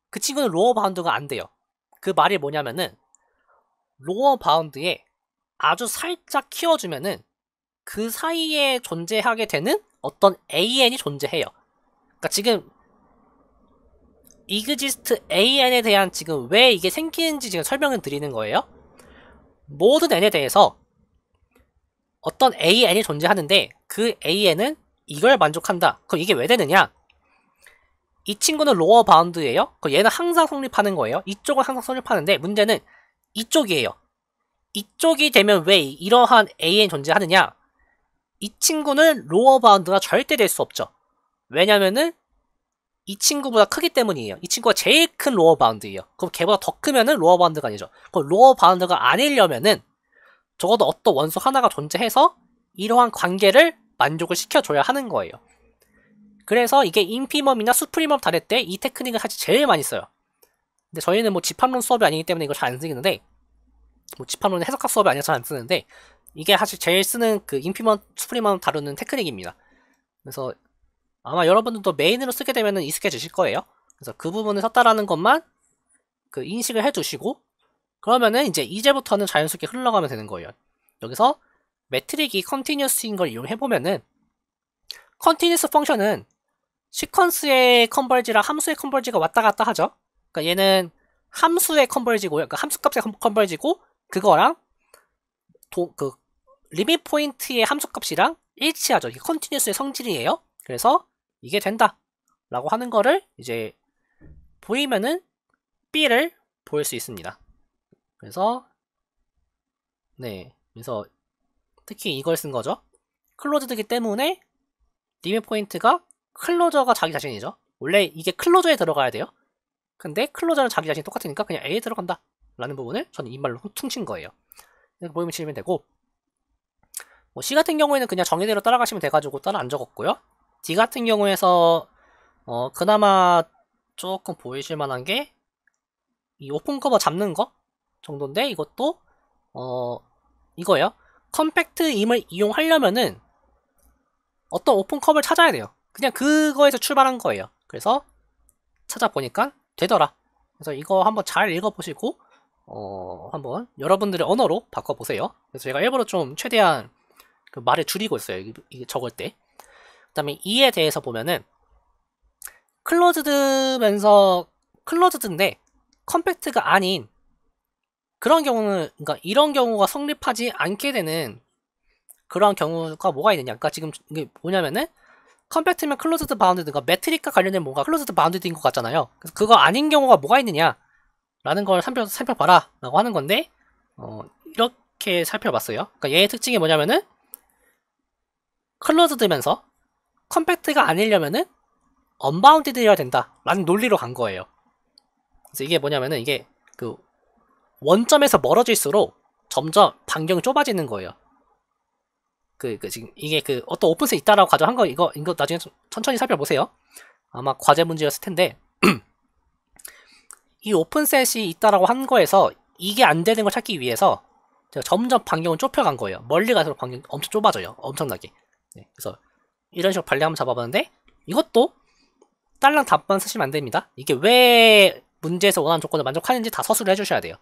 그 친구는 로어 바운드가 안 돼요. 그 말이 뭐냐면은 로어 바운드에 아주 살짝 키워주면은 그 사이에 존재하게 되는 어떤 AN이 존재해요. 그러니까 지금 exist AN에 대한 지금 왜 이게 생기는지 지금 설명을 드리는 거예요. 모든 N에 대해서 어떤 AN이 존재하는데 그 AN은 이걸 만족한다. 그럼 이게 왜 되느냐? 이 친구는 로어 바운드예요. 그럼 얘는 항상 성립하는 거예요. 이쪽은 항상 성립하는데 문제는 이쪽이에요. 이쪽이 되면 왜 이러한 AN이 존재하느냐? 이 친구는 로어 바운드가 절대 될 수 없죠. 왜냐면은 이 친구보다 크기 때문이에요. 이 친구가 제일 큰 로어 바운드예요. 그럼 걔보다 더 크면은 로어 바운드가 아니죠. 그럼 로어 바운드가 아니려면은 적어도 어떤 원소 하나가 존재해서 이러한 관계를 만족을 시켜줘야 하는 거예요. 그래서 이게 인피멈이나 수프리멈 다닐 때 이 테크닉을 사실 제일 많이 써요. 근데 저희는 뭐 집합론 수업이 아니기 때문에 이걸 잘 안 쓰는데 뭐 집합론 해석학 수업이 아니라서 잘 안 쓰는데 이게 사실 제일 쓰는 그 인피멈, 수프리멈 다루는 테크닉입니다. 그래서 아마 여러분들도 메인으로 쓰게 되면 익숙해지실 거예요. 그래서 그 부분을 썼다라는 것만 그 인식을 해두시고, 그러면은 이제부터는 자연스럽게 흘러가면 되는 거예요. 여기서 매트릭이 컨티뉴스인 걸 이용해보면은, 컨티뉴스 펑션은 시퀀스의 컨버지랑 함수의 컨버지가 왔다 갔다 하죠. 그러니까 얘는 함수의 컨버지고요. 그러니까 함수값의 컨버지고, 그거랑 그 리밋 포인트의 함수값이랑 일치하죠. 이게 컨티뉴스의 성질이에요. 그래서 이게 된다 라고 하는 거를 이제 보이면은 B를 보일 수 있습니다. 그래서 그래서 특히 이걸 쓴 거죠. 클로즈드기 때문에 리밋 포인트가 클로저가 자기 자신이죠. 원래 이게 클로저에 들어가야 돼요. 근데 클로저는 자기 자신이 똑같으니까 그냥 A에 들어간다 라는 부분을 저는 이 말로 퉁친 거예요. 이렇게 보이면 치면 되고, 뭐 C 같은 경우에는 그냥 정의대로 따라가시면 돼가지고 따라 안 적었고요. D 같은 경우에서 그나마 조금 보이실 만한 게 이 오픈 커버 잡는 거 정도인데, 이것도 이거예요. 컴팩트임을 이용하려면은 어떤 오픈 커버를 찾아야 돼요. 그냥 그거에서 출발한 거예요. 그래서 찾아보니까 되더라. 그래서 이거 한번 잘 읽어보시고 한번 여러분들의 언어로 바꿔보세요. 그래서 제가 일부러 좀 최대한 그 말을 줄이고 있어요. 이게 적을 때. 그 다음에 E에 대해서 보면은 클로즈드인데 컴팩트가 아닌 그런 경우는, 그러니까 이런 경우가 성립하지 않게 되는 그런 경우가 뭐가 있느냐. 그러니까 지금 이게 뭐냐면은 컴팩트면 클로즈드 바운드드, 그러니까 매트릭과 관련된 뭔가 클로즈드 바운드드인 것 같잖아요. 그래서 그거 아닌 경우가 뭐가 있느냐 라는 걸 살펴봐라 라고 하는 건데, 이렇게 살펴봤어요. 그러니까 얘의 특징이 뭐냐면은 클로즈드면서 컴팩트가 아니려면은 언바운디드여야 된다 라는 논리로 간 거예요. 그래서 이게 뭐냐면은 이게 그 원점에서 멀어질수록 점점 반경이 좁아지는 거예요. 지금 이게 어떤 오픈셋 있다라고 가정한 거, 이거 나중에 천천히 살펴보세요. 아마 과제 문제였을 텐데, 이 오픈셋이 있다라고 한 거에서 이게 안 되는 걸 찾기 위해서 제가 점점 반경을 좁혀간 거예요. 멀리 갈수록 반경이 엄청 좁아져요. 엄청나게. 그래서 이런 식으로 발리 한번 잡아봤는데, 이것도 딸랑 답만 쓰시면 안 됩니다. 이게 왜 문제에서 원하는 조건을 만족하는지 다 서술을 해주셔야 돼요.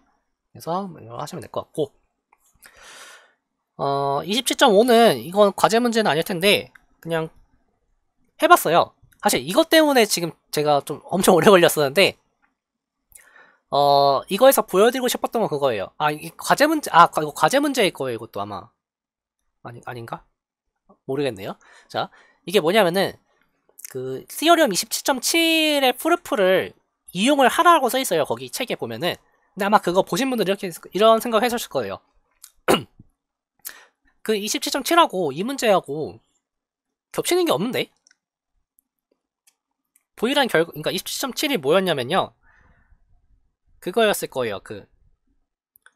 그래서 이거 하시면 될 것 같고, 27.5는 이건 과제 문제는 아닐 텐데 그냥 해봤어요. 사실 이것 때문에 지금 제가 좀 엄청 오래 걸렸었는데, 이거에서 보여드리고 싶었던 건 그거예요. 이게 과제 문제, 이거 과제 문제일 거예요. 이것도 아마 아닌가? 모르겠네요. 자, 이게 뭐냐면은 그 시어리엄 27.7의 프루프를 이용을 하라고 써 있어요. 거기 책에 보면은. 근데 아마 그거 보신 분들 이런 생각 하셨을 거예요. 그 27.7하고 이 문제하고 겹치는 게 없는데? V란 그러니까 27.7이 뭐였냐면요. 그거였을 거예요. 그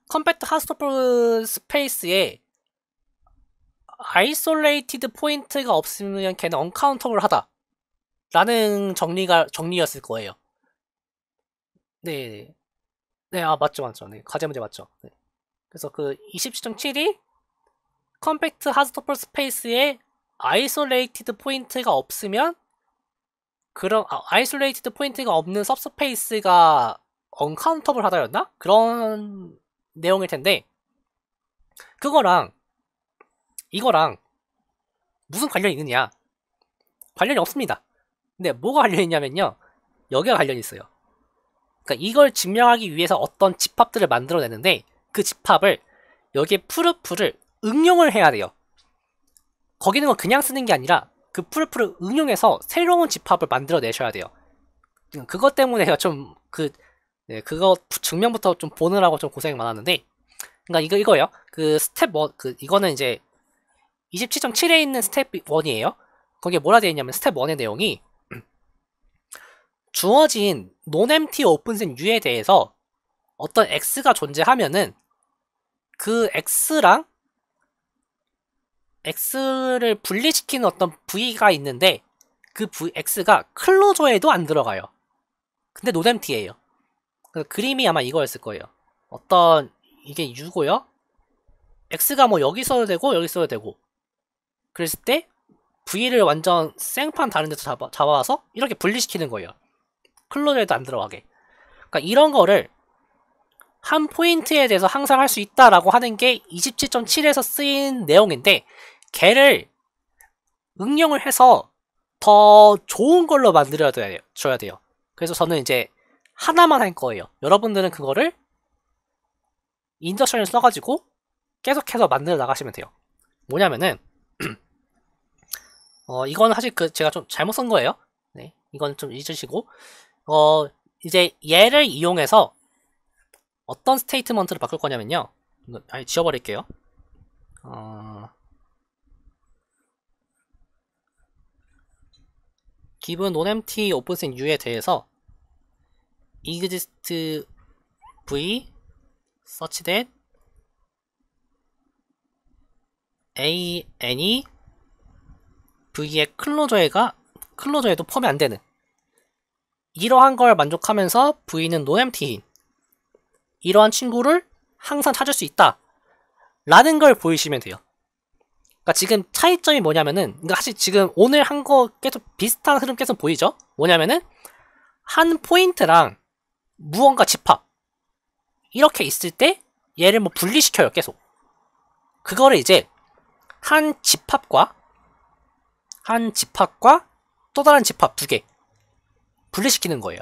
컴팩트 하스토플 스페이스에 아이솔레이티드 포인트가 없으면 걔는 언카운터블 하다 라는 정리였을 거예요. 네, 맞죠. 네, 과제 문제 맞죠. 네. 그래서 그 27.7이 컴팩트 하스토플 스페이스에 아이솔레이티드 포인트가 없으면 그런 아이솔레이티드 포인트가 없는 सब스페이스가 언카운터블 하다였나? 그런 내용일 텐데, 그거랑 이거랑 무슨 관련이 있느냐? 관련이 없습니다. 근데 뭐가 관련이 있냐면요, 여기가 관련이 있어요. 그러니까 이걸 증명하기 위해서 어떤 집합들을 만들어내는데, 그 집합을 여기에 프루프를 응용을 해야 돼요. 거기는 건 그냥 쓰는 게 아니라 그 프루프를 응용해서 새로운 집합을 만들어내셔야 돼요. 그것 때문에 제가 좀 그거 증명부터 좀 보느라고 좀 고생이 많았는데, 그러니까 이거예요. 그 스텝 1, 이거는 이제 27.7에 있는 스텝 1이에요. 거기에 뭐라 되어 있냐면 스텝 1의 내용이 주어진 non-empty openset U에 대해서 어떤 X가 존재하면은 그 X를 분리시키는 어떤 V가 있는데 그 X가 클로저에도 안 들어가요. 근데 non-empty예요. 그림이 아마 이거였을 거예요. 이게 U고요. X가 뭐 여기 써도 되고 여기 써도 되고, 그랬을 때 V를 완전 생판 다른 데서 잡아와서 이렇게 분리시키는 거예요. 클로저에도 안 들어가게. 그러니까 이런 거를 한 포인트에 대해서 항상 할 수 있다라고 하는 게 27.7에서 쓰인 내용인데, 걔를 응용을 해서 더 좋은 걸로 줘야 돼요. 그래서 저는 이제 하나만 할 거예요. 여러분들은 그거를 인덕션을 써가지고 계속해서 만들어 나가시면 돼요. 뭐냐면은 이거는 사실 제가 좀 잘못 쓴 거예요. 네, 이건 좀 잊으시고 이제 얘를 이용해서 어떤 스테이트먼트를 바꿀 거냐면요. 아예 지워버릴게요. given nonempty openset u에 대해서 exist v such that an이 v의 클로저에도 포함이 안 되는, 이러한 걸 만족하면서 v는 nonempty인 이러한 친구를 항상 찾을 수 있다 라는 걸 보이시면 돼요. 그러니까 지금 차이점이 뭐냐면은, 그러니까 사실 지금 오늘 한 거 계속 비슷한 흐름 계속 보이죠? 뭐냐면은 한 포인트랑 무언가 집합 이렇게 있을 때 얘를 뭐 분리시켜요. 계속 그거를 이제 한 집합과 또 다른 집합 두 개 분리시키는 거예요.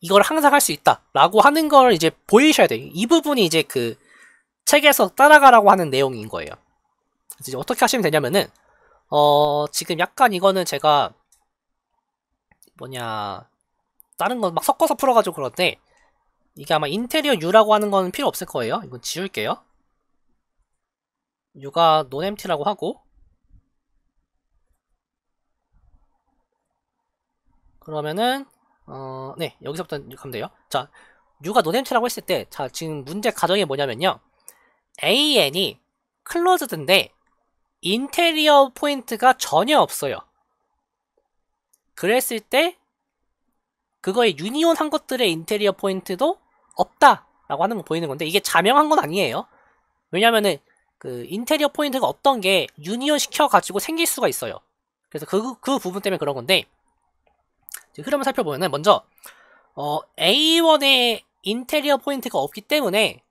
이걸 항상 할 수 있다 라고 하는 걸 이제 보이셔야 돼요. 이 부분이 이제 그 책에서 따라가라고 하는 내용인 거예요. 이제 어떻게 하시면 되냐면은 지금 약간 이거는 제가 다른 거 막 섞어서 풀어가지고 그런데, 이게 아마 인테리어 U라고 하는 건 필요 없을 거예요. 이건 지울게요. U가 nonempty라고 하고, 그러면은 네, 여기서부터 가면 돼요. 자, U가 nonempty라고 했을 때, 자, 지금 문제 가정이 뭐냐면요, AN이 클로즈드인데 인테리어 포인트가 전혀 없어요. 그랬을 때 그거에 유니온 한 것들의 인테리어 포인트도 없다 라고 하는 거 보이는 건데, 이게 자명한 건 아니에요. 왜냐면은 그 인테리어 포인트가 없던 게 유니온 시켜가지고 생길 수가 있어요. 그래서 그 부분 때문에 그런 건데, 흐름을 살펴보면은 먼저 A1에 인테리어 포인트가 없기 때문에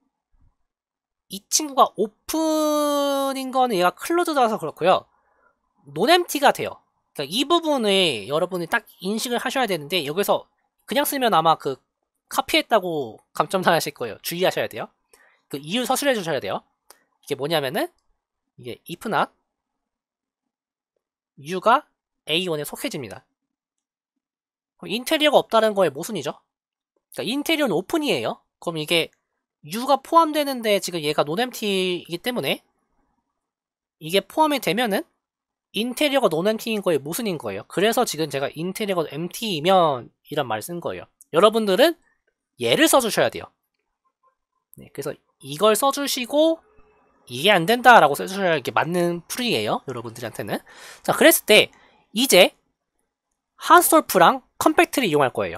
이 친구가 오픈인 거는 얘가 클로즈드라서 그렇고요. nonempty가 돼요. 그러니까 이 부분을 여러분이 딱 인식을 하셔야 되는데, 여기서 그냥 쓰면 아마 그 카피했다고 감점당하실 거예요. 주의하셔야 돼요. 그 이유 서술해 주셔야 돼요. 이게 뭐냐면은, 이게 if not u가 A1에 속해집니다. 인테리어가 없다는 거의 모순이죠. 그러니까 인테리어는 오픈이에요. 그럼 이게 U가 포함되는데 지금 얘가 nonempty이기 때문에 이게 포함이 되면은 인테리어가 nonempty인 거에 모순인 거예요. 그래서 지금 제가 인테리어가 empty이면 이란 말을 쓴 거예요. 여러분들은 얘를 써주셔야 돼요. 네, 그래서 이걸 써주시고 이게 안 된다라고 써주셔야 이게 맞는 풀이에요. 여러분들한테는. 자, 그랬을 때 이제 하스톨프랑 컴팩트를 이용할 거예요.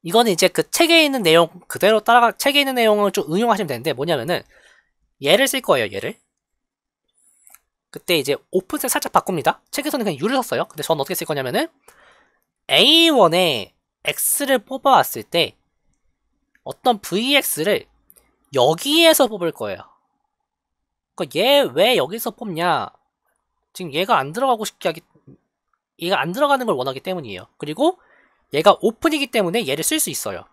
이거는 이제 그 책에 있는 내용 그대로 책에 있는 내용을 좀 응용하시면 되는데, 뭐냐면은 얘를 쓸 거예요. 얘를. 그때 이제 오픈셋 살짝 바꿉니다. 책에서는 그냥 U를 썼어요. 근데 저는 어떻게 쓸 거냐면은 A1에 X를 뽑아왔을 때 어떤 VX를 여기에서 뽑을 거예요. 그러니까 얘 왜 여기서 뽑냐? 지금 얘가 안 들어가는 걸 원하기 때문이에요. 그리고 얘가 오픈이기 때문에 얘를 쓸 수 있어요.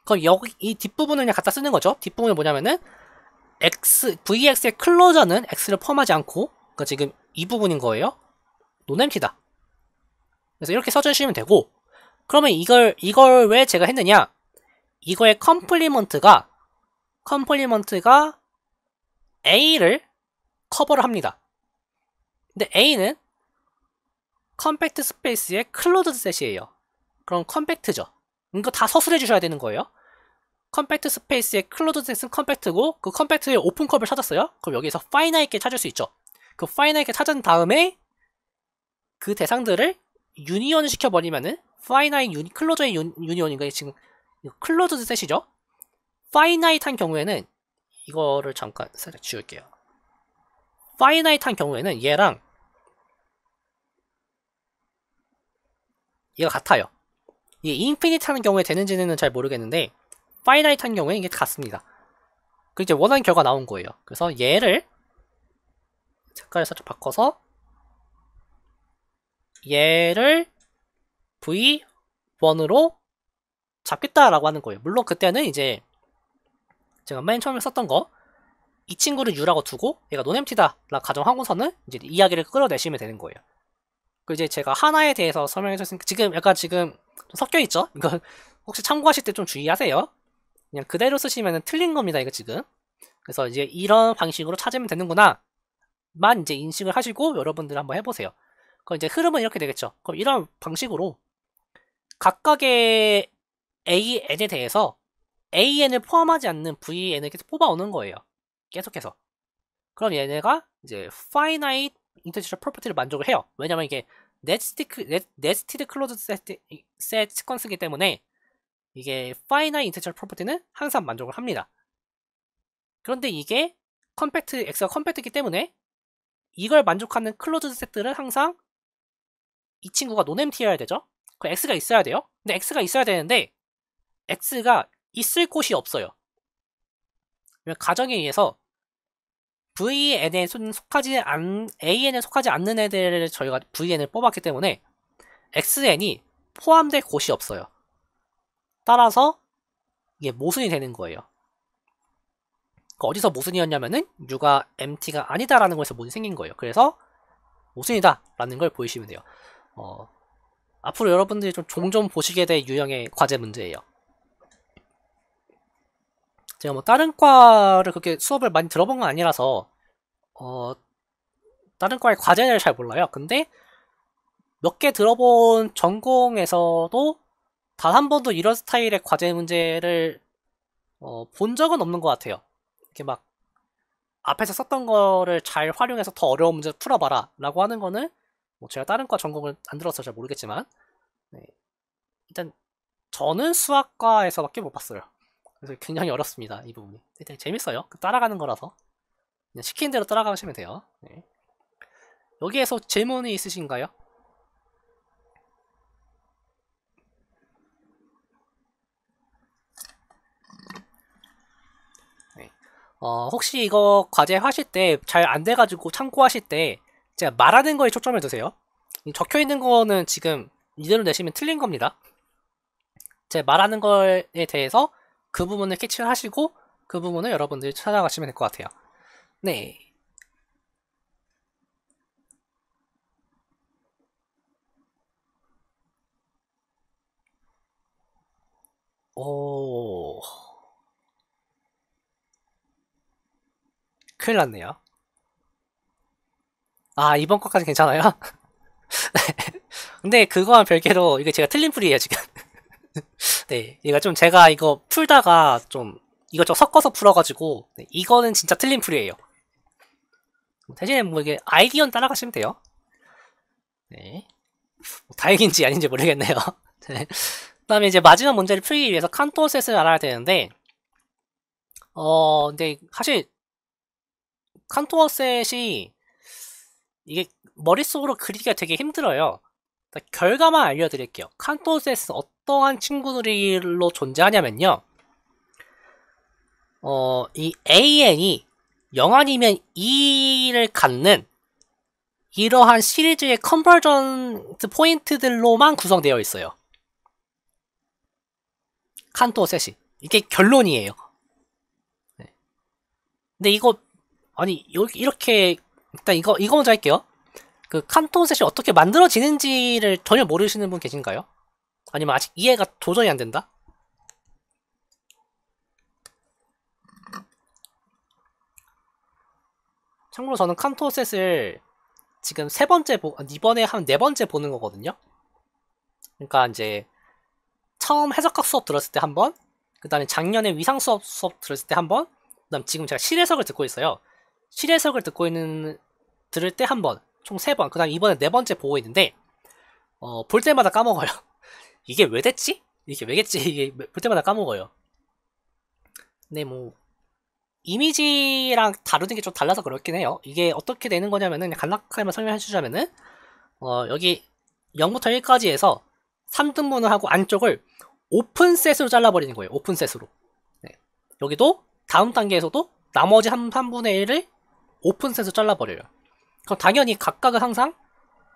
그럼 여기 이 뒷부분을 그냥 갖다 쓰는 거죠. 뒷부분이 뭐냐면은 VX의 클로저는 X를 포함하지 않고, 그러니까 지금 이 부분인 거예요. nonempty다. 그래서 이렇게 써주시면 되고, 그러면 이걸 왜 제가 했느냐? 이거의 컴플리먼트가 A를 커버를 합니다. 근데 A는 컴팩트 스페이스의 클로즈드 셋이에요. 그럼 컴팩트죠. 이거 다 서술해 주셔야 되는 거예요. 컴팩트 스페이스의 클로즈드 셋은 컴팩트고, 그 컴팩트의 오픈 컵을 찾았어요. 그럼 여기서 파이나이트게 찾을 수 있죠. 그 파이나이트게 찾은 다음에 그 대상들을 유니온 시켜버리면은 클로저의 유니온인가 지금 클로즈드 셋이죠. 파이나이트한 경우에는 이거를 잠깐 살짝 지울게요. 파이나이트한 경우에는 얘랑 얘가 같아요. 이게 인피니트한 경우에 되는지는 잘 모르겠는데 파이나이트한 경우에 이게 같습니다. 그 이제 원하는 결과 나온 거예요. 그래서 얘를 색깔을 살짝 바꿔서 얘를 V1으로 잡겠다라고 하는 거예요. 물론 그때는 이제 제가 맨 처음에 썼던 거 이 친구를 U라고 두고 얘가 논엠티다 라 가정하고서는 이제 이야기를 끌어내시면 되는 거예요. 그 이제 제가 하나에 대해서 설명해 줬으니까 지금 약간 지금 섞여 있죠? 이거 혹시 참고하실 때 좀 주의하세요. 그냥 그대로 쓰시면 틀린 겁니다. 이거 지금. 그래서 이제 이런 방식으로 찾으면 되는구나 만 이제 인식을 하시고 여러분들 한번 해보세요. 그럼 이제 흐름은 이렇게 되겠죠. 그럼 이런 방식으로 각각의 AN에 대해서 AN을 포함하지 않는 VN을 계속 뽑아오는 거예요. 계속해서. 그럼 얘네가 이제 finite integer property를 만족을 해요. 왜냐면 이게 nested closed set sequence이기 때문에 이게 finite integer property는 항상 만족을 합니다. 그런데 이게 X가 컴팩트이기 때문에 이걸 만족하는 클로즈드 셋들은 항상 이 친구가 논엠티여야 되죠? 그 X가 있어야 돼요? 근데 X가 있어야 되는데 X가 있을 곳이 없어요. 가정에 의해서 VN에 AN에 속하지 않는 애들을 저희가 VN을 뽑았기 때문에 XN이 포함될 곳이 없어요. 따라서 이게 모순이 되는 거예요. 어디서 모순이었냐면은 U가 MT가 아니다라는 거에서 모순이 생긴 거예요. 그래서 모순이다 라는 걸 보이시면 돼요. 앞으로 여러분들이 좀 종종 보시게 될 유형의 과제 문제예요. 제가 뭐 다른 과를 그렇게 수업을 많이 들어본 건 아니라서 다른 과의 과제를 잘 몰라요. 근데 몇 개 들어본 전공에서도 단 한 번도 이런 스타일의 과제 문제를 본 적은 없는 것 같아요. 이렇게 막 앞에서 썼던 거를 잘 활용해서 더 어려운 문제 풀어봐라 라고 하는 거는 뭐 제가 다른 과 전공을 안 들어서 잘 모르겠지만 네. 일단 저는 수학과에서밖에 못 봤어요. 그래서 굉장히 어렵습니다. 이 부분이. 되게 재밌어요. 따라가는 거라서 그냥 시킨 대로 따라가시면 돼요. 네. 여기에서 질문이 있으신가요? 네. 혹시 이거 과제 하실 때 잘 안 돼가지고 참고하실 때 제가 말하는 거에 초점을 두세요. 적혀 있는 거는 지금 이대로 내시면 틀린 겁니다. 제가 말하는 거에 대해서 그 부분을 캐치를 하시고 그 부분을 여러분들이 찾아가시면 될 것 같아요. 네. 오. 큰일 났네요. 아, 이번 거까지 괜찮아요? 근데 그거와 별개로 이게 제가 틀린 풀이에요, 지금. 네. 이거 좀 제가 이거 풀다가 좀 이것저것 섞어서 풀어가지고 네, 이거는 진짜 틀린 풀이에요. 대신에 뭐 이게 아이디어는 따라가시면 돼요. 네. 뭐 다행인지 아닌지 모르겠네요. 네. 그 다음에 이제 마지막 문제를 풀기 위해서 칸토셋을 알아야 되는데 근데 사실 칸토셋이 이게 머릿속으로 그리기가 되게 힘들어요. 결과만 알려드릴게요. 칸토셋은 어떠한 친구들로 존재하냐면요. 이 AN이 0 아니면 2를 갖는 이러한 시리즈의 컨버전트 포인트들로만 구성되어 있어요. 칸토셋이. 이게 결론이에요. 네. 근데 이거, 아니, 이렇게, 일단 이거 먼저 할게요. 그 칸토셋이 어떻게 만들어지는지를 전혀 모르시는 분 계신가요? 아니면 아직 이해가 도저히 안 된다? 참고로 저는 칸토셋을 지금 이번에 한 4번째 보는 거거든요? 그러니까 이제 처음 해석학 수업 들었을 때 한 번, 그 다음에 작년에 위상 수업 들었을 때 한 번, 그 다음 지금 제가 실해석을 듣고 있어요. 실해석을 들을 때 한 번, 총 3번, 그 다음 이번에 4번째 보고 있는데, 볼 때마다 까먹어요. 이게 왜 됐지? 이게 왜겠지? 이게 볼 때마다 까먹어요. 근데 뭐, 이미지랑 다루는 게 좀 달라서 그렇긴 해요. 이게 어떻게 되는 거냐면은 간략하게만 설명해 주자면은 여기 0부터 1까지에서 3등분을 하고 안쪽을 오픈셋으로 잘라버리는 거예요. 오픈셋으로. 네. 여기도 다음 단계에서도 나머지 3분의 1을 오픈셋으로 잘라버려요. 그럼 당연히 각각은 항상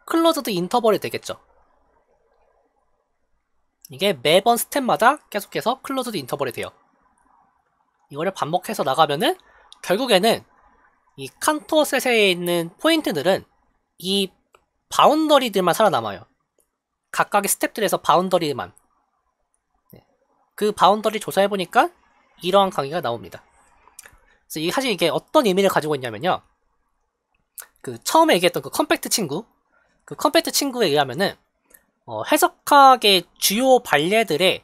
클로즈드 인터벌이 되겠죠. 이게 매번 스텝마다 계속해서 클로즈드 인터벌이 돼요. 이거를 반복해서 나가면은 결국에는 이 칸토셋에 있는 포인트들은 이 바운더리들만 살아남아요. 각각의 스텝들에서 바운더리만. 그 바운더리 조사해보니까 이러한 강의가 나옵니다. 그래서 사실 이게 어떤 의미를 가지고 있냐면요. 그 처음에 얘기했던 그 컴팩트 친구, 그 컴팩트 친구에 의하면은 해석학의 주요 발레들의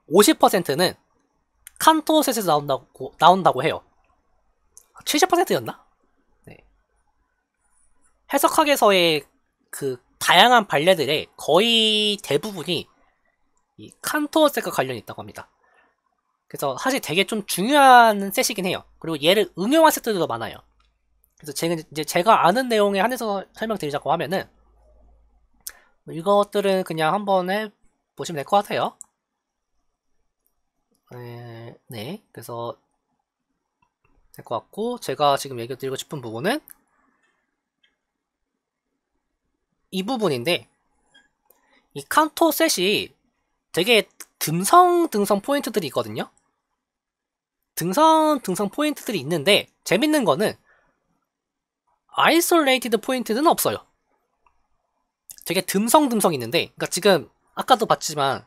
50%는 칸토셋에서 나온다고 해요. 70%였나? 네. 해석학에서의 그 다양한 발레들의 거의 대부분이 이 칸토셋과 관련이 있다고 합니다. 그래서 사실 되게 좀 중요한 셋이긴 해요. 그리고 얘를 응용한 셋들도 많아요. 그래서 제가 아는 내용에 한해서 설명드리자고 하면은 이것들은 그냥 한번 해보시면 될 것 같아요. 네, 그래서 될 것 같고, 제가 지금 얘기 드리고 싶은 부분은 이 부분인데, 이 칸토 셋이 되게 듬성 포인트들이 있거든요. 듬성 포인트들이 있는데, 재밌는 거는 아이솔레이티드 포인트는 없어요. 되게 듬성 있는데, 그러니까 지금 아까도 봤지만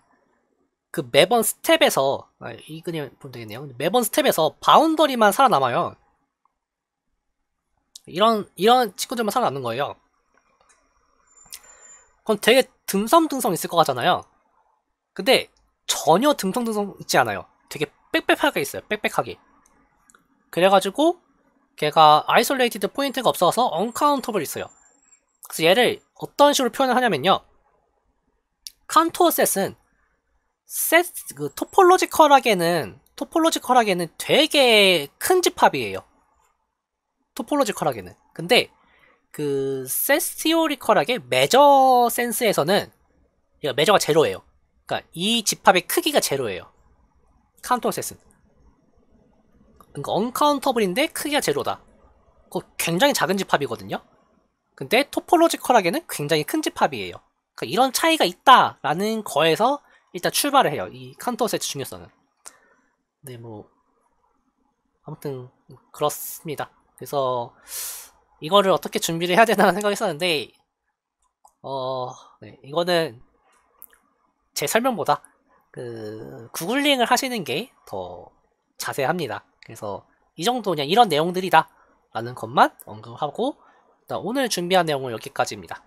그 매번 스텝에서 이 그림 보면 되겠네요. 매번 스텝에서 바운더리만 살아남아요. 이런 친구들만 살아남는 거예요. 그럼 되게 듬성 있을 것 같잖아요. 근데 전혀 듬성 있지 않아요. 되게 빽빽하게 있어요. 빽빽하게. 그래가지고 걔가 아이솔레이티드 포인트가 없어서 언카운터블 있어요. 그래서 얘를 어떤 식으로 표현을 하냐면요. 칸토어 셋은 그 토폴로지컬하게는 되게 큰 집합이에요. 토폴로지컬하게는. 근데 그 세스티오리컬하게 메저 센스에서는 얘가 메저가 제로예요. 그러니까 이 집합의 크기가 제로예요. 카운터 셋은. 그러니까 언카운터블인데 크기가 제로다. 그거 굉장히 작은 집합이거든요. 근데 토폴로지컬하게는 굉장히 큰 집합이에요. 그러니까 이런 차이가 있다라는 거에서 일단 출발을 해요. 이 카운터 세트 중요성은. 네, 뭐 아무튼 그렇습니다. 그래서 이거를 어떻게 준비를 해야 되나 생각했었는데 네, 이거는 제 설명보다 그 구글링을 하시는 게 더 자세합니다. 그래서 이 정도 그냥 이런 내용들이다 라는 것만 언급하고 오늘 준비한 내용은 여기까지입니다.